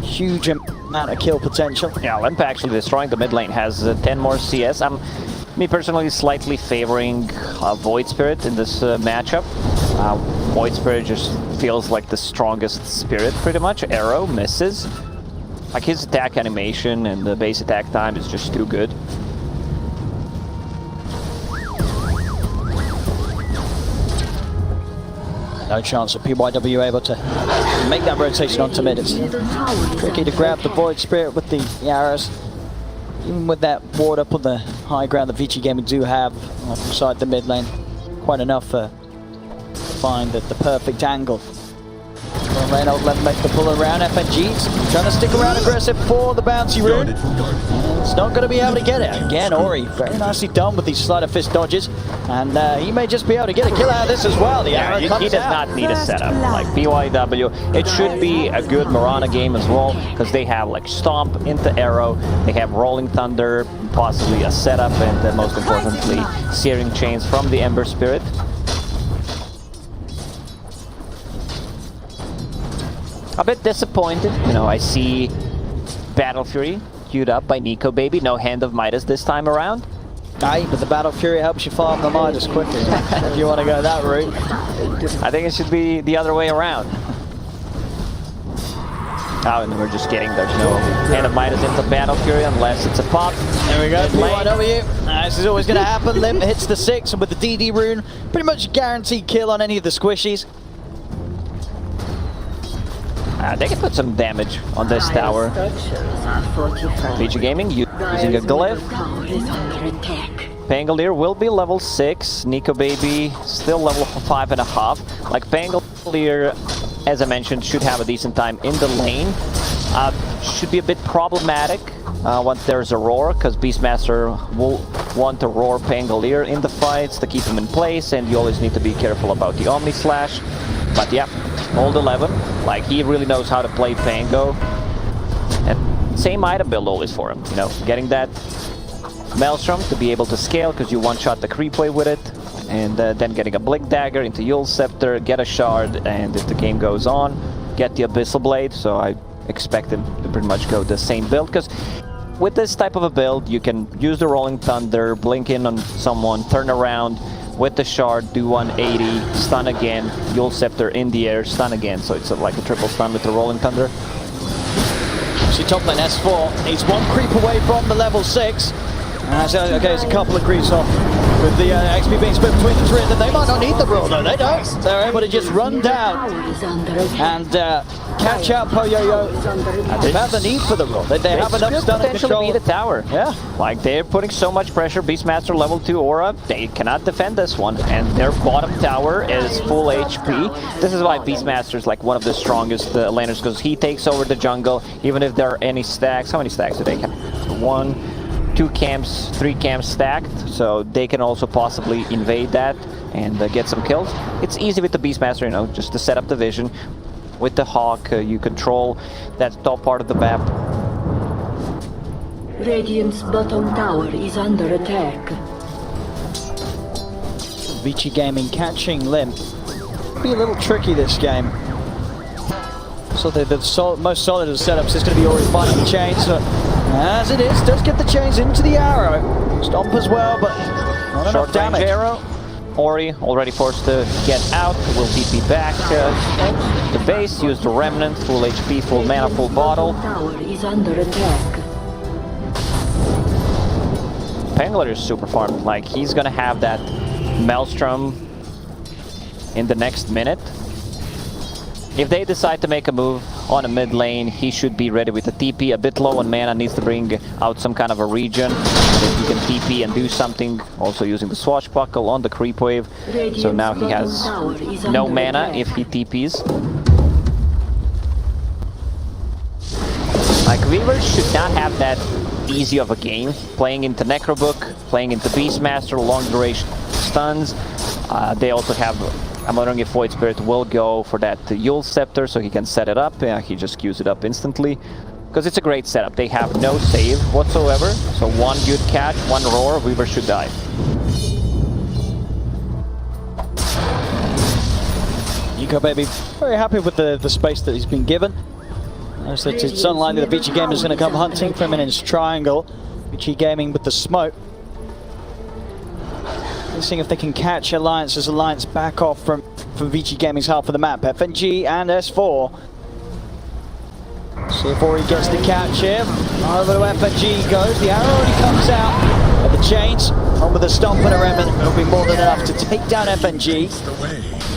Huge amount of kill potential. Yeah, Limp actually destroying the mid lane. Has 10 more CS. Me personally slightly favoring Void Spirit in this matchup. Void Spirit just feels like the strongest spirit pretty much. Arrow misses. Like his attack animation and the base attack time is just too good. No chance of PYW able to make that rotation onto mid. It's tricky to grab the Void Spirit with the arrows. Even with that ward up on the high ground that VG Gaming do have inside the mid lane, quite enough to find the perfect angle. Lane out, let them make the pull around. FNG's trying to stick around aggressive for the bouncy rune. It's not going to be able to get it. Again, Ori, very nicely done with these sleight of fist dodges. And he may just be able to get a kill out of this as well. The arrow comes he does not need a setup. Like BYW, it should be a good Mirana game as well, because they have like Stomp into Arrow, they have Rolling Thunder, possibly a setup, and most importantly, Searing Chains from the Ember Spirit. A bit disappointed, you know, I see Battle Fury queued up by Nico Baby, no Hand of Midas this time around. Aye, but the Battle Fury helps you farm the Midas quickly, if you want to go that route. I think it should be the other way around. Oh, and we're just kidding, there's no Hand of Midas into Battle Fury unless it's a pop. There we go, PYW. This is always going to happen. Limp hits the 6, and with the DD rune, pretty much a guaranteed kill on any of the squishies. They can put some damage on this tower. VG Gaming using a glyph. Pangolier will be level 6. Nico Baby still level 5.5. Like Pangolier, as I mentioned, should have a decent time in the lane. Should be a bit problematic once there's a roar, because Beastmaster will want to roar Pangolier in the fights to keep him in place, and you always need to be careful about the Omni Slash. But yeah, Old 11, like he really knows how to play Pango. And same item build always for him, you know, getting that Maelstrom to be able to scale because you one-shot the creep wave with it, and then getting a Blink Dagger into Yule's Scepter, get a Shard, and if the game goes on, get the Abyssal Blade. So I expect him to pretty much go the same build, because with this type of a build, you can use the Rolling Thunder, blink in on someone, turn around, with the Shard, do 180, stun again, Yule Scepter in the air, stun again, so it's like a triple stun with the Rolling Thunder. See top lane S4, needs one creep away from the level 6. Okay, there's a couple of creeps off with the XP being split between the three of them. They might not need the roll, no, they don't. They're able to just run down and catch out Poyoyo. They have the need for the roll. They have enough stun and control. Need a tower. Yeah. Like they're putting so much pressure. Beastmaster level 2 aura, they cannot defend this one. And their bottom tower is full HP. This is why Beastmaster is like one of the strongest laners, because he takes over the jungle, even if there are any stacks. How many stacks do they have? 1, 2 camps, 3 camps stacked, so they can also possibly invade that and get some kills. It's easy with the Beastmaster, you know, just to set up the vision. With the Hawk, you control that top part of the map. Radiant's bottom tower is under attack. VG Gaming catching Limp. Be a little tricky this game. So the most solid of setups is going to be Ori finding the chains. So as it is, does get the chains into the arrow. Stomp as well, but not enough damage. Arrow. Ori already forced to get out, will TP back to base, use the Remnant, full HP, full mana, full bottle. Tower is under attack. Pangolier is super farmed, like he's gonna have that Maelstrom in the next minute. If they decide to make a move on a mid lane, he should be ready with a TP. A bit low on mana, needs to bring out some kind of a regen that he can TP and do something. Also using the swashbuckle on the creep wave. So now he has no mana if he TPs. Like, Weaver should not have that easy of a game. Playing into Necrobook, playing into Beastmaster, long duration stuns. They also have... I'm wondering if Void Spirit will go for that Yule Scepter so he can set it up. Yeah, he just queues it up instantly. Because it's a great setup. They have no save whatsoever. So one good catch, one roar, Weaver should die. Nico Baby very happy with the space that he's been given. It's unlikely that VG Gaming is going to come hunting for him in his triangle. VG Gaming with the smoke. Seeing if they can catch Alliance as Alliance back off from VG Gaming's half of the map. FNG and S4. See if Ori gets the catch here. Over to FNG goes. The arrow already comes out of the chains. On with the stomp and a remnant. It'll be more than enough to take down FNG.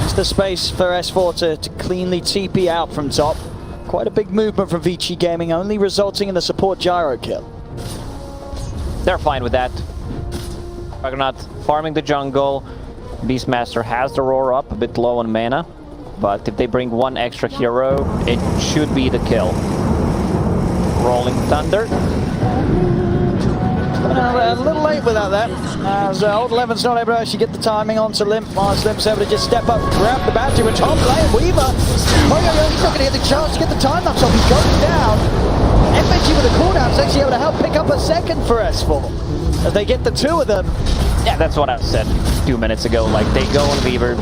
It's the space for S4 to cleanly TP out from top. Quite a big movement from VG Gaming, only resulting in the support gyro kill. They're fine with that. Juggernaut farming the jungle. Beastmaster has the roar up, a bit low on mana. But if they bring one extra hero, it should be the kill. Rolling Thunder. A little late without that. As Old Eleven's not able to actually get the timing onto Limp. Limp's able to just step up, grab the bounty with top lane. Weaver. Oh, he's not going to get the chance to get the time lapse off. He goes down. FNG with the cooldown is actually able to help pick up a second for S4. As they get the two of them. Yeah, that's what I said 2 minutes ago. Like, they go on Weaver,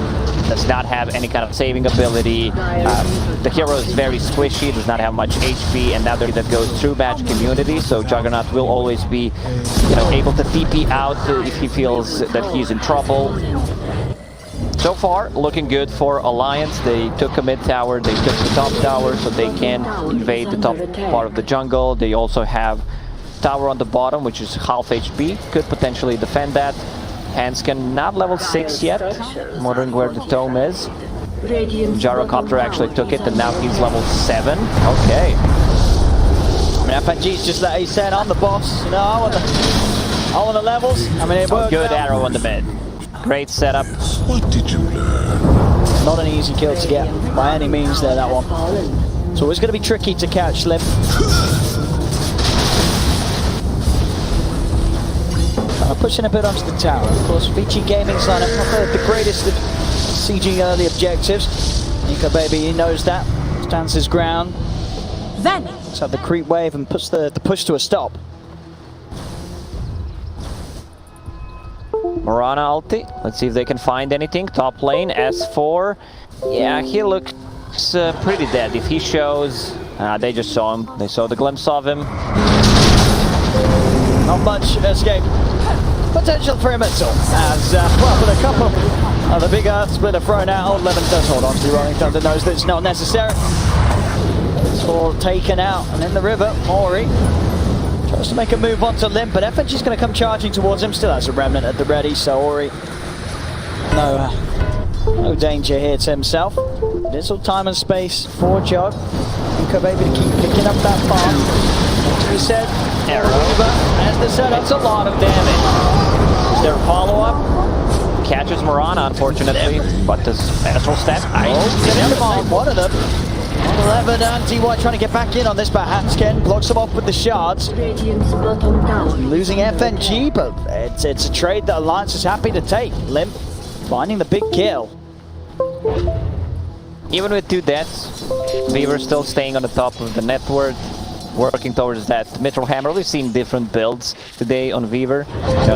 does not have any kind of saving ability. The hero is very squishy, does not have much HP, and now that goes through match community, so Juggernaut will always be, able to TP out if he feels that he's in trouble. So far, looking good for Alliance. They took a mid tower, they took the top tower, so they can invade the top part of the jungle. They also have tower on the bottom, which is half HP, could potentially defend that. Hanskin not level 6 yet. I'm wondering where the tome is. Gyrocopter actually took it, and now he's level 7. Okay. I mean, FNG's just let Ace said, I'm the boss. I want the levels. I mean, it worked good out. arrow on the mid. Great setup. What did you learn? Not an easy kill to get by any means there, that one. It's always going to be tricky to catch Limp. Pushing a bit onto the tower. Of course, VG Gaming's lineup not the greatest of CG early objectives. Nico Baby, he knows that. Stands his ground. Then let's have the creep wave and puts the push to a stop. Morana ulti. Let's see if they can find anything. Top lane, S4. Yeah, he looks pretty dead. If he shows... they just saw him. They saw the glimpse of him. Not much escape potential for him at all. As, well, with a couple of the big Earth Splitter thrown out, Old Eleven does hold on to the Rolling Thunder, knows that it's not necessary. It's all taken out, and in the river, Ori tries to make a move onto Limp, but FNG's going to come charging towards him, still has a remnant at the ready, so Ori, no danger here to himself. There's all time and space for Jug. Nico Baby to keep picking up that farm. As we said, arrow. As the setup, That's a lot of damage. Is there a follow-up? Catches Morana, unfortunately, but does Astral Step? One of them. 11 anti-white trying to get back in on this, but Hanskin blocks him off with the shards. Losing FNG, but it's a trade that Alliance is happy to take. Limp finding the big kill. Even with 2 deaths, Weaver still staying on the top of the network, working towards that Mithril Hammer. We've seen different builds today on Weaver.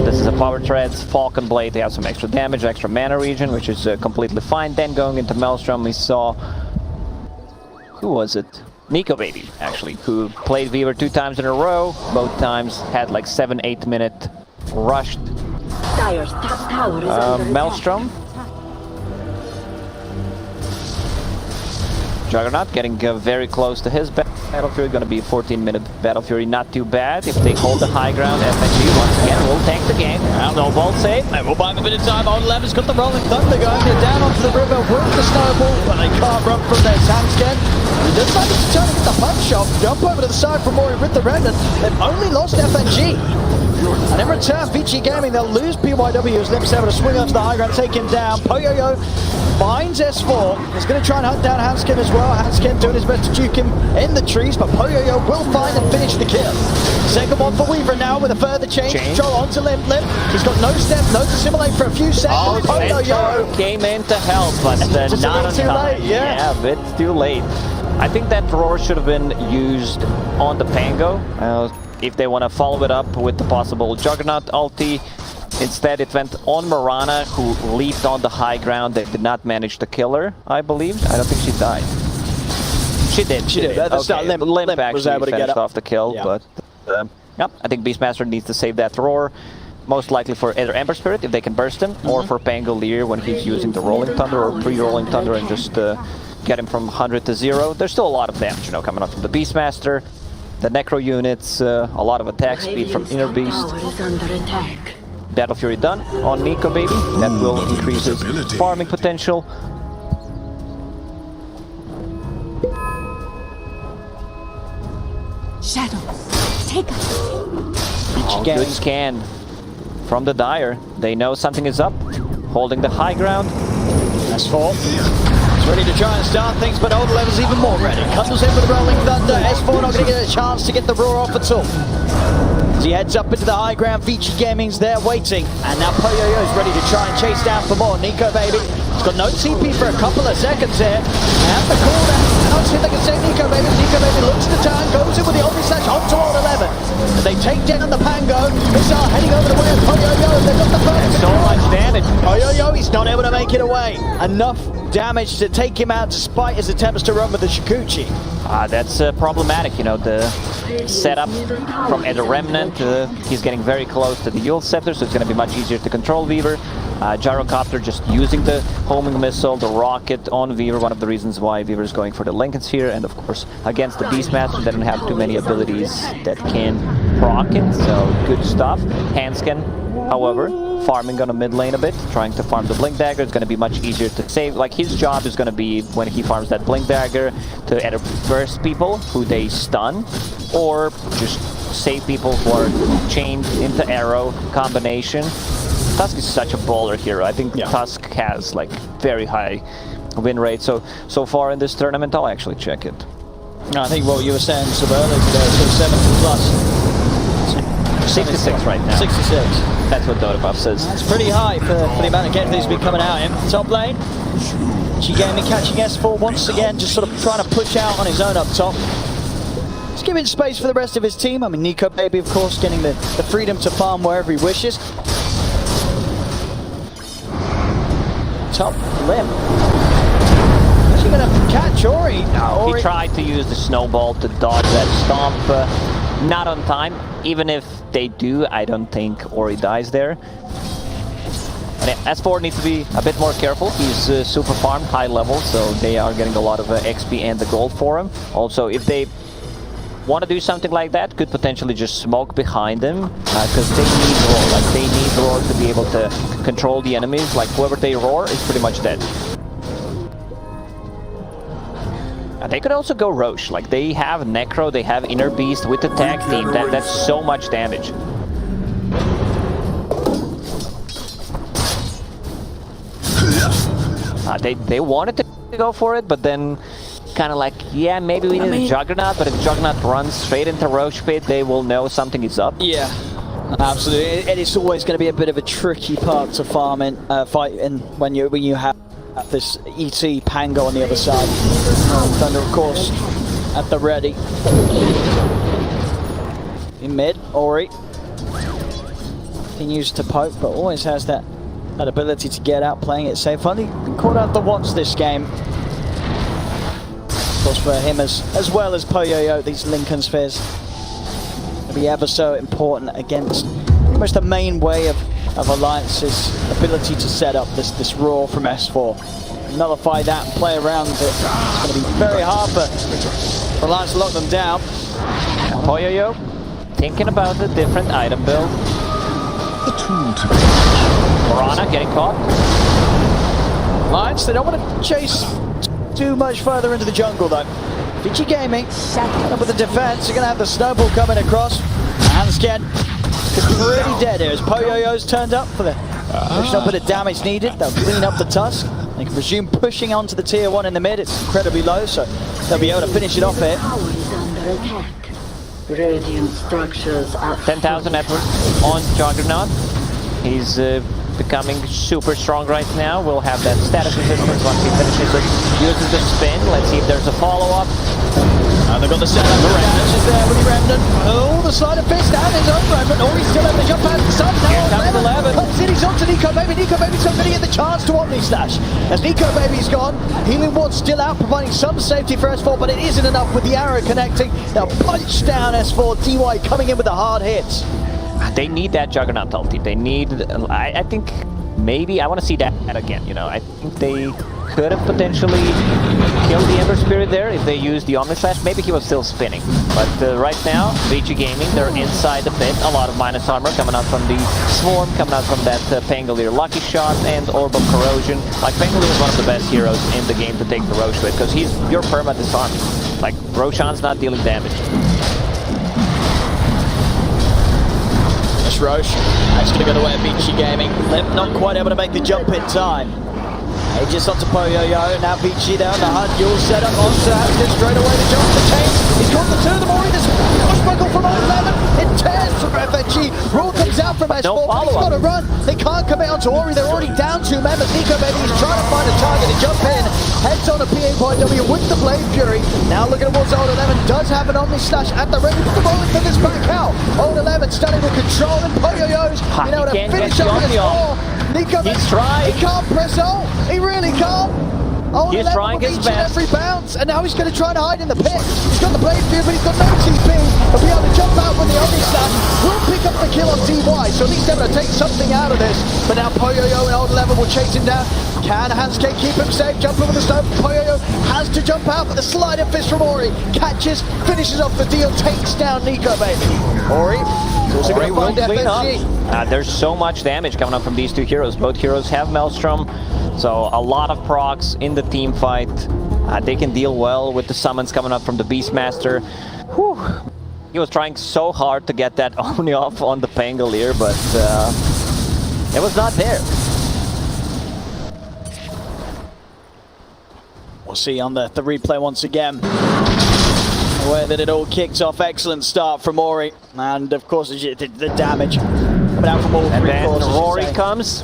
This is a Power Treads, Falcon Blade, they have some extra damage, extra mana regen, which is completely fine. Then going into Maelstrom, we saw... Who was it? Nico Baby, actually, who played Weaver 2 times in a row. Both times had like 7-8 minute rushed. Maelstrom. Juggernaut getting very close to his Battle Fury. Going to be a 14-minute Battle Fury, not too bad. If they hold the high ground, FNG once again will tank the game. No ball save, and we'll buy him a bit of time. Old11's got the Rolling Thunder going. They're down onto the river with the snowball, but they can't run from their Sandscan. He decided to turn and get the punch off, jump over to the side from Ori with the Remnant. They've only lost FNG. And in return, VG Gaming, they'll lose PYW as Limp's able to swing onto the high ground, take him down. Poyoyo finds S4. He's going to try and hunt down Hanskin as well. Hanskin doing his best to juke him in the trees, but Poyoyo will find and finish the kill. Second one for Weaver now with a further change. Control onto Limp. He's got no step, no dissimulate for a few seconds. Poyoyo came in to help, but not on time. Yeah, a bit too late. I think that roar should have been used on the Pango. If they want to follow it up with the possible Juggernaut ulti. Instead, it went on Mirana, who leaped on the high ground. They did not manage to kill her, I believe. I don't think she died. She did. She did. Okay. Limp actually was able to get off the kill, but yeah, I think Beastmaster needs to save that roar. Most likely for either Ember Spirit, if they can burst him, or for Pangolier when he's using the Rolling Thunder or pre-Rolling Thunder and just get him from 100 to 0. There's still a lot of damage, coming up from the Beastmaster. The Necro units, a lot of attack speed from Inner Beast. Battle Fury done on Nico, baby. That will increase his farming potential. Shadows, take us. Good scan from the Dire. They know something is up. Holding the high ground. S4. Ready to try and start things, but Old11's even more ready. Comes in with the Rolling Thunder. S4 not going to get a chance to get the roar off at all. As he heads up into the high ground, VG Gaming's there waiting. And now Poyoyo's ready to try and chase down for more. Nico, baby, he's got no TP for a couple of seconds here. And the call down. Now see if they can save Nico, baby. Nico, baby looks to turn, goes in with the Omni Slash onto Old11. And they take down the Pango. Missile heading over the way of Poyoyo. They've got the first. So much damage. Poyoyo, he's not able to make it away. Enough damage to take him out despite his attempts to run with the Shikuchi. That's problematic, the setup from Eder Remnant. He's getting very close to the Yule Scepter, so it's going to be much easier to control Weaver. Gyrocopter just using the homing missile, the rocket on Weaver, one of the reasons why Weaver is going for the Lincolns here, and of course against the Beastmaster, they don't have too many abilities that can proc it, so good stuff. Hanskin, however, farming on a mid lane a bit, trying to farm the Blink Dagger. It's going to be much easier to save. Like, his job is going to be, when he farms that Blink Dagger, to either burst people who they stun, or just save people who are chained into arrow combination. Tusk is such a baller hero. I think Tusk has, like, very high win rate. So far in this tournament, I'll actually check it. I think what you were saying so earlier today, so 70 plus. 66 right now. 66. That's what DOTA2 says. It's pretty high for the amount of games he's been coming out in. Top lane, VG Gaming catching S4 once again, just sort of trying to push out on his own up top. Just giving space for the rest of his team. I mean, Nico, baby, of course, getting the freedom to farm wherever he wishes. Top limb. Is he going to catch Ori? No, Ori. He tried to use the snowball to dodge that stomp. Not on time. Even if they do, I don't think Ori dies there. And S4 needs to be a bit more careful. He's super farmed, high level, so they are getting a lot of XP and the gold for him. Also, if they want to do something like that, could potentially just smoke behind them, because they need roar. Like, they need roar to be able to control the enemies. Like, whoever they roar is pretty much dead. They could also go Roche. Like, they have Necro, they have Inner Beast with the tag team. That's so much damage. They wanted to go for it, but then kind of like, yeah, maybe we need a Juggernaut, but if Juggernaut runs straight into Roche Pit, they will know something is up. Yeah, absolutely. And it's always going to be a bit of a tricky part to farm in, fight in when you have this ET Pango on the other side. Thunder, of course, at the ready. In mid, Ori continues to poke, but always has that ability to get out, playing it safe. Only been caught out the watts this game. Of course, for him as well as Poyoyo, these Lincoln Spheres will be ever so important against pretty much the main way of of Alliance's ability to set up this roar from S4. Nullify that and play around it. It's going to be very hard for Alliance to lock them down. Poyoyo thinking about a different item build. Morana getting caught. Alliance, they don't want to chase too much further into the jungle though. VG Gaming, up with the defense, you're going to have the snowball coming across. Hansken is pretty dead here as Poyoyo's turned up for the pushing up a bit of damage needed. They'll clean up the tusk. They can resume pushing onto the tier 1 in the mid. It's incredibly low, so they'll be able to finish it off here. Radiant structures are 10,000 effort on Juggernaut. He's becoming super strong right now. We'll have that status resistance once he finishes it. Uses the spin. Let's see if there's a follow-up. And they've got the setup. The Remnant is there with the Remnant. Oh, the sleight of fist and his own Remnant. Oh, he's still able to jump out of the sun. Here comes 11. Comes in, he's onto Nico Baby. Nico Baby's not going to get the chance to Omni Slash. As Nico Baby's gone, Healing Ward's still out, providing some safety for S4, but it isn't enough with the arrow connecting. They'll punch down S4. DY coming in with the hard hits. They need that Juggernaut ulti. They need, I think, maybe, I want to see that again, you know. I think they could have potentially killed the Ember Spirit there if they used the Omni Slash. Maybe he was still spinning. But right now, VG Gaming, they're inside the pit. A lot of minus armor coming out from the Swarm, coming out from that Pangolier Lucky Shot and Orb of Corrosion. Like, Pangolier is one of the best heroes in the game to take the Roche with, because he's your perma disarm. Like, Roshan's not dealing damage. Roche, that's going to go the way of VG Gaming. Limp not quite able to make the jump in time. Aegis onto Poyoyo, now VG down the hunt. You'll set up onto Haskins straight away to jump the chain. He's got the two of them already. This buckle from 11. It tears from FNG. Rule comes out from S4. No He's got to run. They can't commit onto Ori. They're already down 2 members. Nico Baby is trying to find a target to jump in. Heads on a PA.W with the Blade Fury. Now looking towards Old 11. Does have an Omni Slash at the ready. Put the rolling fingers back out. Old 11 standing with control, and Poyoyo's you know to finish up S4. Nico Baby, he can't press ult. He really can't. He's trying his best. Every bounce, and now he's going to try to hide in the pit. He's got the Blade Fury, but he's got no TP. He'll be able to jump out with the Omni Slash. Will pick up the kill on DY, so at least able to take something out of this. But now Poyoyo and Old 11 will chase him down. Can Hansuke keep him safe? Jump over the stone. Poyoyo has to jump out, but the slide of fist from Ori catches, finishes off the deal, takes down Nico Baby. Ori also going to find FSG. There's so much damage coming up from these two heroes. Both heroes have Maelstrom, so a lot of procs in the team fight. They can deal well with the summons coming up from the Beastmaster. Whew. He was trying so hard to get that Omni off on the Pangolier, but it was not there. We'll see on the replay once again. The way that it all kicks off. Excellent start from Ori. And of course the damage coming out from all three. And then cores, Rory comes.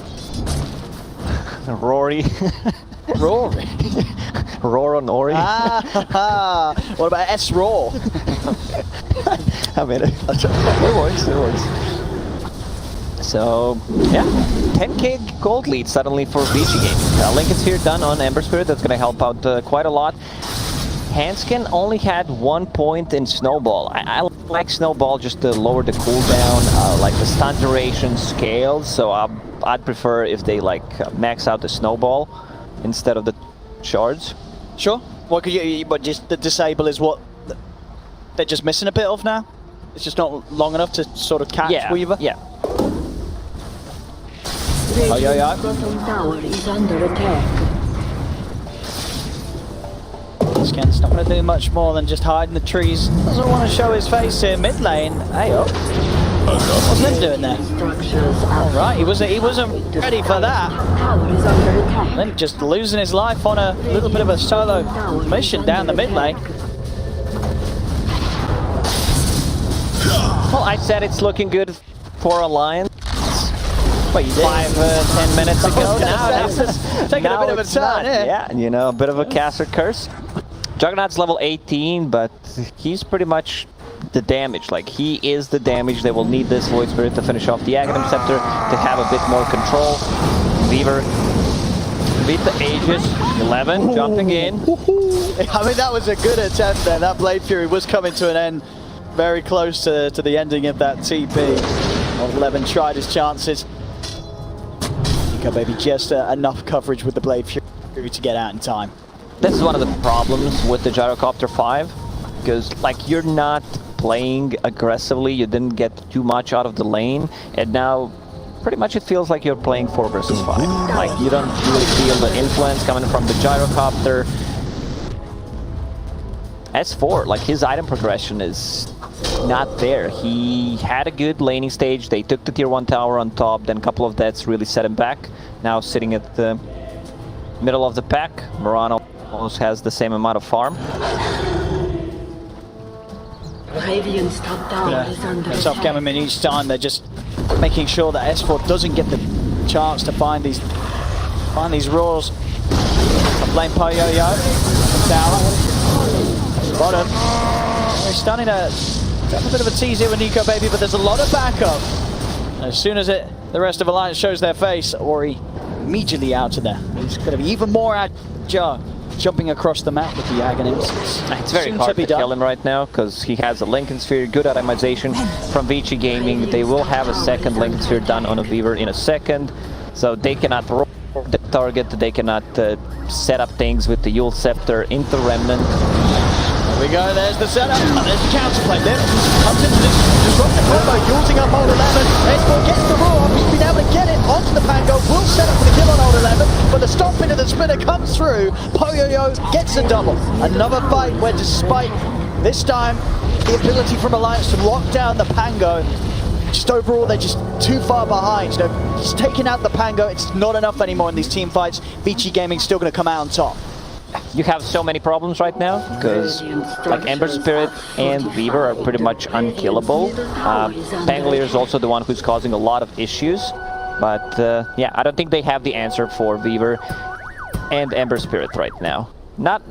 Rory. Rory. Roar on Ori. What about S-Roar? I mean, it works, it works. So, yeah, 10k gold lead suddenly for VG Gaming. Lincoln's here done on Ember Spirit. That's going to help out quite a lot. Hansken only had 1 point in Snowball. I like Snowball just to lower the cooldown, like the stun duration scales. So I'd prefer if they like max out the Snowball instead of the shards. Sure. What could you? But just the disable is what they're just missing a bit of now. It's just not long enough to sort of catch Weaver. Yeah. Radiant's bottom tower is under attack. Sken's not going to do much more than just hide in the trees. Doesn't want to show his face here. Mid lane. Hey up. What's him doing there? All right, he wasn't ready for that. Then just losing his life on a little bit of a solo mission down the mid lane. Well, I said it's looking good for Alliance. Well, you did. 5-10 minutes ago. Now taking a bit of a turn, yeah, you know, a bit of a caster curse. Juggernaut's level 18, but he's pretty much the damage. Like, he is the damage. They will need this Void Spirit to finish off the Aghanim Scepter to have a bit more control. Weaver beat the Aegis. 11 jumping in. I mean, that was a good attempt there. That Blade Fury was coming to an end. Very close to the ending of that TP. 11 tried his chances. Nico, baby. Just enough coverage with the Blade Fury to get out in time. This is one of the problems with the Gyrocopter 5, because like you're not playing aggressively, you didn't get too much out of the lane, and now pretty much it feels like you're playing 4 versus 5. Like you don't really feel the influence coming from the Gyrocopter. S4, like his item progression is not there. He had a good laning stage, they took the tier 1 tower on top, then a couple of deaths really set him back. Now sitting at the middle of the pack, Murano almost has the same amount of farm. Radiant's top tower is under It's off Gamerman each time. They're just making sure that S4 doesn't get the chance to find these roars. Blame Yo-Yo. Tower. Bottom. They're starting to have a bit of a tease here with Nico, baby, but there's a lot of backup. As soon as the rest of Alliance shows their face, Ori immediately out of there. He's going to be even more agile, jumping across the map with the Aghanims. It's very hard to kill him right now, because he has a Lincoln Sphere, good itemization from Vici Gaming. They will have a second Lincoln Sphere done on a Weaver in a second, so they cannot roll the target, they cannot set up things with the Yule Scepter into Remnant. There we go, there's the setup, there's the counterplay there. Comes into this disruptive combo, using up Old 11. S4 gets the roar, he's been able to get it onto the Pango, will set up for the kill on Old 11, but the stomp into the spinner comes through. Yo-Yo gets a double. Another fight where despite this time the ability from Alliance to lock down the Pango, just overall they're just too far behind. You know, just taking out the Pango, it's not enough anymore in these team fights. Vici Gaming still going to come out on top. You have so many problems right now, because like Ember Spirit and Weaver are pretty much unkillable. Pangolier is also the one who's causing a lot of issues, but yeah, I don't think they have the answer for Weaver and Ember Spirit right now. Not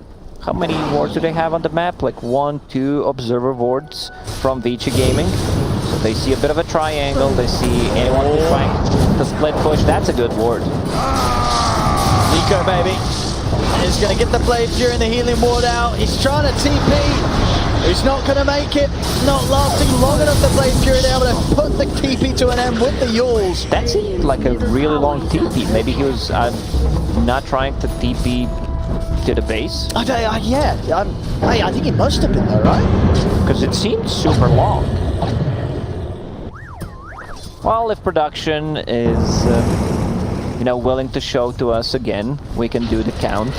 how many wards do they have on the map? Like 1, 2 observer wards from Vici Gaming. So they see a bit of a triangle, they see anyone who's trying to split push. That's a good ward. Nico, baby. He's going to get the Blade Fury and the healing ward out. He's trying to TP. He's not going to make it. Not lasting long enough, the Blade Fury to be able to put the TP to an end with the Yules. That seemed like a really long TP. Maybe he was not trying to TP to the base. I think it must have been though, right? Because it seemed super long. Well, if production is you know, willing to show to us again, we can do the count.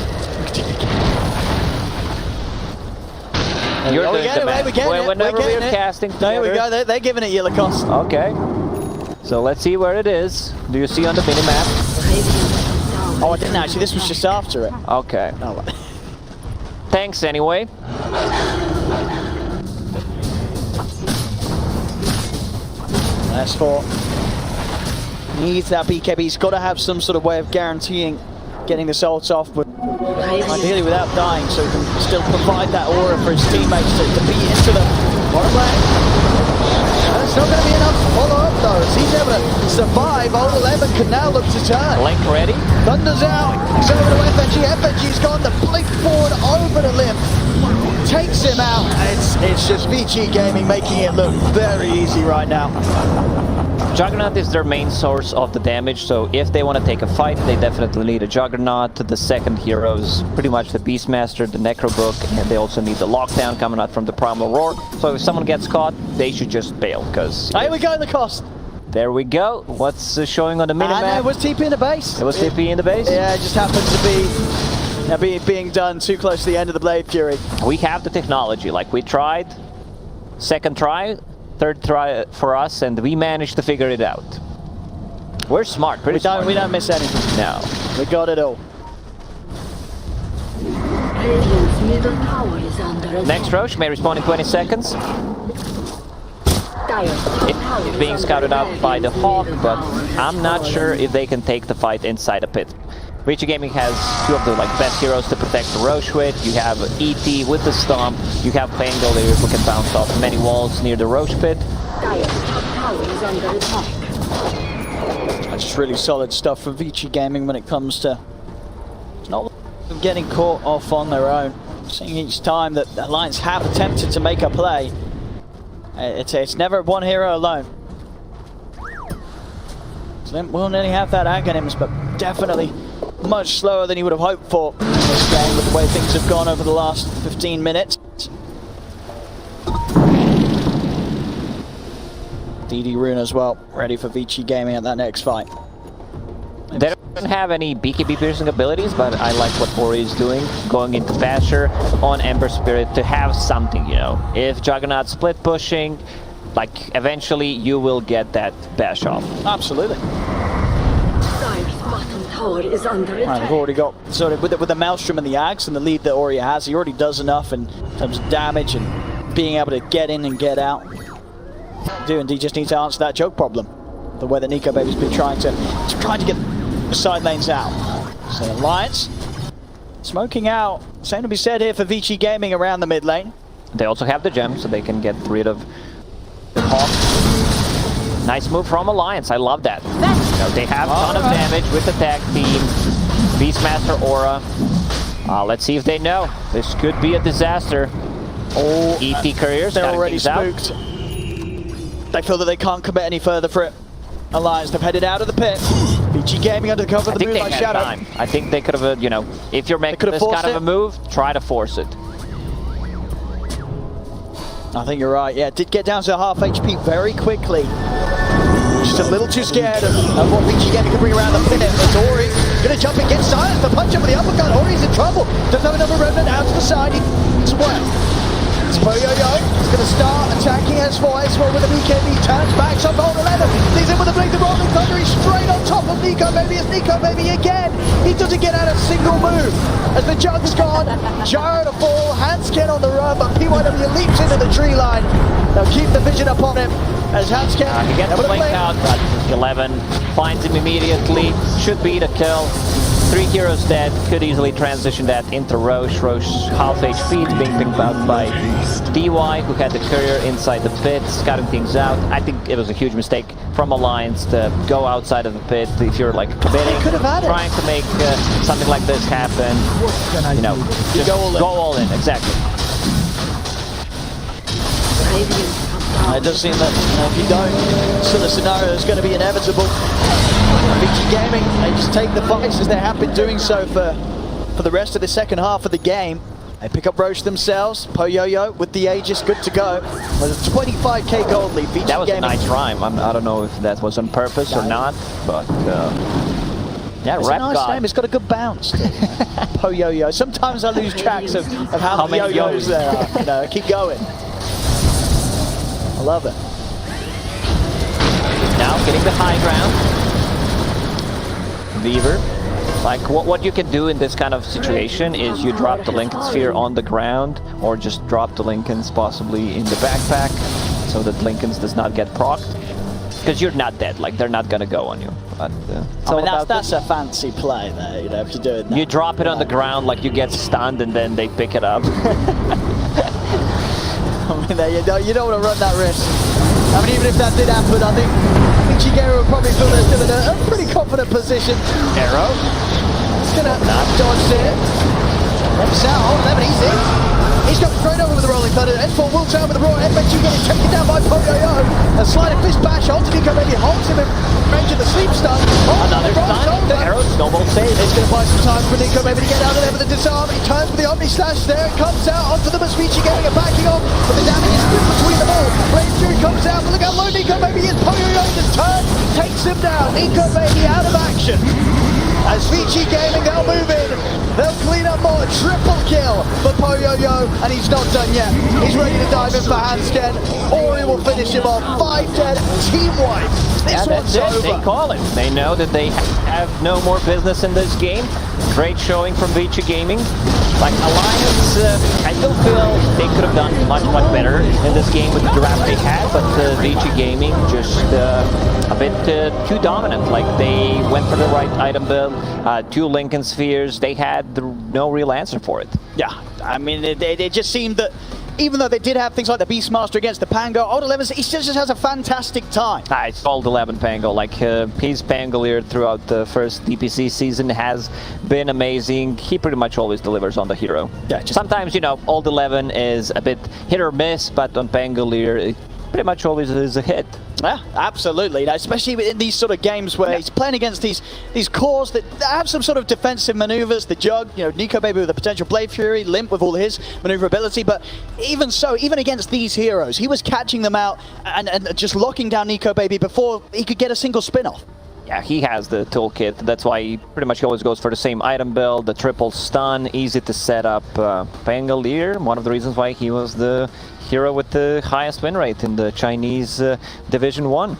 You're doing the math. Whenever we're casting together. There we go, they're giving it Yelakos. Okay. So let's see where it is. Do you see on the mini-map? Oh, I didn't actually, this was just after it. Okay. Oh. Thanks anyway. S4 needs that BKB. He's got to have some sort of way of guaranteeing getting the salts off, but ideally without dying, so he can still provide that aura for his teammates to beat into the bottom lane. It's not going to be enough to follow up though, as he's able to survive. Old 11 can now look to turn. Link ready. Thunder's out. He's over to FNG. FNG's gone the blink forward over to Limp. Takes him out. It's just Vici Gaming making it look very easy right now. Juggernaut is their main source of the damage, so if they want to take a fight, they definitely need a Juggernaut. The second hero is pretty much the Beastmaster, the Necrobook, and they also need the lockdown coming out from the Primal Roar. So if someone gets caught, they should just bail, because... Here we go, the cost. There we go. What's showing on the minimap? It was TP in the base. It was TP in the base? Yeah, it just happens to be being done too close to the end of the Blade Fury. We have the technology, like we tried, second try, third try for us, and we managed to figure it out. We're smart, pretty smart. We don't miss anything. No. We got it all. Radiant's middle tower is under attack. Next Roche may respawn in 20 seconds. It's being scouted out by the Hawk, but I'm not sure if they can take the fight inside a pit. Vici Gaming has two of the best heroes to protect the Roche with. You have ET with the Stomp, you have Pangolier who can bounce off many walls near the Roche pit. That's just really solid stuff from Vici Gaming when it comes to not getting caught off on their own. Seeing each time that the Alliance have attempted to make a play, it's never one hero alone. So they will nearly have that Aghanims, but definitely much slower than you would have hoped for in this game with the way things have gone over the last 15 minutes. DD Rune as well, ready for Vici Gaming at that next fight. They don't have any BKB piercing abilities, but I like what Ori is doing, going into Basher on Ember Spirit to have something, you know. If Juggernaut split pushing, like eventually you will get that bash off. Absolutely. Dire's bottom tower is under Right, attack. we've already got sort of with the Maelstrom and the Axe and the lead that Ori has, he already does enough in terms of damage and being able to get in and get out. Do indeed just need to answer that choke problem. The way that Nico Baby's been trying to get the side lanes out. So Alliance smoking out. Same to be said here for Vici Gaming around the mid lane. They also have the gem, so they can get rid of the Hawk. Nice move from Alliance, I love that. You know, they have a ton of damage with the tag team. Beastmaster Aura. Let's see if they know. This could be a disaster. Oh, ET Couriers, they're already spooked. Out. They feel that they can't commit any further for it. Alliance, they've headed out of the pit. Vici Gaming under the cover of the Moonlight Shadow. Time. I think they could have, you know, if you're making this kind of a move, try to force it. I think you're right, yeah. Did get down to half HP very quickly. Just a little too scared of what Vici Gaming can bring around the pit. But Ori gonna jump and get silenced. The punch up with the uppercut. Ori's in trouble. Doesn't have another remnant out to the side. It's well. It's Poyoyo. He's gonna start attacking S4. S4 with a BKB. Turns back. Shot Bolt 11. He's in with the blink. The rolling thunder. He's straight on top of Nico Baby. It's Nico Baby again. He doesn't get out a single move. As the jug's gone. Gyro to fall. Hanskin on the run. But PYW leaps into the tree line. They'll keep the vision upon him. As Hanskin He gets the blink out, but 11 finds him immediately. Should be the kill. 3 heroes dead. Could easily transition that into Roche. Roche half HP. It's being picked up by DY, who had the courier inside the pit, scouting things out. I think it was a huge mistake from Alliance to go outside of the pit. If you're like committing, trying to make something like this happen, you know, just go all in. Exactly. It does seem that if you don't, still the scenario is going to be inevitable. Vici Gaming, they just take the fights as they have been doing so for the rest of the second half of the game. They pick up Roche themselves. Poyoyo with the Aegis good to go. With a 25k gold lead. Vici That was Gaming. a nice rhyme. I don't know if that was on purpose or not, but yeah, it's a nice name. It's got a good bounce. Poyoyo. Sometimes I lose tracks of how many yo-yos there are. You know, keep going. I love it. Now getting the high ground. Weaver. Like what you can do in this kind of situation is you drop the Lincoln Sphere on the ground or just drop the Lincolns possibly in the backpack so that Lincolns does not get procced. Because you're not dead, like they're not gonna go on you. But, I mean, that's a fancy play there, you know, to do it. You drop it on the ground like you get stunned and then they pick it up. I mean, you don't want to run that risk. I mean, even if that did happen, I think Chigero would probably feel they're still in a pretty confident position. Arrow. He's gonna dodge it. What's out? 11, he's in. He's got straight over with the rolling thunder. S4 will turn with the raw. FXU getting taken down by Poyoyo. A sliding fist bash. Onto Nico Baby holds him in range of the sleep stun. Another stun. The arrow snowball save. It's going to buy some time for Nico Baby to get out of there with the disarm. He turns with the Omni Slash. There it comes out onto the Vici Gaming and backing off. But the damage is split between them all. Blade Fury comes out. But look how low Nico Baby is. Poyoyo just turns, takes him down. Nico Baby out of action. As Vici Gaming, they'll move in. They'll clean up more. Triple kill for Poyoyo. And he's not done yet. He's ready to dive in for Hansken. Ori will finish him off. 5 dead. Team wipe. This one's over. They call it. They know that they have no more business in this game. Great showing from Vici Gaming. Like Alliance, I still feel they could have done much better in this game with the draft they had, but Vici Gaming just a bit too dominant. Like they went for the right item build, 2 Lincoln Spheres. They had no real answer for it. Yeah, I mean, it just seemed that even though they did have things like the Beastmaster against the Pango, Old 11, he just has a fantastic time. It's Old 11 Pango. Like his Pangolier throughout the first DPC season has been amazing. He pretty much always delivers on the hero. Yeah, sometimes, you know, Old 11 is a bit hit or miss, but on Pangolier, pretty much always is a hit. Yeah, absolutely. Now, especially in these sort of games where he's playing against these cores that have some sort of defensive maneuvers. The Jug, you know, Nico Baby with a potential Blade Fury, Limp with all his maneuverability. But even so, even against these heroes, he was catching them out and just locking down Nico Baby before he could get a single spin-off. Yeah, he has the toolkit. That's why he pretty much always goes for the same item build, the triple stun, easy to set up. Pangolier, one of the reasons why he was the hero with the highest win rate in the Chinese Division 1.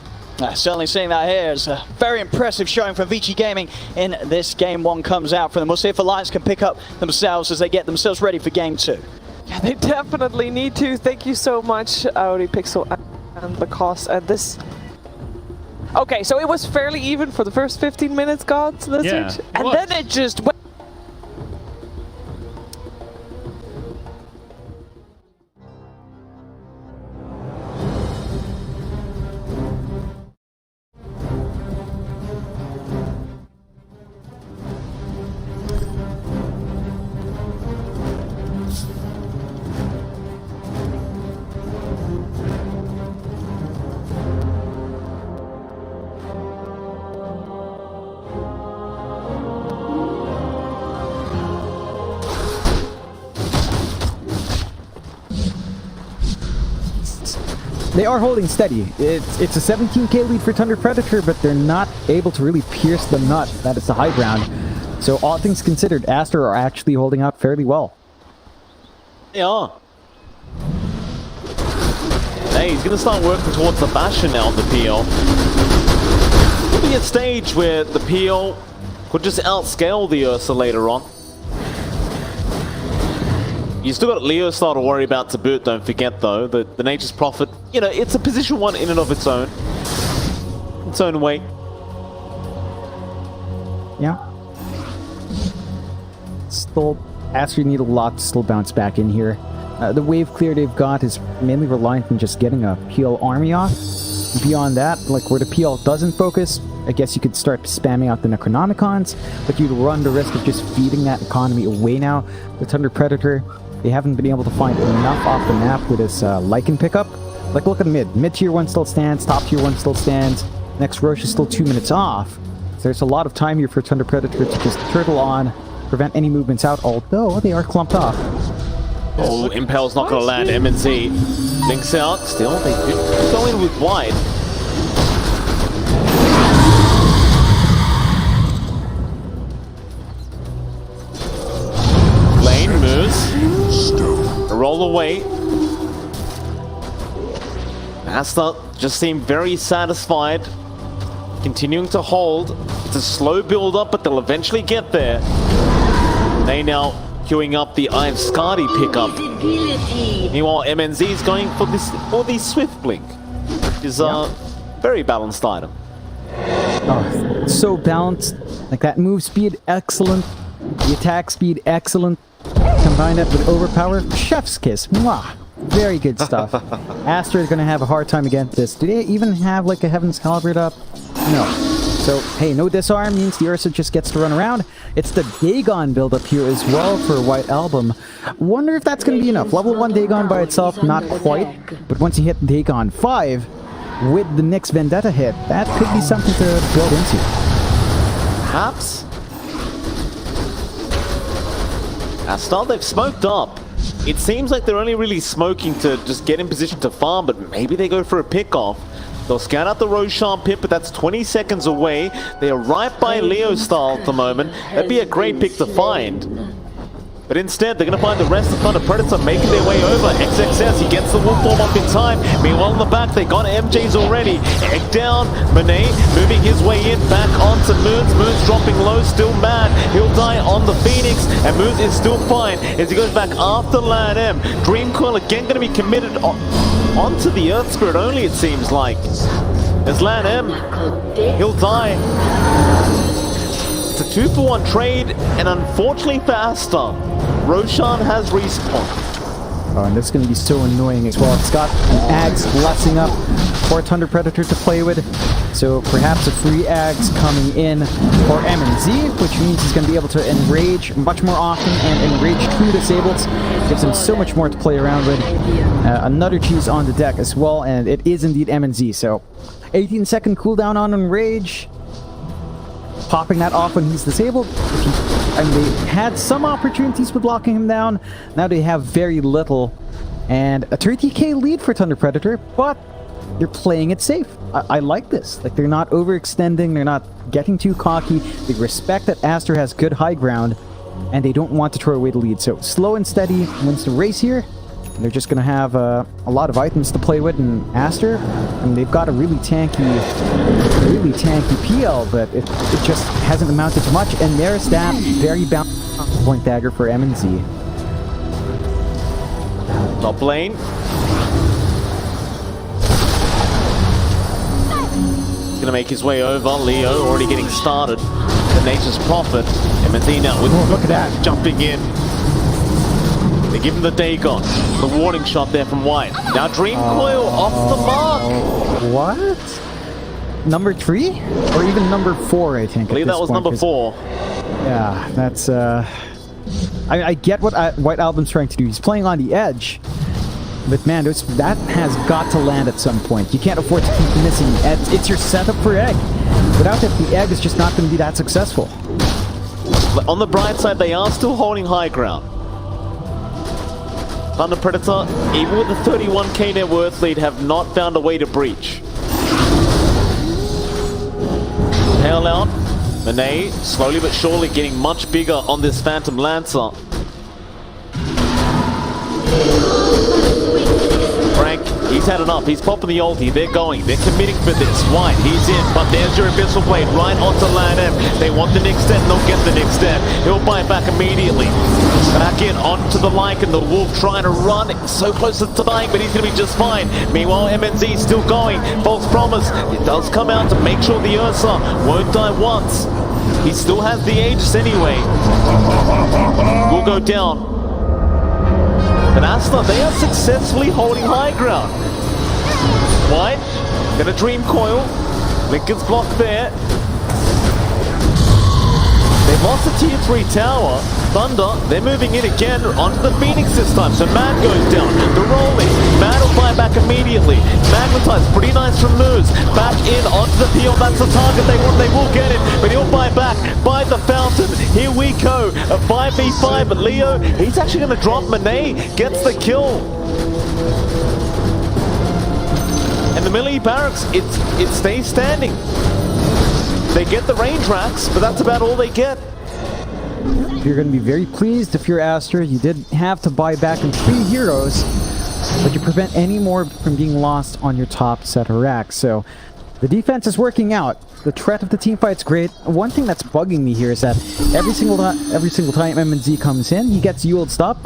Certainly seeing that here is a very impressive showing from VG Gaming in this Game 1 comes out for them. We'll see if Alliance can pick up themselves as they get themselves ready for Game 2. Yeah, they definitely need to. Thank you so much, Audi Pixel and the cost. And this... Okay, so it was fairly even for the first 15 minutes, God's Lizard. And then it just went. They are holding steady. It's a 17k lead for Thunder Predator, but they're not able to really pierce the nut that is the high ground. So all things considered, Aster are actually holding out fairly well. They are. Hey, he's going to start working towards the Bastion now on the PL. Could be a stage where the PL could just outscale the Ursa later on. You still got Leo Star to worry about to boot, don't forget though. The Nature's Prophet, you know, it's a position 1 in and of its own way. Yeah. Still, Aster need a lot to still bounce back in here. The wave clear they've got is mainly reliant on just getting a PL army off. Beyond that, like where the PL doesn't focus, I guess you could start spamming out the Necronomicons, but you'd run the risk of just feeding that economy away now. The Thunder Predator, they haven't been able to find enough off the map with this Lycan pickup. Like, look at mid. Mid tier 1 still stands, top tier 1 still stands. Next Roche is still 2 minutes off. So there's a lot of time here for Thunder Predator to just turtle on, prevent any movements out, although they are clumped off. Oh, Impel's not going to land. M&Z links out. Still, they do go in with wide. Lane moves. Roll away. Asta just seemed very satisfied. Continuing to hold. It's a slow build up, but they'll eventually get there. They now queuing up the I Have Skadi pickup. Meanwhile, MNZ is going for the Swift Blink, which is a very balanced item. Oh, so balanced. Like that move speed, excellent. The attack speed, excellent. Combine that with overpower, chef's kiss. Mwah. Very good stuff. Aster is going to have a hard time against this. Do they even have like a Heaven's Calibrate up? No. So, hey, no disarm means the Ursa just gets to run around. It's the Dagon build up here as well for White Album. Wonder if that's going to be enough. Level 1 Dagon by itself, not quite. But once you hit Dagon 5, with the next Vendetta hit, that could be something to build into. Perhaps? Astar, they've smoked up. It seems like they're only really smoking to just get in position to farm, but maybe they go for a pick-off. They'll scout out the Roshan pit, but that's 20 seconds away. They are right by Leo Style at the moment. That'd be a great pick to find. But instead, they're going to find the rest of Thunder Predator making their way over. XXS, he gets the wolf form up in time. Meanwhile, in the back, they got MJs already. Egg down, Monet moving his way in, back onto Moons. Moons dropping low, still mad. He'll die on the Phoenix, and Moons is still fine as he goes back after Lan M. Dreamcoil again going to be committed onto the Earth Spirit only, it seems like. As Lan M, he'll die. It's a 2-for-1 trade, and unfortunately for Asta, Roshan has respawned. Oh, and this is going to be so annoying as well. It's got an Ags blessing up for Thunder Predator to play with. So perhaps a free Ags coming in for M&Z, which means he's going to be able to enrage much more often and enrage true disables. Gives him so much more to play around with. Another cheese on the deck as well, and it is indeed MNZ. So 18-second cooldown on Enrage. Popping that off when he's disabled. And they had some opportunities with locking him down. Now they have very little. And a 30k lead for Thunder Predator, but they're playing it safe. I like this. Like, they're not overextending, they're not getting too cocky. They respect that Aster has good high ground, and they don't want to throw away the lead. So slow and steady wins the race here. They're just going to have a lot of items to play with in Aster. And they've got a really tanky PL, but it just hasn't amounted to much. And there's that very balanced point dagger for MNZ. Top lane. He's gonna make his way over. Leo already getting started. The Nature's Prophet. MNZ now with look at that. Jumping in. They give him the Dagon. The warning shot there from White. Now Dream Coil off the mark. What? Number 3? Or even number 4, I think. I believe that was number 4. Yeah, that's... I get what White Album's trying to do. He's playing on the edge. But man, that has got to land at some point. You can't afford to keep missing. It's your setup for Egg. Without it, the Egg is just not going to be that successful. On the bright side, they are still holding high ground. Thunder Predator, even with the 31k net worth lead, have not found a way to breach. Hail out. Monet, slowly but surely getting much bigger on this Phantom Lancer. Frank, he's had enough. He's popping the ulti. They're going. They're committing for this. White, he's in. But there's your Abyssal Blade right onto Land M. They want the next step. They'll get the next step. He'll bite back immediately. Back in onto the Lycan. The Wolf trying to run. So close to dying, but he's going to be just fine. Meanwhile, MNZ still going. False promise. It does come out to make sure the Ursa won't die once. He still has the Aegis anyway. Will go down. But Asta, they are successfully holding high ground. White, gonna Dream Coil. Lincoln's blocked there. They've lost the tier 3 tower. Thunder, they're moving in again onto the Phoenix this time. So Man goes down. The rolling. Man will fly back immediately. Magnetize, pretty nice from Moose. Back in onto the peel. That's the target they want. They will get it. But he'll buy back by the fountain. Here we go. A 5v5. But Leo, he's actually going to drop Monet. Gets the kill. And the melee barracks, it stays standing. They get the range racks, but that's about all they get. You're going to be very pleased if you're Aster. You did have to buy back in 3 heroes, but you prevent any more from being lost on your top set of racks. So the defense is working out. The threat of the team fight's great. One thing that's bugging me here is that every single time MNZ comes in, he gets Yuled up,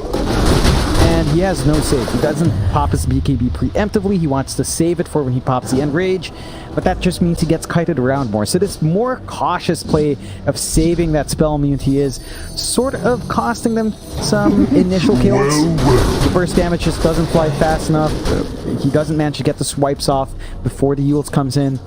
and he has no save. He doesn't pop his BKB preemptively. He wants to save it for when he pops the Enrage, but that just means he gets kited around more. So this more cautious play of saving that spell immunity is sort of costing them some initial kills. The burst damage just doesn't fly fast enough. He doesn't manage to get the swipes off before the Yules comes in.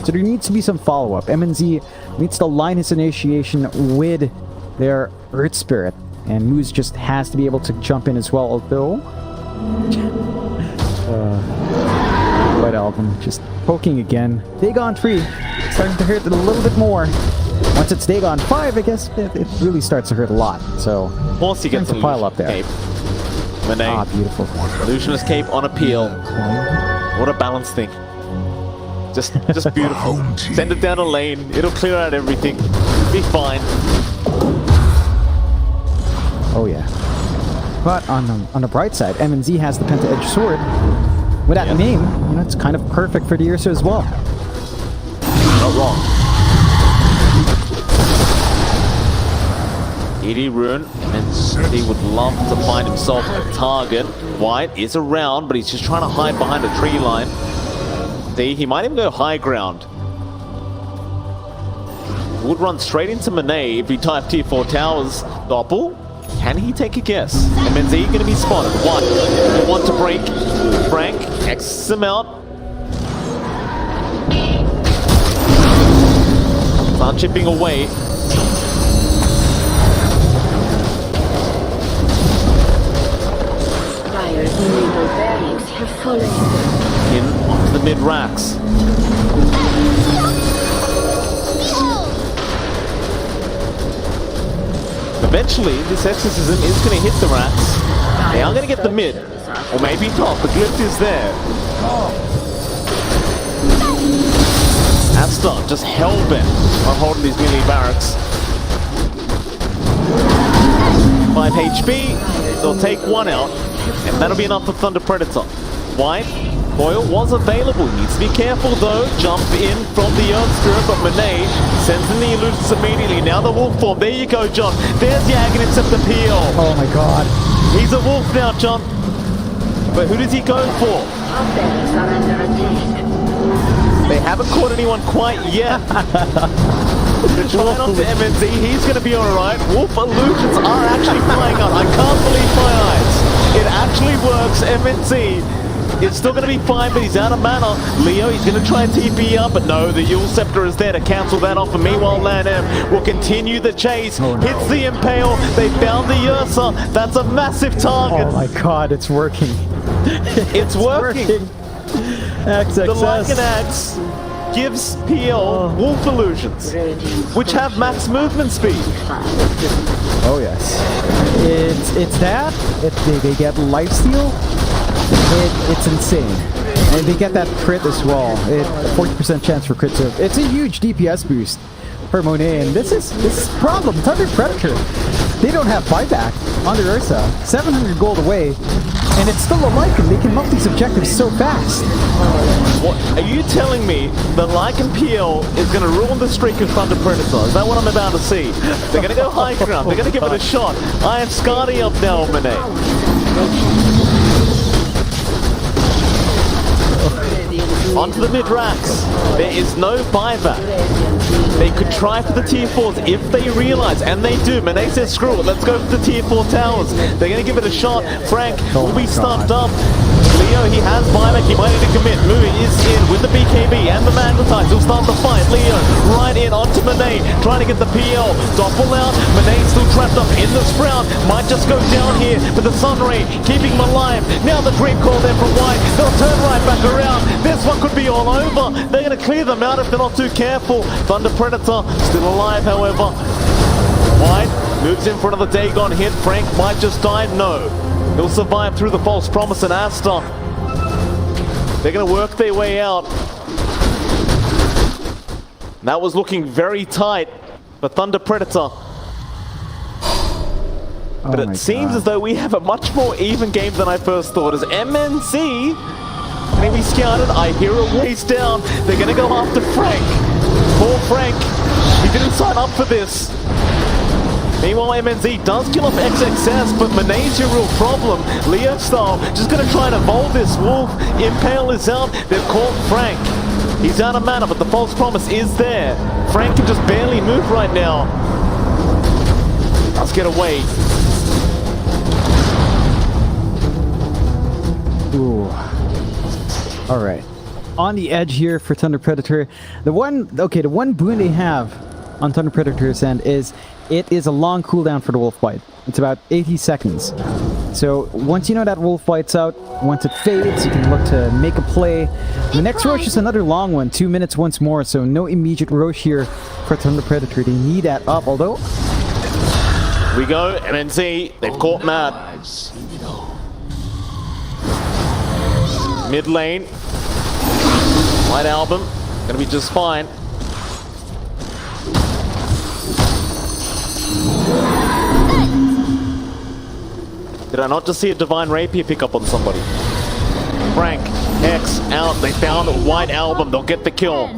So there needs to be some follow-up. MNZ needs to line his initiation with their Earth Spirit. And Moose just has to be able to jump in as well, although... White Album just poking again. Dagon 3, starting to hurt it a little bit more. Once it's Dagon 5, I guess it really starts to hurt a lot. So, Of course he gets a pile up there. Cape. Monet. Ah, beautiful. Illusionist Cape on appeal. What a balance thing. Just beautiful. Send it down a lane. It'll clear out everything. Be fine. Oh yeah. But on the bright side, MNZ has the Penta Edge Sword. With that name, you know, it's kind of perfect for the Ursa as well. Not wrong. ED Rune, and he would love to find himself a target. White is around, but he's just trying to hide behind a tree line. See, he might even go high ground. Would run straight into Monet if he typed tier 4 towers. Doppel? Can he take a guess? MNZ going to be spotted. One. They want to break. Frank X's him out. Start chipping away. Dire's middle barracks have fallen. In onto the mid racks. Eventually, this exorcism is going to hit the racks. They are going to get the mid. Or maybe not. The glyph is there. Asta just hell-bent on holding these melee barracks. 5 HP. They'll take one out. And that'll be enough for Thunder Predator. White, Coil was available. Needs to be careful though. Jump in from the Earth Spirit, but Monet sends in the illusions immediately. Now the wolf form. There you go, John. There's the Agony Accept Appeal. Oh my god. He's a wolf now, John. But who does he go for? They haven't caught anyone quite yet. They're trying on to MNZ. He's going to be alright. Wolf illusions are actually flying out. I can't believe my eyes. It actually works. MNZ is still going to be fine, but he's out of mana. Leo, he's going to try and TP up, but no, the Yule Scepter is there to cancel that off. And meanwhile, Lan M will continue the chase. Hits the Impale. They found the Ursa. That's a massive target. Oh my god, it's working. It's working. XXS. The Lycanax gives PL Wolf Illusions, which have max movement speed. Oh yes. It's that. They get lifesteal. It's insane. And they get that crit as well. 40% chance for crit, so it's a huge DPS boost for Monet. And this is a problem. Thunder Predator, they don't have buyback on their Ursa. 700 gold away, and it's still a Lycan. They can muff these objectives so fast. What are you telling me? The Lycan PL is going to ruin the streak of Thunder Predator? Is that what I'm about to see? They're going to go high ground. They're going to give it a shot. I am Scardy up now, Monet. Onto the mid-racks. There is no buyback. They could try for the tier 4s if they realize, and they do. Monet says, screw it, let's go for the tier 4 towers. They're going to give it a shot. Frank will be stuffed up. Leo, he has buyback, he might need to commit. Mui is in with the BKB and the Magnetize. He'll start the fight. Leo right in onto Monet, trying to get the PL. Doppel out. Monet still trapped up in the Sprout. Might just go down here, but the Sunray keeping him alive. Now the Dream Call there from White. They'll turn right back around. This one could be all over. They're going to clear them out if they're not too careful. Thunder Predator still alive, however. White moves in for another Dagon hit. Frank might just die. No. He'll survive through the False Promise and Asta. They're going to work their way out. That was looking very tight for Thunder Predator. But it seems as though we have a much more even game than I first thought. As MNC maybe scouted, I hear a ways down. They're going to go after Frank. Poor Frank. He didn't sign up for this. Meanwhile, MNZ does kill off XXS, but Monet's your real problem. Leo style, just going to try and evolve this wolf. Impale is out. They've caught Frank. He's out of mana, but the False Promise is there. Frank can just barely move right now. Let's get away. Ooh. All right. On the edge here for Thunder Predator. The one boon they have on Thunder Predator's end is it is a long cooldown for the Wolf Bite. It's about 80 seconds. So once you know that Wolf Bite's out, once it fades, you can look to make a play. The next Roche is another long one, 2 minutes once more, so no immediate Roche here for Thunder Predator. They need that up, although... We go, MNC, they've caught Mad. Mid lane. White Album, gonna be just fine. Did I not just see a Divine Rapier pick up on somebody? Frank, X, out. They found White Album. They'll get the kill.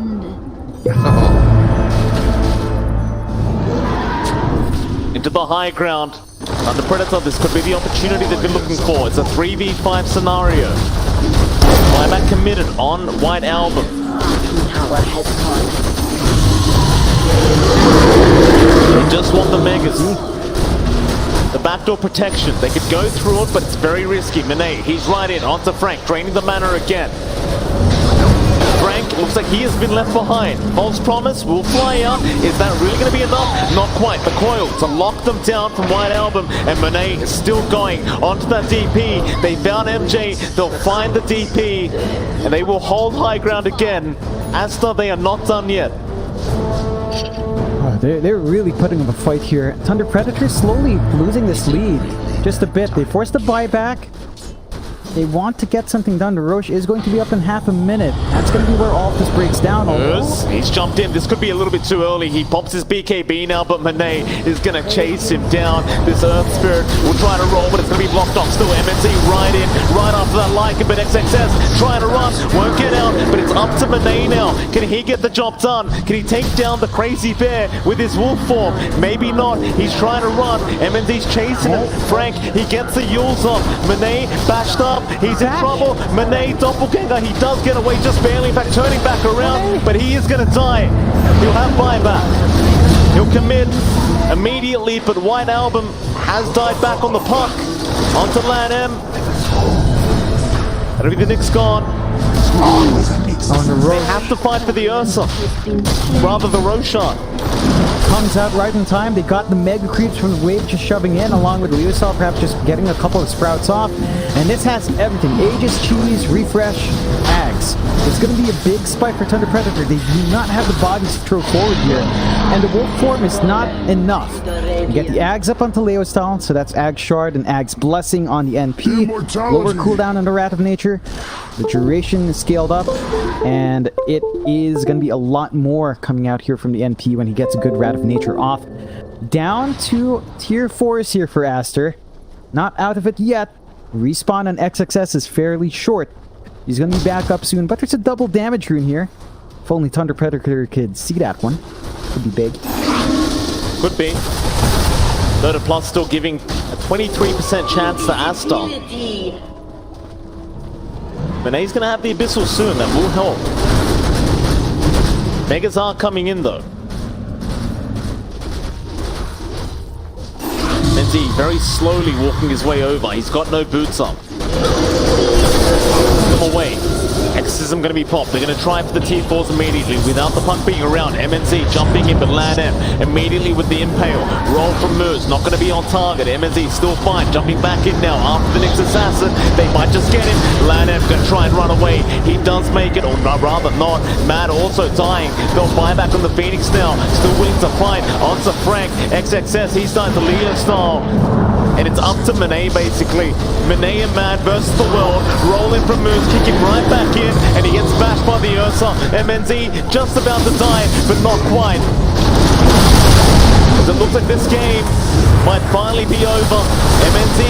Into the high ground. Under Predator, this could be the opportunity they've been looking for. It's a 3v5 scenario. Buyback committed on White Album. They just want the Megas. The backdoor protection. They could go through it, but it's very risky. Monet, he's right in onto Frank, draining the mana again. Frank looks like he has been left behind. False promise will fly out. Is that really going to be enough? Not quite. The coil to lock them down from White Album, and Monet is still going onto that DP. They found MJ. They'll find the DP, and they will hold high ground again. Asta, they are not done yet. Oh, they're really putting up a fight here. Thunder Predator slowly losing this lead just a bit. They forced the buyback. They want to get something done. Roche is going to be up in half a minute. That's going to be where all of this breaks down. He's jumped in. This could be a little bit too early. He pops his BKB now, but Monet is going to chase him down. This Earth Spirit will try to roll, but it's going to be blocked off. Still MNZ right in, right after that Lycan, but XXS trying to run, won't get out, but it's up to Monet now. Can he get the job done? Can he take down the Crazy Bear with his wolf form? Maybe not. He's trying to run. MNZ's chasing him. Frank, he gets the Yules off. Monet bashed up. He's in trouble. Monet, doppelganger. He does get away just barely. In fact, turning back around, but he is going to die. He'll have buyback. He'll commit immediately, but White Album has died back on the puck. Onto Lan M. That'll be the Nick's gone. They have to fight for the Ursa. Rather the Roshan. Comes out right in time. They got the Mega Creeps from the wave just shoving in, along with Leosol perhaps just getting a couple of sprouts off. And this has everything. Aegis, Cheese, Refresh, Ags. It's going to be a big spike for Thunder Predator. They do not have the bodies to throw forward here. And the Wolf form is not enough. You get the Ags up onto Leosol, so that's Ag Shard and Ag's Blessing on the NP. Lower cooldown on the Wrath of Nature. The duration is scaled up, and it is going to be a lot more coming out here from the NP when he gets a good Wrath of Nature off. Down to tier 4s here for Aster. Not out of it yet. Respawn on XXS is fairly short. He's going to be back up soon, but there's a double damage rune here. If only Thunder Predator could see that one. Could be big. Could be. DOTA Plus still giving a 23% chance to Aster. Monet's going to have the Abyssal soon, that will help. Megas are coming in though. Menzi very slowly walking his way over. He's got no boots on. Come away. Exorcism going to be popped. They're going to try for the T4s immediately without the puck being around. MNZ jumping in, but Lan M immediately with the impale. Roll from Moose, not going to be on target. MNZ still fine, jumping back in now after the next assassin. They might just get him. Lan M going to try and run away. He does make it, or rather not. Mad also dying. They'll buy back on the Phoenix now. Still willing to fight. Onto Frank. XXS, he's dying to Leo style. And it's up to Monet basically. Monet and Mad versus the world. Rolling from Moose, kicking right back in, and he gets bashed by the Ursa. MNZ just about to die, but not quite. As it looks like this game might finally be over. MNZ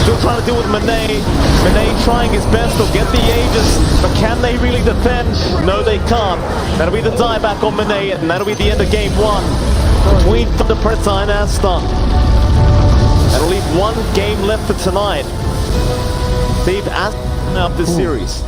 still trying to deal with Monet. Monet trying his best to get the Aegis, but can they really defend? No, they can't. That'll be the dieback on Monet, and that'll be the end of game 1 between Thunder Predator and Aster. That'll leave one game left for tonight. See if Aster out this series.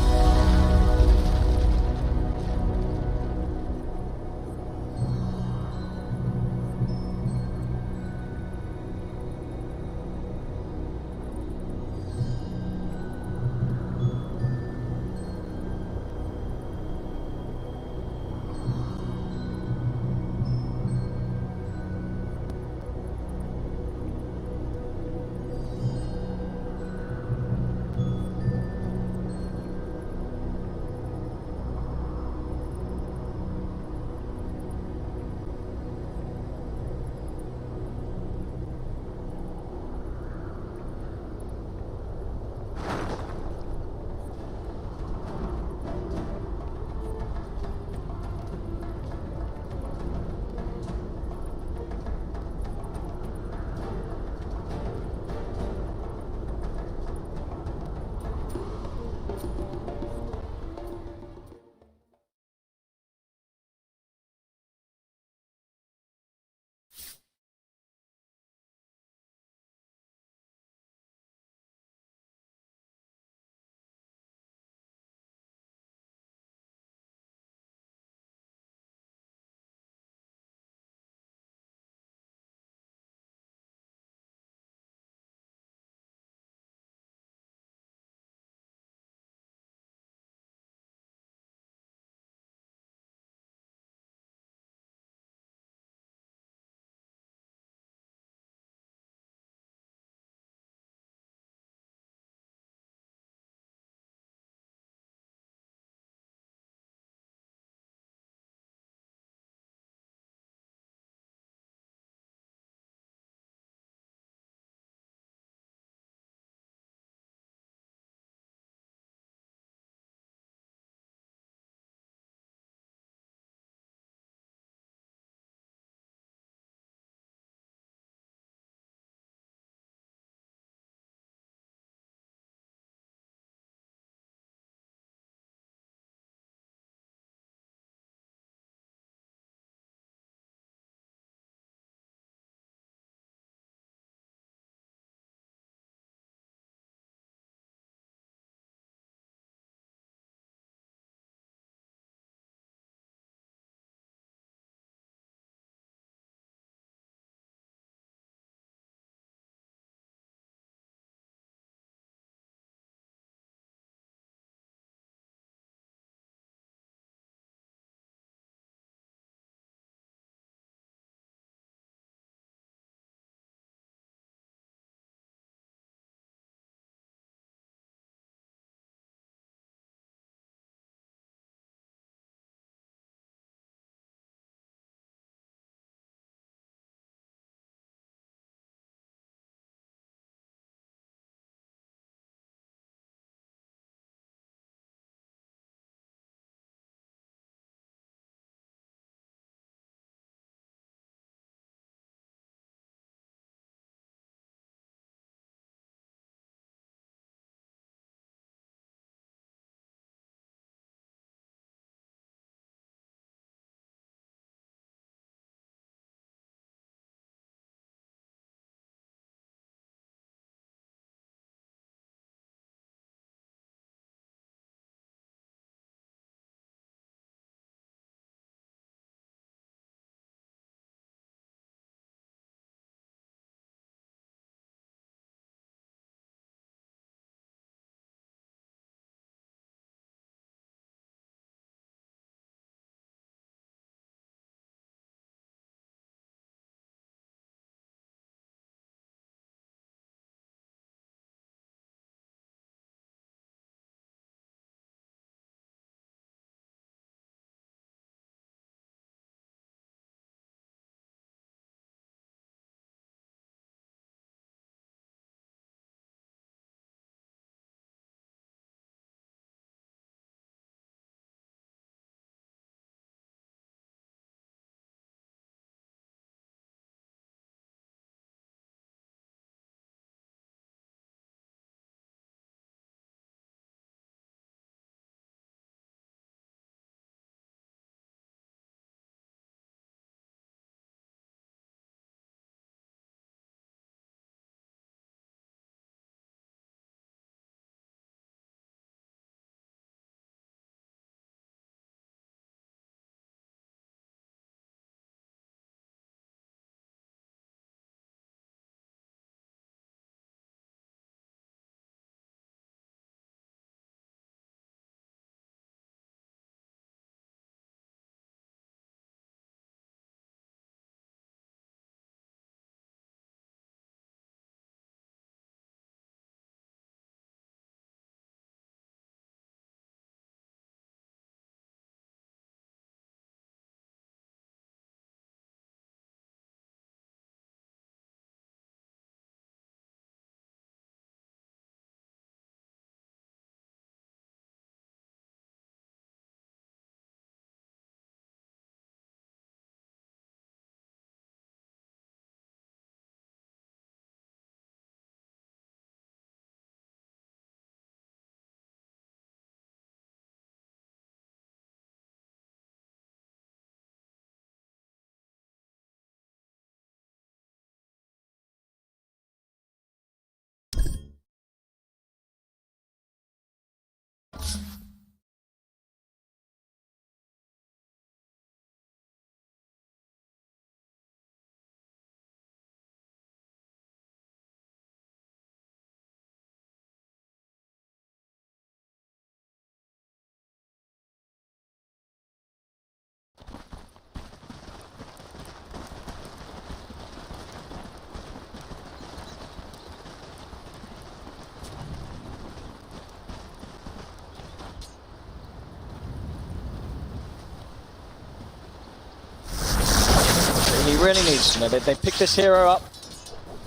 really needs to. They pick this hero up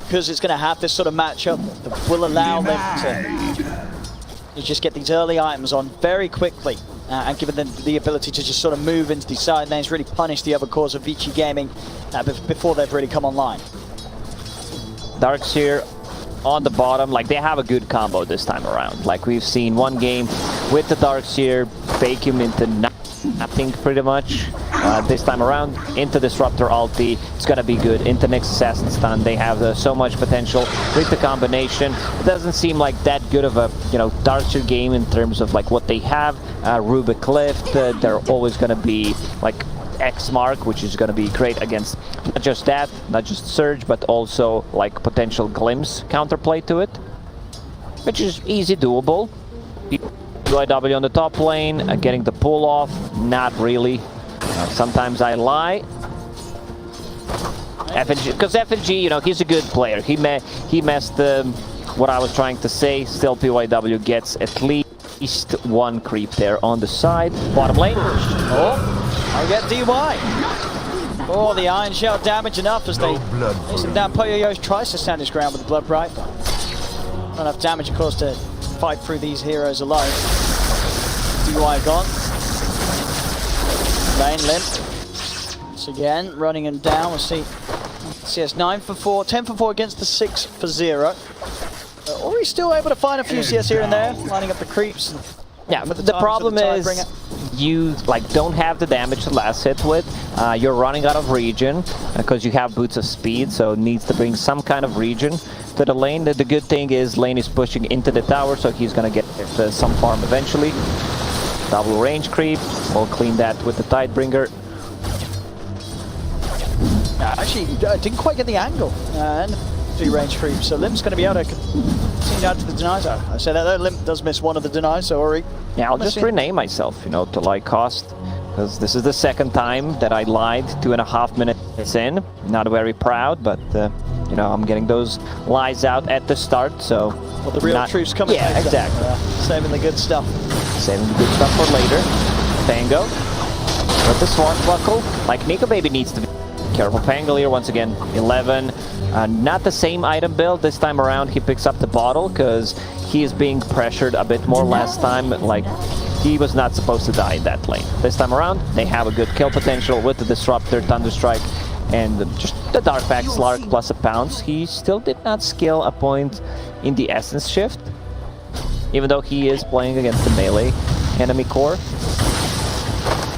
because it's going to have this sort of matchup that will allow them to just get these early items on very quickly and give them the ability to just sort of move into these side lanes, really punish the other cores of Vici Gaming before they've really come online. Darks here on the bottom, like they have a good combo this time around. Like we've seen one game with the Darks here, fake him into nothing pretty much. This time around, into Disruptor ulti, it's gonna be good. Into next Assassin stun, they have so much potential with the combination. It doesn't seem like that good of a, you know, Darkster game in terms of like what they have. Rubik Clift, they're always gonna be like X mark, which is going to be great against not just that, not just Surge, but also like potential Glimpse counterplay to it, which is easy doable. UIW on the top lane, getting the pull off, not really. Sometimes I lie. FNG, because FNG, you know, he's a good player. He messed what I was trying to say. Still, PYW gets at least one creep there on the side. Bottom lane. Oh. I'll get DY. Oh, the Iron Shell damage enough as they chase him down. Poyo tries to stand his ground with the Blood Bright. Not enough damage, of course, to fight through these heroes alone. DY gone. Lane limp. Once again, running him down. We'll see. CS 9 for 4, 10 for 4 against the 6 for 0. Ori's still able to find a few CS here and there, lining up the creeps. Yeah, but the problem is you like don't have the damage to last hit with. You're running out of regen because you have Boots of Speed, so it needs to bring some kind of regen to the lane. The good thing is lane is pushing into the tower, so he's gonna get some farm eventually. Double range creep, we'll clean that with the Tidebringer. Actually, didn't quite get the angle. And 3 range creep, so Limp's going to be able to continue out to the denies. I say that Limp does miss one of the denies, so Ori. Yeah, I'll just rename myself, you know, to like cost, because this is the second time that I lied 2.5 minutes in. Not very proud, but you know, I'm getting those lies out at the start, so. Well, the real truth's coming. Yeah, exactly. Saving the good stuff. Saving the good stuff for later. Pango with the Swashbuckle. Like Nico Baby needs to be careful. Pango here once again. 11. Not the same item build this time around. He picks up the bottle because he is being pressured a bit more last time. Like, he was not supposed to die in that lane. This time around, they have a good kill potential with the Disruptor, Thunderstrike, and just the Darkpack Slark plus a Pounce. He still did not skill a point in the Essence Shift, even though he is playing against the melee enemy core.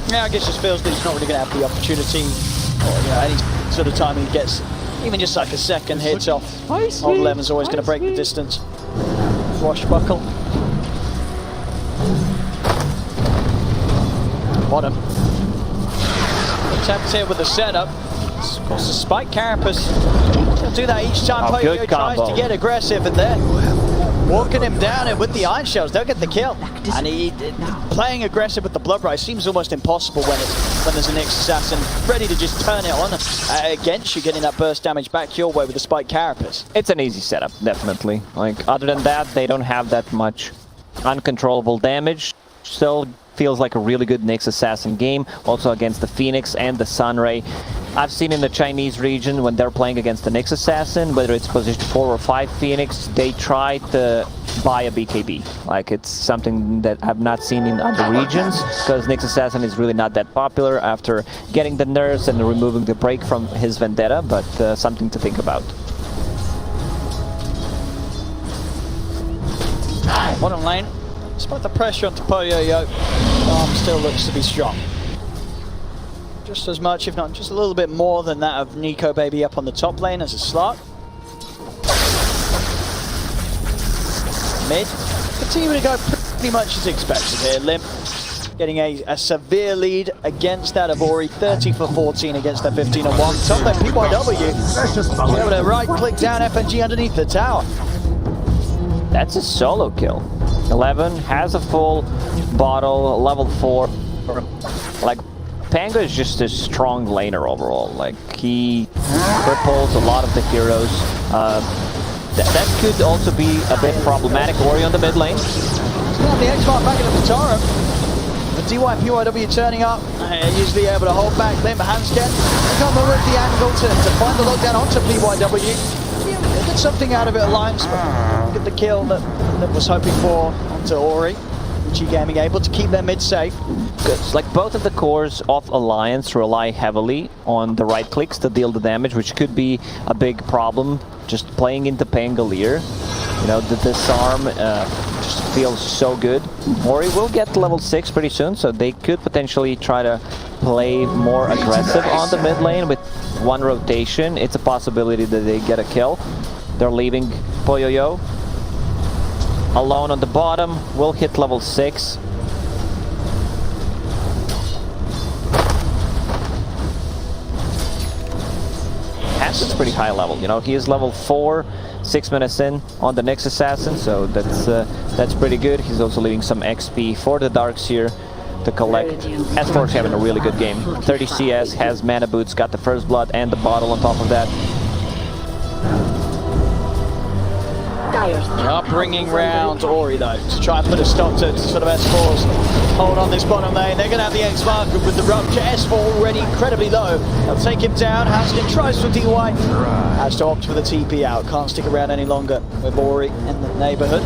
Yeah, I guess just feels that he's not really going to have the opportunity, or you know, any sort of time he gets. Even just like a second hit off. Old 11's always going to break the distance. Swashbuckle. Bottom. Attempt here with the setup. Of course, the Spike Carapace. He'll do that each time Poyo tries to get aggressive, and they're walking him down, and with the Iron Shells, they'll get the kill. And playing aggressive with the Blood Bright seems almost impossible when there's a Nyx Assassin ready to just turn it on against you, getting that burst damage back your way with the Spike Carapace. It's an easy setup, definitely. Like, other than that, they don't have that much uncontrollable damage. Still feels like a really good Nyx Assassin game, also against the Phoenix and the Sunray. I've seen in the Chinese region when they're playing against the Nyx Assassin, whether it's position 4 or 5 Phoenix, they try to buy a BKB. Like, it's something that I've not seen in other regions, because Nyx Assassin is really not that popular after getting the nerfs and removing the break from his Vendetta, but something to think about. Bottom lane, despite the pressure onto Poyo, Arm still looks to be strong. Just as much, if not just a little bit more than that of Nico Baby up on the top lane as a slot. Mid, continue to go pretty much as expected here. Limp getting a severe lead against that of Ori, 30 for 14 against that 15-1. Top lane PYW, able to right-click down FNG underneath the tower. That's a solo kill. 11 has a full bottle, level 4. Like, Pango is just a strong laner overall. Like, he cripples a lot of the heroes. That could also be a bit problematic. Ori on the mid lane. He's got the X-Mark back into the Tara. DY and PYW turning up, usually able to hold back Limp. Hansken come over at the angle to find the lockdown onto PYW. Yeah, get something out of it, Alliance, but get the kill that Limp was hoping for onto Ori. G Gaming able to keep their mid safe. Good. Like both of the cores of Alliance rely heavily on the right clicks to deal the damage, which could be a big problem. Just playing into Pangolier, you know, the disarm just feels so good. Ori will get level 6 pretty soon, so they could potentially try to play more aggressive on the mid lane with one rotation. It's a possibility that they get a kill. They're leaving Poyoyo alone on the bottom, will hit level 6. Hansken's pretty high level, you know, he is level 4, 6 minutes in on the next assassin, so that's pretty good. He's also leaving some XP for the Darkseer to collect. S4's having a really good game. 30 CS, has mana boots, got the first blood and the bottle on top of that. They are bringing round Ori though, to try and put a stop to sort of S4's hold on this bottom lane. They're going to have the X-Mark with the rupture. S4 already incredibly low. They'll take him down. Hansken tries for DY. Has to opt for the TP out. Can't stick around any longer with Ori in the neighborhood.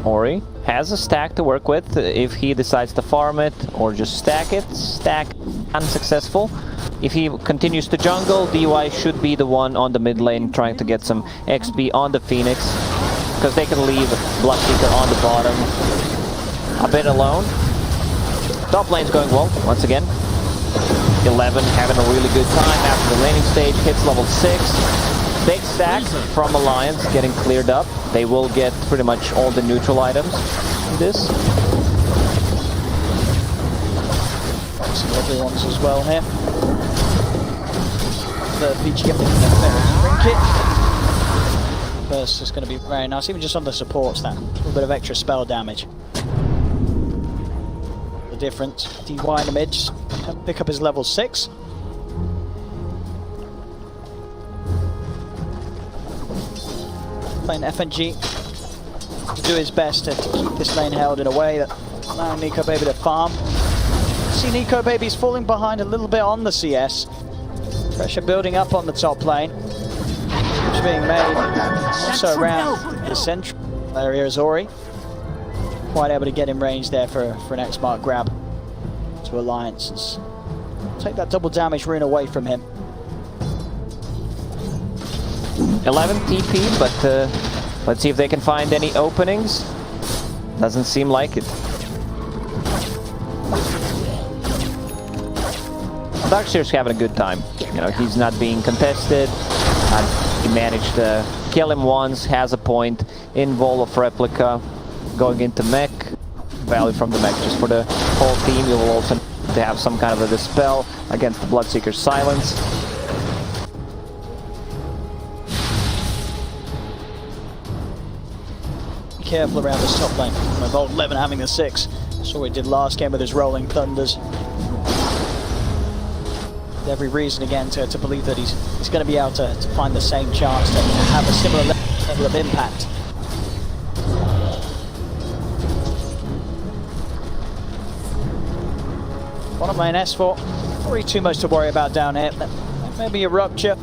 Ori has a stack to work with if he decides to farm it or just stack it. Stack unsuccessful. If he continues to jungle, DY should be the one on the mid lane trying to get some XP on the Phoenix, because they can leave Bloodseeker on the bottom a bit alone. Top lane's going well, once again. 11 having a really good time after the laning stage, hits level 6. Big stack from Alliance getting cleared up. They will get pretty much all the neutral items in this. Some lovely ones as well here. The PG getting the trinket. Burst is going to be very nice, even just on the supports, that little bit of extra spell damage. The difference, DY in the mid, just pick up his level 6. Playing FNG to do his best to keep this lane held in a way that allowing Nico Baby to farm. See Nico Baby's falling behind a little bit on the CS. Pressure building up on the top lane. It's being made also around the central area as Ori. Quite able to get in range there for an X-Mark grab to Alliance. Take that double damage rune away from him. 11 TP, but let's see if they can find any openings. Doesn't seem like it. Darkseer's having a good time. You know, he's not being contested. He managed to kill him once, has a point in Vol of Replica. Going into mech. Value from the mech just for the whole team. You will also need to have some kind of a dispel against the Bloodseeker's silence. Careful around this top lane. Volt 11 having the 6. Saw what he did last game with his Rolling Thunders. Every reason again to believe that he's going to be able to find the same chance to have a similar level of impact. Bottom lane S4, not really too much to worry about down here. Maybe a rupture.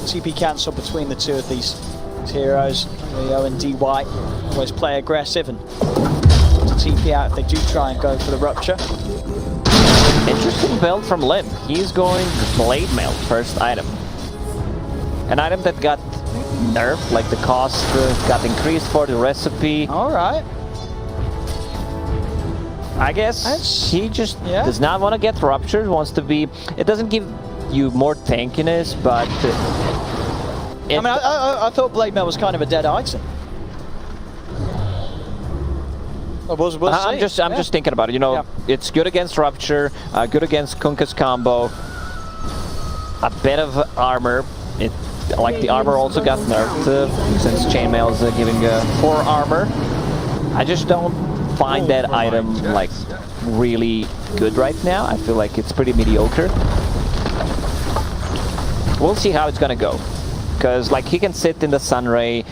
TP cancel between the two of these heroes. Rio and DY always play aggressive and to TP out if they do try and go for the rupture. Interesting build from Lim. He's going Blade Mail, first item. An item that got nerfed, like the cost got increased for the recipe. Alright. I guess he just does not want to get ruptured, wants to be... It doesn't give you more tankiness, but... I mean, I thought Blade Mail was kind of a dead item. We'll I'm just thinking about it. You know, it's good against Rupture, good against Kunkka's combo. A bit of armor. Like the armor also got nerfed since Chainmail is giving 4 armor. I just don't find that item like really good right now. I feel like it's pretty mediocre. We'll see how it's gonna go. Because like he can sit in the Sunray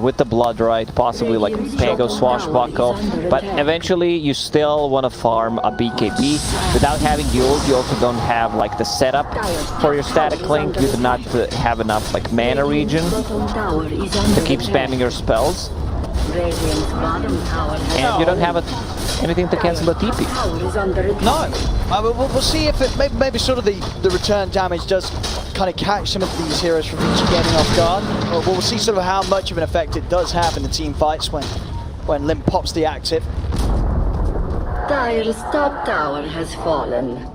with the Blood Right, possibly like Pango Swashbuckle, but eventually you still want to farm a BKB. Without having the ult, you also don't have like the setup for your static link. You do not have enough like mana regen to keep spamming your spells. And you don't have anything to cancel the TP. No. We'll see if it maybe sort of the return damage does kind of catch some of these heroes from VG Gaming off guard. We'll see sort of how much of an effect it does have in the team fights when Limp pops the active. Dire's top tower has fallen.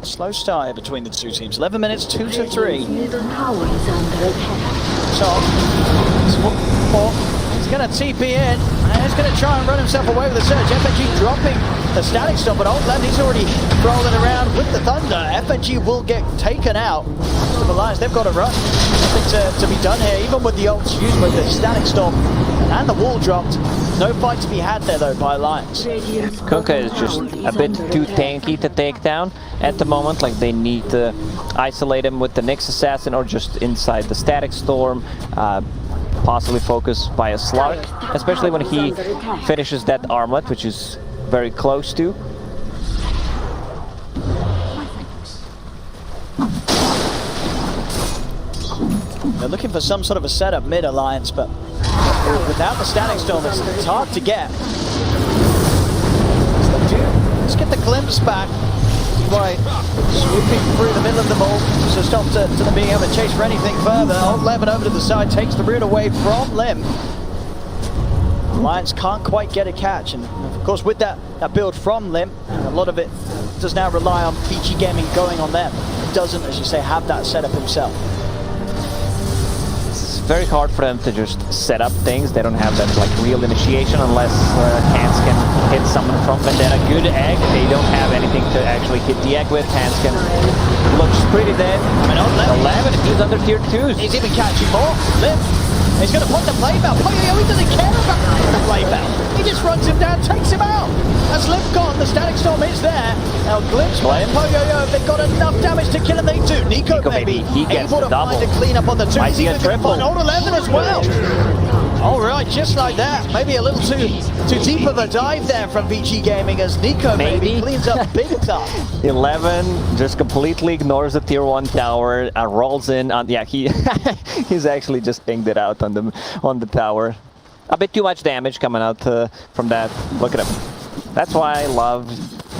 Slow start here between the two teams. 11 minutes, 2-3. Middle tower is under attack. He's going to TP in, and he's going to try and run himself away with the surge. FNG dropping the static stop, but Old Lem, he's already rolling around with the Thunder. FNG will get taken out. The Alliance, they've got to run. Nothing to be done here, even with the ults used with the static stop and the wall dropped. No fight to be had there, though, by Alliance. Kunkka is just a bit too tanky to take down at the moment. Like, they need to isolate him with the Nyx Assassin or just inside the Static Storm. Possibly focus by a Slark, especially when he finishes that armlet, which is very close to. They're looking for some sort of a setup mid-alliance, but without the Static Storm, it's hard to get. Let's get the glimpse back by swooping through the middle of the ball, so stop to them being able to chase for anything further. Old Levin over to the side takes the route away from Lim. Alliance can't quite get a catch, and of course with that build from Lim, a lot of it does now rely on VG Gaming going on them. It doesn't, as you say, have that setup himself. It's very hard for them to just set up things. They don't have that like real initiation unless Hans can hit someone from Vendetta. Good egg. They don't have anything to actually hit the egg with. Hanskin looks pretty dead. I mean, 11, he's under tier 2s. He's even catching more. Lim. He's going to put the play bell. He doesn't care about the play bell. He just runs him down, takes him out. As Limp gone, the Static Storm is there. Now Glimpse by Poyo-Yo, if they've got enough damage to kill him, they do. Nico maybe he gets able to find a clean up on the 2. I see a triple. Old 11 as well. All right, just like that. Maybe a little too deep of a dive there from VG Gaming as Nico maybe cleans up big time. 11 just completely ignores the tier 1 tower, rolls in on, yeah, he's actually just pinged it out on the tower. A bit too much damage coming out from that. Look at him. That's why I love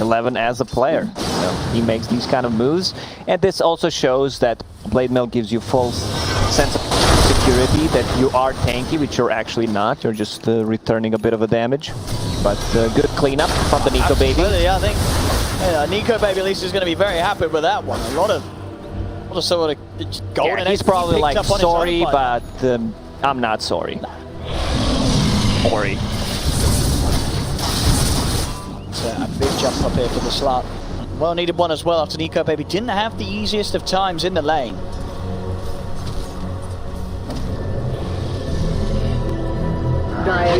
11 as a player. You know, he makes these kind of moves, and this also shows that Blade Mail gives you full sense of security, that you are tanky, which you're actually not. You're just returning a bit of a damage. But good cleanup from the Nico baby. Yeah, I think Nico baby at least is going to be very happy with that one. A lot of sort of golden. Yeah, he's probably like sorry, but I'm not sorry. Ori. It's a big jump up here for the slot. Well needed one as well after Nico baby didn't have the easiest of times in the lane.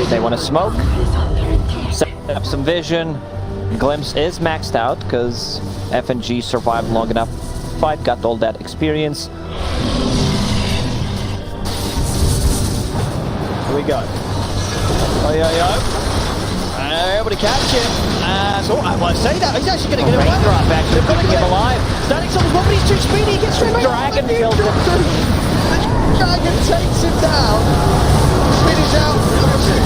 They want to smoke, set up some vision. Glimpse is maxed out because FNG survived long enough. Fight, got all that experience. Here we go. Able to catch it. So I want to say that he's actually going to get him away. They've got to get him alive. Static Storm's one, but he's too speedy. He gets straight back. Dragon killed him. The Dragon takes him down. Speed is out.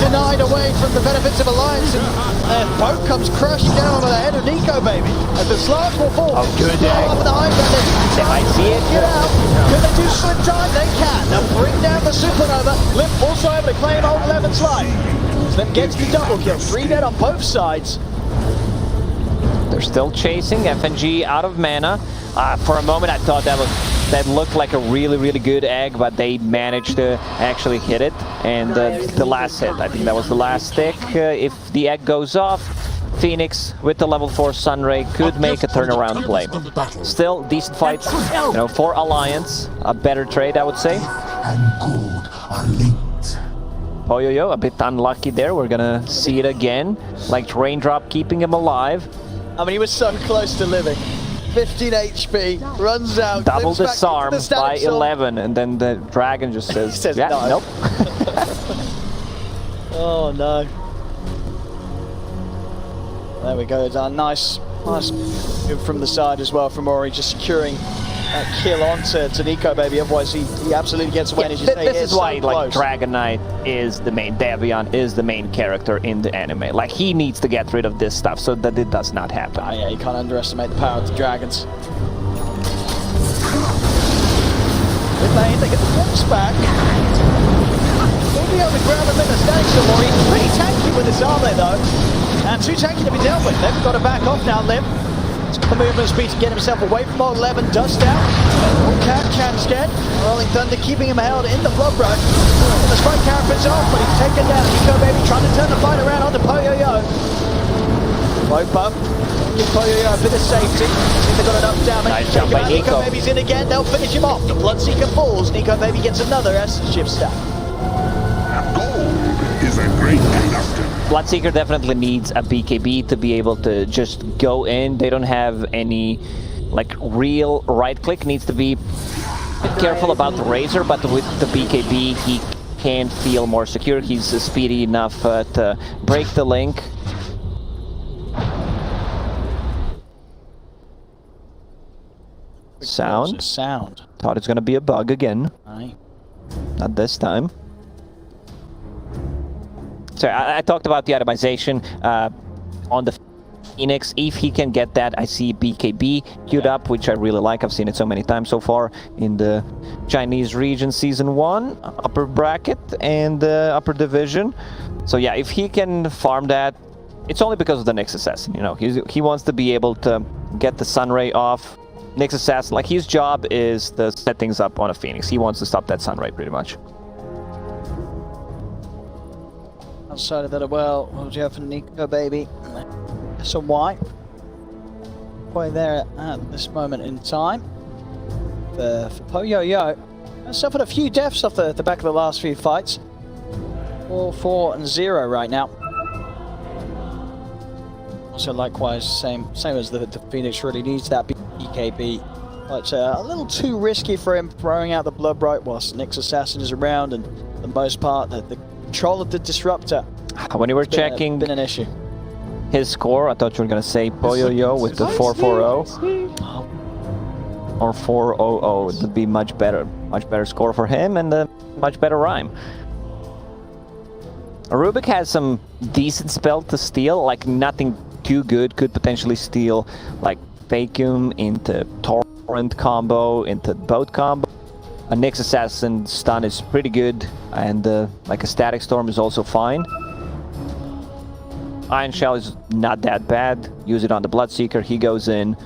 Denied away from the benefits of Alliance, and boat comes crashing down over the head of Nico baby. As the Slark will fall. Oh, good day. Up in the high ground. If I see it, get out. Can they do slip time? They can. They'll bring down the Supernova. Limp also able to claim Old 11's life. Limp gets the double kill. 3 dead on both sides. They're still chasing. FNG out of mana. For a moment, I thought that looked like a really, really good egg, but they managed to actually hit it. And the last hit, I think that was the last stick. If the egg goes off, Phoenix with the level 4 Sunray could make a turnaround play. Still, decent fights, you know, for Alliance. A better trade, I would say. Poyo-Yo, a bit unlucky there. We're gonna see it again. Like Raindrop keeping him alive. I mean, he was so close to living. 15 HP, runs out. Double flips back disarm into the by static zone. 11, and then the dragon just says, says yeah, no. nope. Oh no. There we go. It's a nice move from the side as well from Ori, just securing that kill onto Nico Baby. Otherwise, he absolutely gets away. Yeah, as you say, this is why so like close. Dragon Knight is the main, Davion is the main character in the anime. Like he needs to get rid of this stuff so that it does not happen. Oh, yeah, you can't underestimate the power of the dragons. Mid lane, they get the blocks back. Will be on the ground a bit of static some more. He's pretty tanky with his armor though. And too tanky to be dealt with. They've got to back off now, Lim. He's got the movement speed to get himself away from old 11. Dust out. Oh, Can scared. Rolling Thunder keeping him held in the blood rush. The spike carapet's off, but he's taken down. Nico Baby trying to turn the fight around onto Poyo-Yo. Low buff. Give Poyo-Yo a bit of safety. See if they've got enough damage. Nice jump by Nico. Baby's in again. They'll finish him off. The Bloodseeker falls. Nico Baby gets another Essence Shift stack. Is a great conductor. Bloodseeker definitely needs a BKB to be able to just go in. They don't have any like real right click. Needs to be careful about the Razor, but with the BKB he can feel more secure. He's speedy enough to break the link. Sound. Thought it's gonna be a bug again. Aye. Not this time. So I talked about the itemization on the Phoenix. If he can get that, I see BKB queued up, which I really like. I've seen it so many times so far in the Chinese region season 1, upper bracket and upper division. So yeah, if he can farm that, it's only because of the Nyx Assassin. You know, he wants to be able to get the Sunray off. Nyx Assassin, like his job is to set things up on a Phoenix. He wants to stop that Sunray pretty much. Outside of that as well, what do you have for Nico Baby? So why? Quite there at this moment in time. For Poyo-Yo, suffered a few deaths off the back of the last few fights. 4, 4, and 0 right now. Also, likewise, same as the Phoenix really needs that BKB. But a little too risky for him throwing out the Bloodbright whilst Nyx Assassin is around, and for the most part, the control of the Disruptor. When you were checking been an issue. His score, I thought you were gonna say Poyo-Yo with the 440 or 400. It would be much better score for him and a much better rhyme. Rubik has some decent spell to steal, like nothing too good. Could potentially steal like Vacuum into Torrent combo, into Boat combo. A Nyx Assassin stun is pretty good, and like a Static Storm is also fine. Iron Shell is not that bad. Use it on the Bloodseeker, he goes in,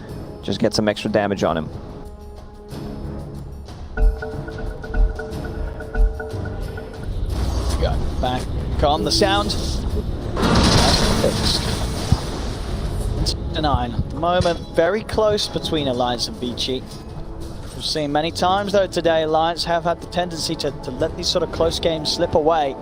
just get some extra damage on him. Go back on the sound. Fixed. 9. At the moment, very close between Alliance and BG. We've seen many times though today, Alliance have had the tendency to let these sort of close games slip away.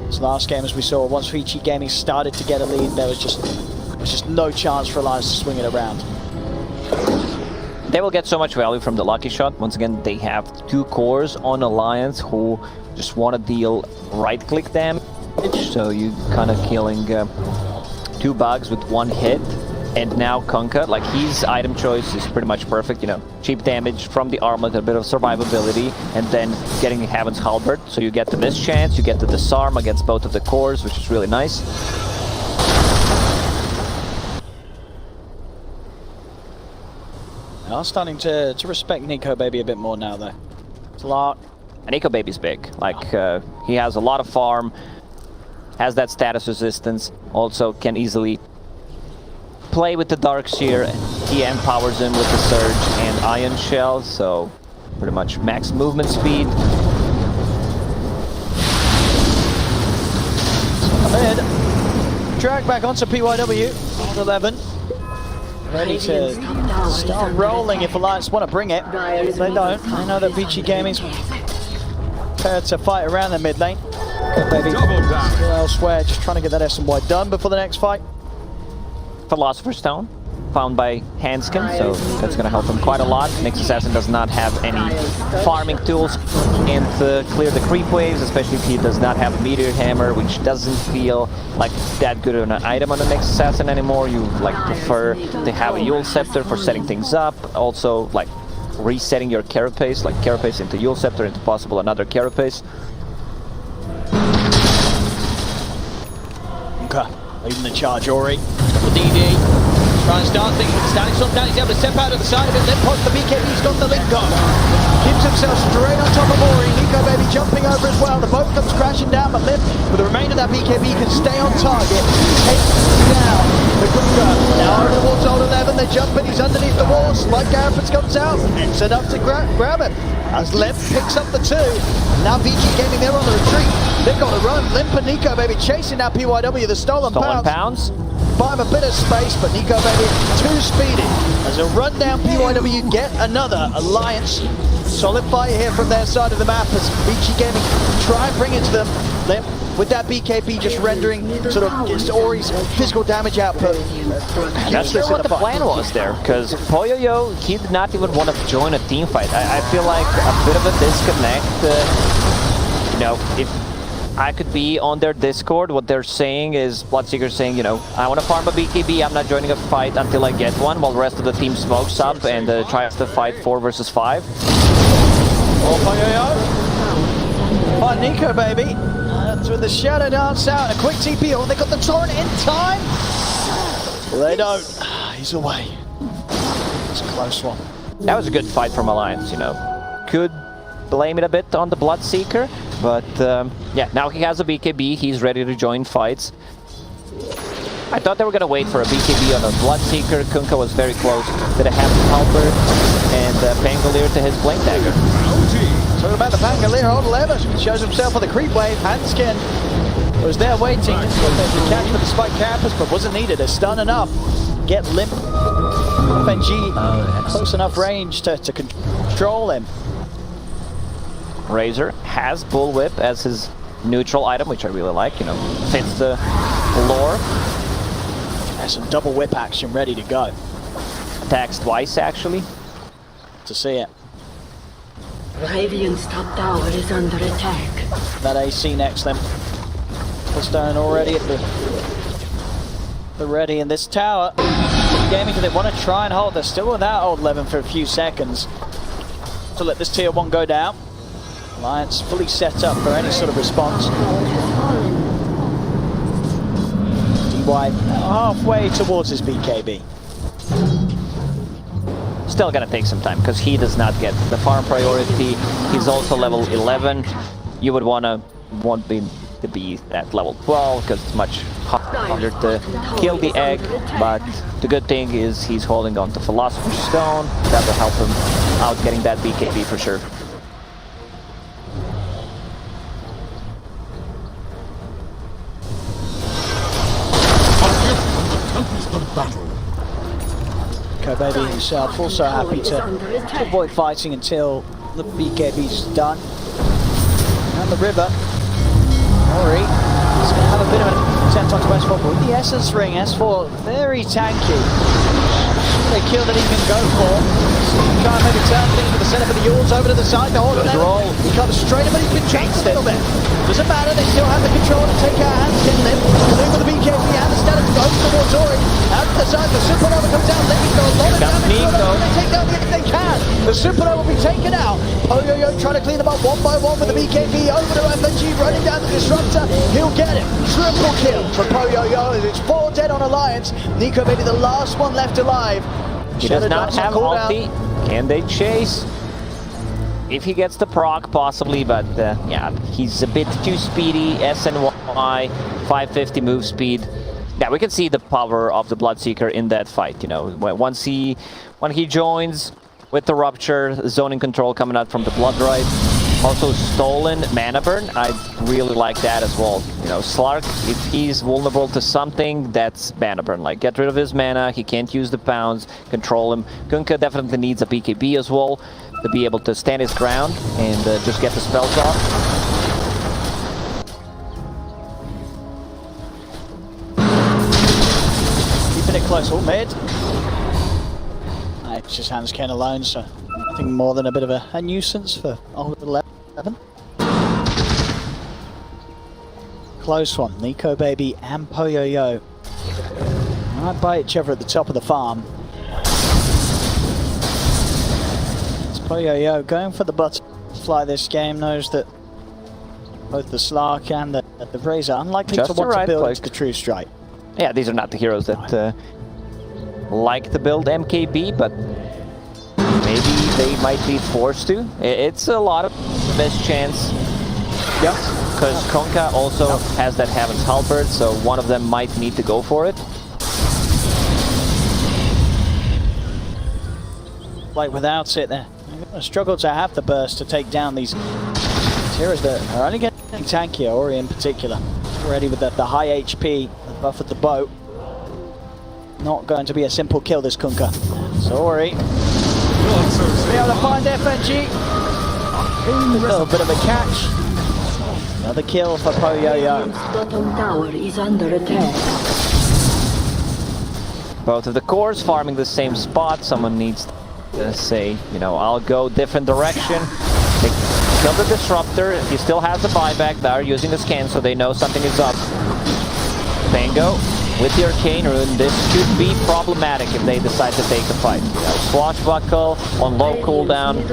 This last game, as we saw, once Vici Gaming started to get a lead, there was just no chance for Alliance to swing it around. They will get so much value from the Lucky Shot. Once again, they have 2 cores on Alliance who just want to deal right-click damage, so you kind of killing 2 bugs with 1 hit. And now Kunkka, like his item choice is pretty much perfect, you know, cheap damage from the armlet, a bit of survivability, and then getting Heaven's Halberd, so you get the mischance, you get the disarm against both of the cores, which is really nice. They are starting to respect Nico Baby a bit more now though. It's a lot. And Nico Baby's big, like he has a lot of farm, has that status resistance, also can easily play with the Dark Seer. He empowers him with the Surge and Iron Shell, so pretty much max movement speed. Ahead. Drag back onto PYW on 11. Ready to start rolling if Alliance want to bring it. If they don't, I know that Vici Gaming's prepared to fight around the mid lane. Maybe still elsewhere, just trying to get that S&Y done before the next fight. Philosopher's Stone. found by Hanskin, so that's going to help him quite a lot. Nyx Assassin does not have any farming tools and clear the creep waves, especially if he does not have a Meteor Hammer, which doesn't feel like that good of an item on the Nyx Assassin anymore. You like prefer to have a Yule Scepter for setting things up, also like resetting your Carapace, like Carapace into Yule Scepter into possible another Carapace. Okay, leading the charge, Ori. The DD. Trying to start things, standing some down, he's able to step out of the side of it, then post the BKB, he's got the link on. Keeps himself straight on top of Ori. Nico Baby jumping over as well. The boat comes crashing down, but Limp, with the remainder of that BKB, can stay on target. Takes down the Kunka. Now over towards Old 11, they jump in, he's underneath the wall. Slight Carapace comes out, set up to grab him. As Limp picks up the 2. Now VG Gaming, they're on the retreat. They've got to run. Limp and Nico Baby chasing now PYW, the stolen pounds. Buy him a bit of space, but Nico Baby too speedy. As a run down, PYW get another Alliance. Solid fight here from their side of the map as VG Gaming try and bring it to them. Limp with that BKB just rendering sort of just Ori's physical damage output. I'm not sure what the plan was there, because Poyoyo, he did not even want to join a team fight. I feel like a bit of a disconnect. You know, if I could be on their Discord, what they're saying is, Bloodseeker saying, you know, I want to farm a BKB, I'm not joining a fight until I get one, while the rest of the team smokes up and tries to fight 4 versus 5. Oh, Poyoyo. Oh, Nico Baby. With the Shadow Dance out, a quick TP. Oh, they got the Torrent in time. Well, they don't. He's away. It's a close one. That was a good fight from Alliance, you know. Could blame it a bit on the Bloodseeker, but yeah, now he has a BKB, he's ready to join fights. I thought they were going to wait for a BKB on a Bloodseeker. Kunkka was very close to the Halberd, and Pangolier to his Blink Dagger. Talking about the Pangolier, Old 11 shows himself on the creep wave. Hanskin was there waiting to catch with the Spike Carapace, but wasn't needed. A stun enough. Get Limp. FNG close enough range to control him. Razor has Bullwhip as his neutral item, which I really like, you know, fits the lore. Has some double whip action ready to go. Attacks twice, actually. To see it. Radiant's top tower is under attack. That AC next then. Stone already at the ready in this tower. Gaming, they want to try and hold. They're still without Old 11 for a few seconds. To let this tier 1 go down. Alliance fully set up for any sort of response. DY halfway towards his BKB. Still gonna take some time because he does not get the farm priority. He's also level 11. You would want me to be at level 12 because it's much harder to kill the egg. But the good thing is he's holding on to Philosopher's Stone. That will help him out getting that BKB for sure. Baby himself also happy to avoid fighting until the BKB's done. And the river, Ori is going to have a bit of an attempt onto S4, but with the Essence Ring, S4 very tanky. The kill that he can go for. Try and maybe turn things with the setup of the Yawls over to the side. The Horde roll. He comes straight in, but he's been chased a little bit. Doesn't matter, they still have the control to take out Hanskin. Limp, with the BKB and the status goes towards Ori. Out to the side, the Supernova comes down. Limp got a lot of damage. They take down if they can. The Supernova will be taken out. Poyoyo trying to clean them up one by one with the BKB over to FNG, running down the Disruptor. He'll get it. Triple kill from Poyoyo. It's 4 dead on Alliance. Nico maybe the last one left alive. He does not have ulti. Can they chase? If he gets the proc, possibly, but yeah, he's a bit too speedy. SNY, 550 move speed. Yeah, we can see the power of the Bloodseeker in that fight, you know. When he joins with the Rupture, zoning control coming out from the Bloodrite. Also stolen mana burn, I really like that as well. You know, Slark, if he's vulnerable to something, that's mana burn. Like, get rid of his mana, he can't use the pounds, control him. Kunkka definitely needs a BKB as well to be able to stand his ground and just get the spells off. Keeping it close, all mid. It's just Hans Ken alone, so nothing more than a bit of a nuisance for old 11. Close one. Nico Baby and Poyoyo right by each other at the top of the farm. It's Poyoyo going for the butterfly this game, knows that both the Slark and the Razor are unlikely Just to want to build click. the True Strike. Yeah, these are not the heroes that like to build MKB, but maybe they might be forced to. It's a lot of best chance. Yep. Because Konka also has that Heaven's Halberd, so one of them might need to go for it. Like without it, they're going to struggle to have the burst to take down these heroes that are only getting tankier, Ori in particular. Already with the high HP, buff at the boat. Not going to be a simple kill, this Kunkka. Sorry. Be able to find FNG. A little bit of a catch. Another kill for Poyoyo. Bottom tower is under attack. Both of the cores farming the same spot. Someone needs to say, you know, I'll go different direction. They kill the Disruptor. He still has the buyback. They're using the scan, so they know something is up. Pango with the Arcane Rune. This could be problematic if they decide to take the fight. You know, Swashbuckle on low cooldown,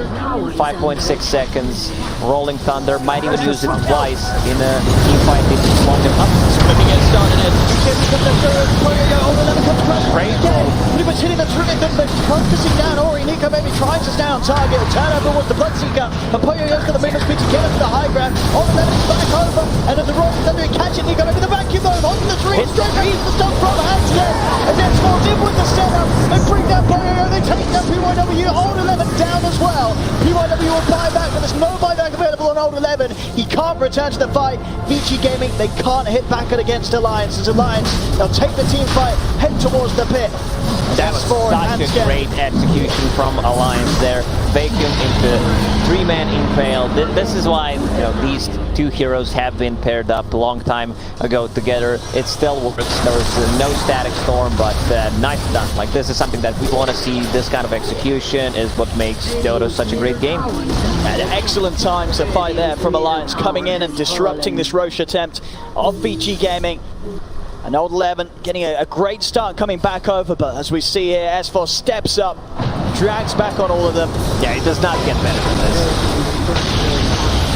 5.6 seconds. Rolling Thunder might even use it twice in a team fight. This is long enough. Let me get started in. Pretty much hitting the trigger, but focusing down Ori. Nico Baby tries to stay on target. Turnover with the Bloodseeker. And Poyoyo's got the movement speed to get up to the high ground. On the left, it's back over. And at the Rolling Thunder, catch it. Nico Baby, the vacuum mode onto the tree. Straight back into the stuff from Hansken. And then falls in with the setup. They bring down Poyoyo. They take down PYW. Old 11 down as well. PYW will buy back, but there's no buyback available on Old 11. He can't return to the fight. VG Gaming, they can't hit back against Alliance. As Alliance, they'll take the team fight, head towards the pit. That was such a great execution from Alliance there. Vacuum into 3-man impale. This is why, you know, these two heroes have been paired up a long time ago together. It still works. There was no static storm, but nice done. Like, this is something that we want to see. This kind of execution is what makes Dota such a great game. And excellent time to fight there from Alliance, coming in and disrupting this Roche attempt of VG Gaming. And Old 11 getting a great start coming back over, but as we see here, S4 steps up, drags back on all of them. Yeah, it does not get better than this.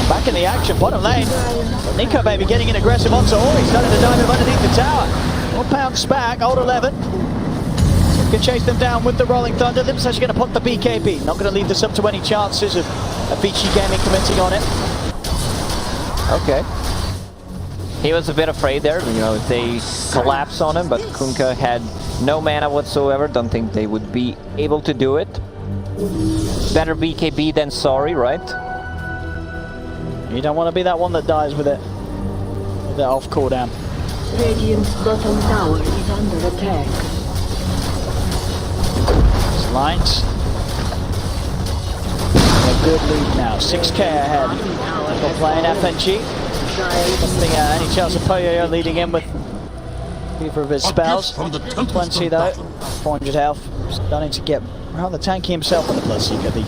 Back in the action, bottom lane. Nico Baby getting in aggressive onto Ori, starting to dive him underneath the tower. One bounce back, Old 11. Can chase them down with the Rolling Thunder. Limp's actually going to put the BKB. Not going to leave this up to any chances of VG Gaming commenting on it. Okay. He was a bit afraid there, you know, if they collapse on him, but Kunkka had no mana whatsoever. Don't think they would be able to do it. Better BKB than sorry, right? You don't want to be that one that dies with it. With that off cooldown. Radiant's bottom tower is under attack. Lines. A good lead now, 6k ahead. We're playing FNG. Something, any chance of Poyoyo leading in with either of his spells. Plenty though, 400 health. Starting to get rather tanky himself on the Bloodseeker. The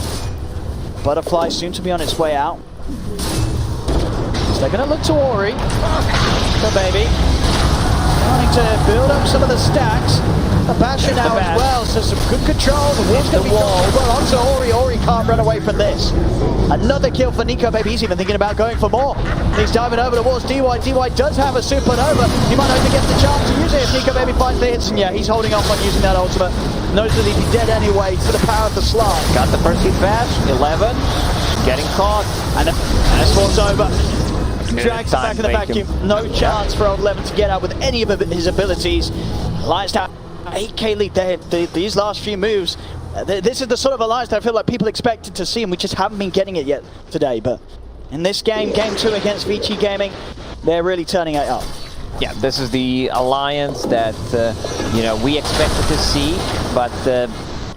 Butterfly soon to be on its way out. So they're going to look to Ori. The Baby. Starting to build up some of the stacks. The Basher now as well, so some good control. The wall's going to be well onto Ori. Ori can't run away from this. Another kill for Nico Baby. He's even thinking about going for more. He's diving over towards DY. DY does have a supernova. He might not even get the chance to use it if Nico Baby finds the hits. And yeah, he's holding off on using that ultimate. Knows that he'd be dead anyway for the power of the slot. Got the first hit bash. 11. Getting caught. And S4's over. Drags it back in the vacuum. No chance for Old 11 to get out with any of his abilities. Alliance down 8k lead. These last few moves. This is the sort of Alliance that I feel like people expected to see, and we just haven't been getting it yet today. But in this game, game 2 against VG Gaming, they're really turning it up. Yeah, this is the Alliance that you know, we expected to see, but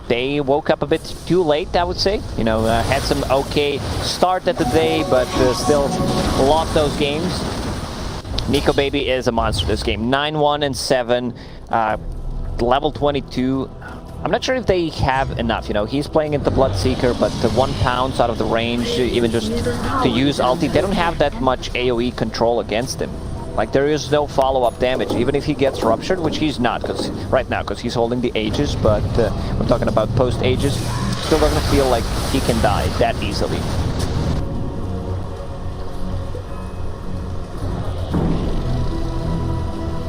they woke up a bit too late, I would say. You know, had some okay start at the day, but still lost those games. Nico Baby is a monster this game. 9-1 and 7, level 22. I'm not sure if they have enough, you know, he's playing into Bloodseeker, but the 1 pounce out of the range, even just to use ulti, they don't have that much AoE control against him. Like, there is no follow-up damage, even if he gets ruptured, which he's not right now, because he's holding the Aegis, but we're talking about post-Aegis, still doesn't feel like he can die that easily.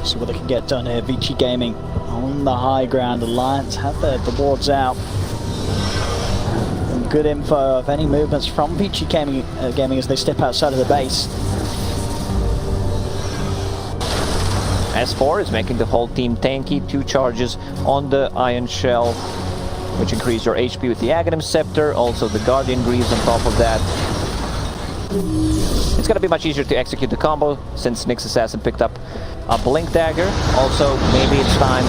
See what they can get done here. Vici Gaming on the high ground. Alliance have the wards out. Some good info of any movements from Vici Gaming as they step outside of the base. S4 is making the whole team tanky. 2 charges on the Iron Shell, which increase your HP with the Aghanim Scepter. Also the Guardian Greaves on top of that. It's gonna be much easier to execute the combo since Nyx Assassin picked up a Blink Dagger. Also, maybe it's time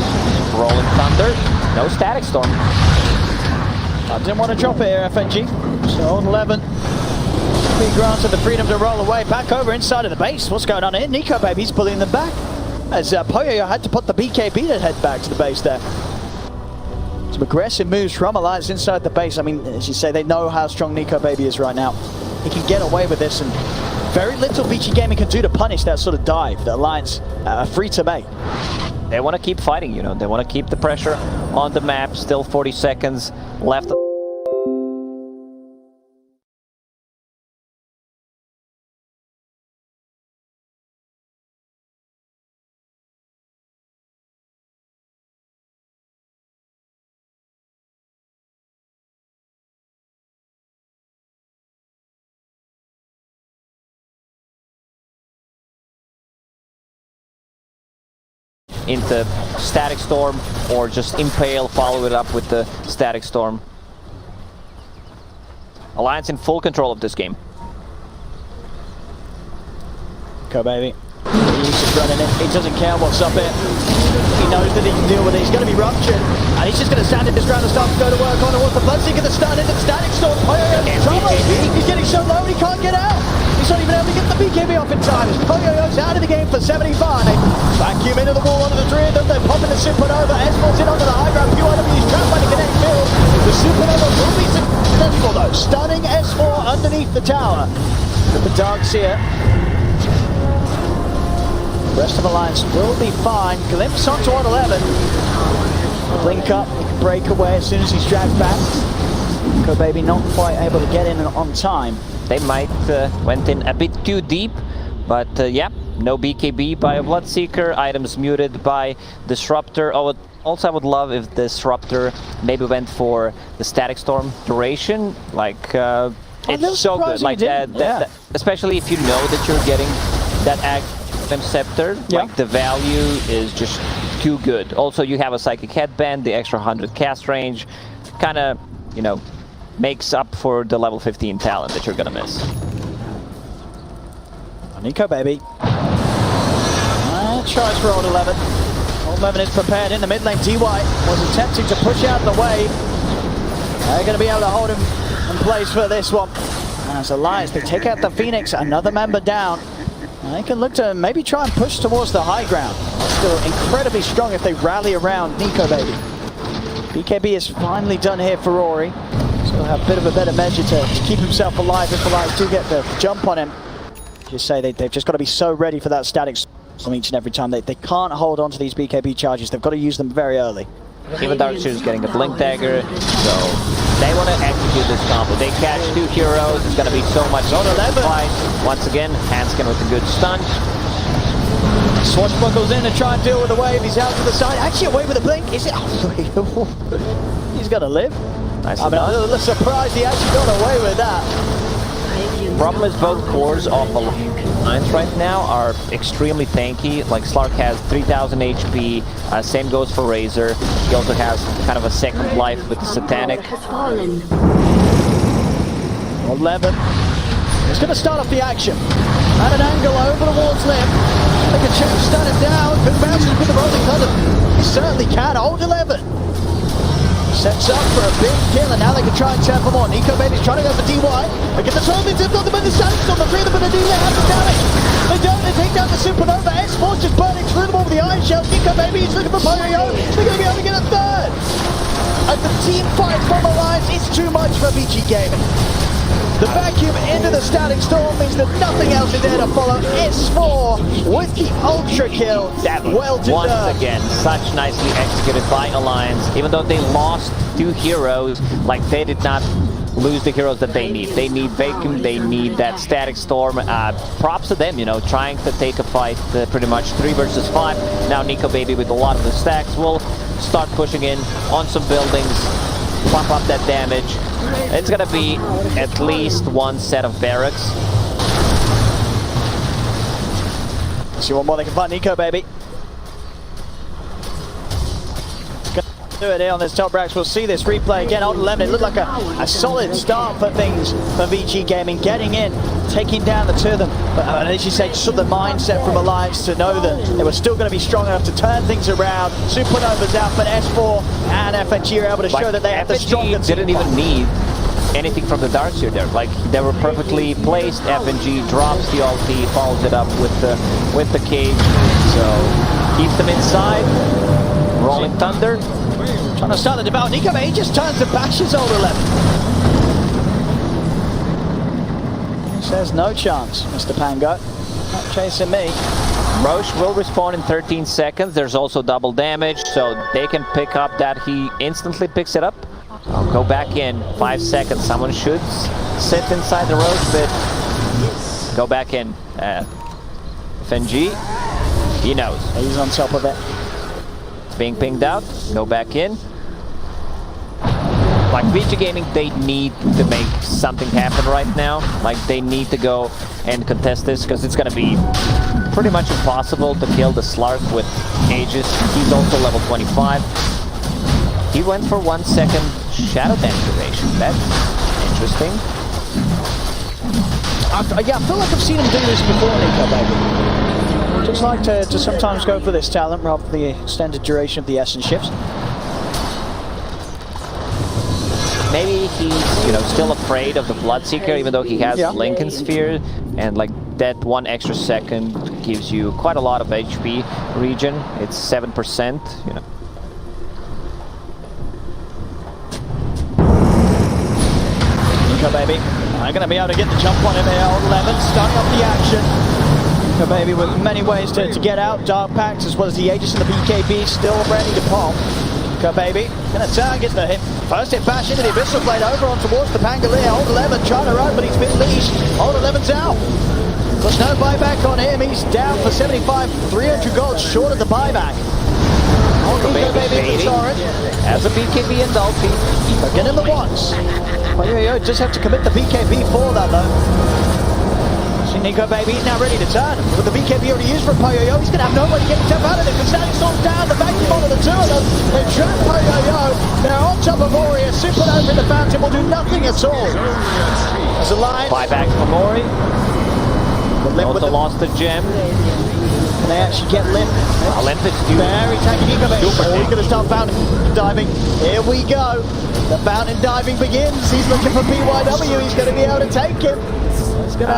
Rolling Thunder. No Static Storm. I didn't want to drop it here, FNG. So on 11. Be granted the freedom to roll away back over inside of the base. What's going on here? Nico Baby's pulling them back. As Poyo had to put the BKB to head back to the base there. Some aggressive moves from Alliance inside the base. I mean, as you say, they know how strong Nico Baby is right now. He can get away with this, and very little Vici Gaming can do to punish that sort of dive. The Alliance are free to make. They want to keep fighting, you know. They want to keep the pressure on the map. Still 40 seconds left. Into Static Storm, or just Impale, follow it up with the Static Storm. Alliance in full control of this game. Go, baby. He's just running it. He doesn't care what's up here. He knows that he can deal with it. He's going to be ruptured. And he's just going to stand in this round and start to go to work on towards the Bloodseeker to stun into the Static Storm. Poyo has trouble. He's getting so low he can't get out. He's not even able to get the BKB off in time. As Poyo's out of the game for 75. Vacuum into the wall onto the 3 of them. They're popping the Supernova. S4's in onto the high ground. QIW's trapped by the Connect field. The Supernova will be successful though. Stunning S4 underneath the tower. With the Darks here. The rest of Alliance will be fine. Glimpse onto 111. Blink up, break away as soon as he's dragged back. Go Baby not quite able to get in on time. They might went in a bit too deep, but yeah, no BKB by a Bloodseeker. Items muted by Disruptor. Oh, also I would love if Disruptor maybe went for the Static Storm duration. Like it's so good, like that, especially if you know that you're getting that Aghanim Scepter. Yeah. Like the value is just too good. Also, you have a Psychic Headband, the extra 100 cast range, kind of, you know, makes up for the level 15 talent that you're gonna miss. Nico Baby. Tries for Old 11. Old 11 is prepared in the mid lane. DY was attempting to push out the wave. They're gonna be able to hold him in place for this one. As Alliance, they take out the Phoenix, another member down. They can look to maybe try and push towards the high ground. Still incredibly strong if they rally around Nico Baby. BKB is finally done here for Rory. So have a bit of a better measure to keep himself alive if Alliance do get the jump on him. Just say they've just got to be so ready for that Static Storm each and every time. They can't hold on to these BKB charges. They've got to use them very early. Even Darkshooter's getting a Blink Dagger, so they want to execute this combo. They catch 2 heroes. It's going to be so much fight. Once again, Hanskin with a good stun. Swashbuckles in to try and deal with the wave. He's out to the side. Actually away with a blink. Is it? He's going to live. Nice. I'm surprised he actually got away with that. Problem is both cores of Alliance right now are extremely tanky. Like Slark has 3000 HP, same goes for Razor. He also has kind of a second life with the Satanic. 11. He's going to start off the action. At an angle over towards Lim. They can stun him down. Good bounces with the rolling thunder. He certainly can. Hold 11. Sets up for a big kill, and now they can try and tap him on. Nico Baby's trying to go for DY. They get the 12 tipped on them in the Static Storm. The 3 of them in the D, they have the damage. They don't, they take down the Supernova. S4's just burning through them all with the Iron Shells. Nico Baby is looking for Poyo. They're going to be able to get a third. And the team fight from Alliance is too much for VG Gaming. The vacuum into the static storm means that nothing else is there to follow. S4 with the ultra kill. Well deserved. Once again, such nicely executed by Alliance. Even though they lost 2 heroes, like they did not lose the heroes that they need. They need vacuum, they need that static storm. Props to them, you know, trying to take a fight pretty much 3 versus 5. Now Nico Baby with a lot of the stacks will start pushing in on some buildings, pump up that damage. It's gonna be at least 1 set of barracks. See what more they can find. Nico Baby. Do it here on this top racks. We'll see this replay again. Old 11, it looked like a solid start for things for VG Gaming, getting in, taking down the 2 of them. But as you say, just the mindset from Alliance to know that they were still going to be strong enough to turn things around. Supernova's out, but S4 and FNG are able to show that they have the strongest. Didn't even need anything from the Darkseer there. Like, they were perfectly placed. FNG drops the ulti, follows it up with the cage. So keeps them inside. Rolling Thunder. Trying to start the devout. Nico Baby just turns to bash his old 11. He says no chance, Mr. Pango. Not chasing me. Roche will respawn in 13 seconds. There's also double damage, so they can pick up that. He instantly picks it up. I'll go back in. 5 seconds. Someone should sit inside the Roche bit. Go back in. FNG. He knows. He's on top of it. Being pinged out, go back in. Like VG Gaming, they need to make something happen right now. Like they need to go and contest this because it's gonna be pretty much impossible to kill the Slark with Aegis. He's also level 25. He went for 1 second shadow damage duration. That's interesting. I feel like I've seen him do this before, Nico Baby. Just like to sometimes go for this talent rather than the extended duration of the Essence shifts. Maybe he's, you know, still afraid of the Bloodseeker, even though he has Lincoln Sphere, and like that 1 extra second gives you quite a lot of HP regen. It's 7%, you know. Nico Baby, I'm going to be able to get the jump on him here. Old 11 starting off the action. Nico Baby with many ways to get out. Dark Packs as well as the Aegis and the BKB still ready to pop. Nico Baby going to target the hit. First hit bash into the Abyssal Blade over on towards the Pangolier. Old 11 trying to run, but he's been leashed. Old 11's out. There's no buyback on him. He's down for 75, 300 gold short of the buyback. Nico Baby with Torrent. As a BKB and ulti. Again in the ones. Yo, just have to commit the BKB for that though. See Nico Baby, he's now ready to turn. With the BKB already used for Poyo-Yo, he's going to have nobody get himself out of it. The Static Storm's down, the vacuum onto the 2 of them. They trap Poyo-Yo. Now on top of Ori, a Supernova in the fountain will do nothing at all. As Alliance. Buyback from Ori. Also lost the gem. Can they actually get Limp? Olympics very tanky Nico Baby. Oh, he's going to start fountain diving. Here we go. The fountain diving begins. He's looking for BYW. He's going to be able to take him.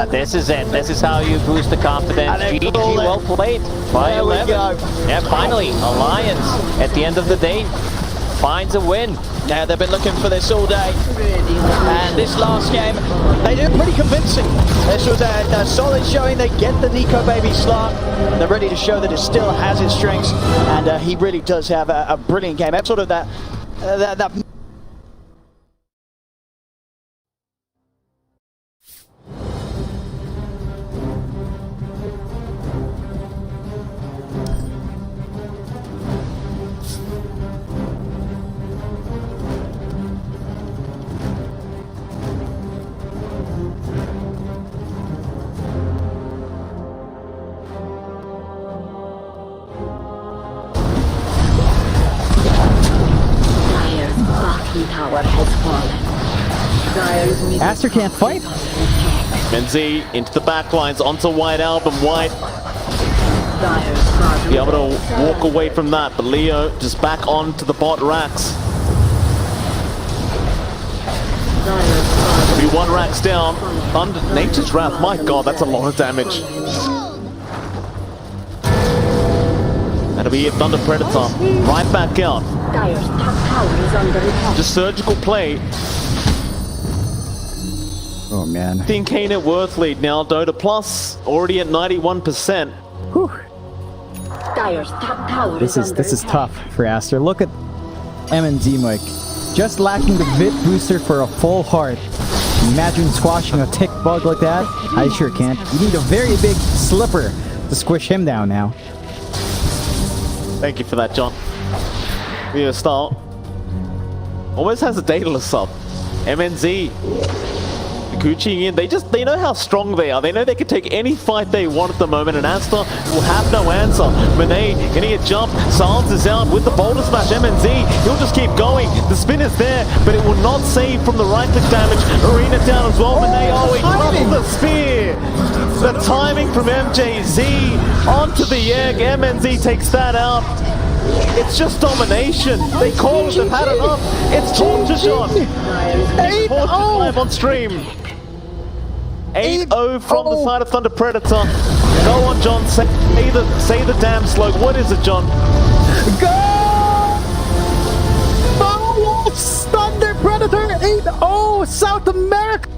This is it. This is how you boost the confidence. GG, well played. By 11. Yeah, finally, Alliance, at the end of the day, finds a win. Yeah, they've been looking for this all day. And this last game, they did pretty convincing. This was a solid showing. They get the Nico Baby slot. They're ready to show that it still has its strengths. And he really does have a brilliant game. That's sort of that tower has fallen. Aster can't fight. Menzi into the back lines, onto White Album. White be able to walk away from that, but Leo just back onto the bot racks. Be 1 racks down. Under Nature's Wrath, my god, that's a lot of damage. That'll be it, Thunder Predator. Right back out. Dire's top tower is under attack. Just surgical play. Oh man. 15k net worth lead now. Dota Plus already at 91%. Dire's top tower This is is tough for Aster. Look at MNZ, Mike. Just lacking the Vit booster for a full heart. Imagine squashing a tick bug like that. I sure can't. You need a very big slipper to squish him down now. Thank you for that, John. We'll start. Almost has a Daedalus up. MNZ. Gucci in, they know how strong they are. They know they can take any fight they want at the moment, and Aster will have no answer. Monet getting a jump. Silence is out with the boulder smash. MNZ, he'll just keep going. The spin is there, but it will not save from the right-click damage. Arena down as well. Monet, he lost the spear. The timing from MJZ onto the egg. MNZ takes that out. It's just domination. They call it, they've had enough. It's torture shot. It's torture live on stream. 8-0 from the side of Thunder Predator. Go on, John. Say the damn slug. What is it, John? Go! Thunder Predator 8-0 South America.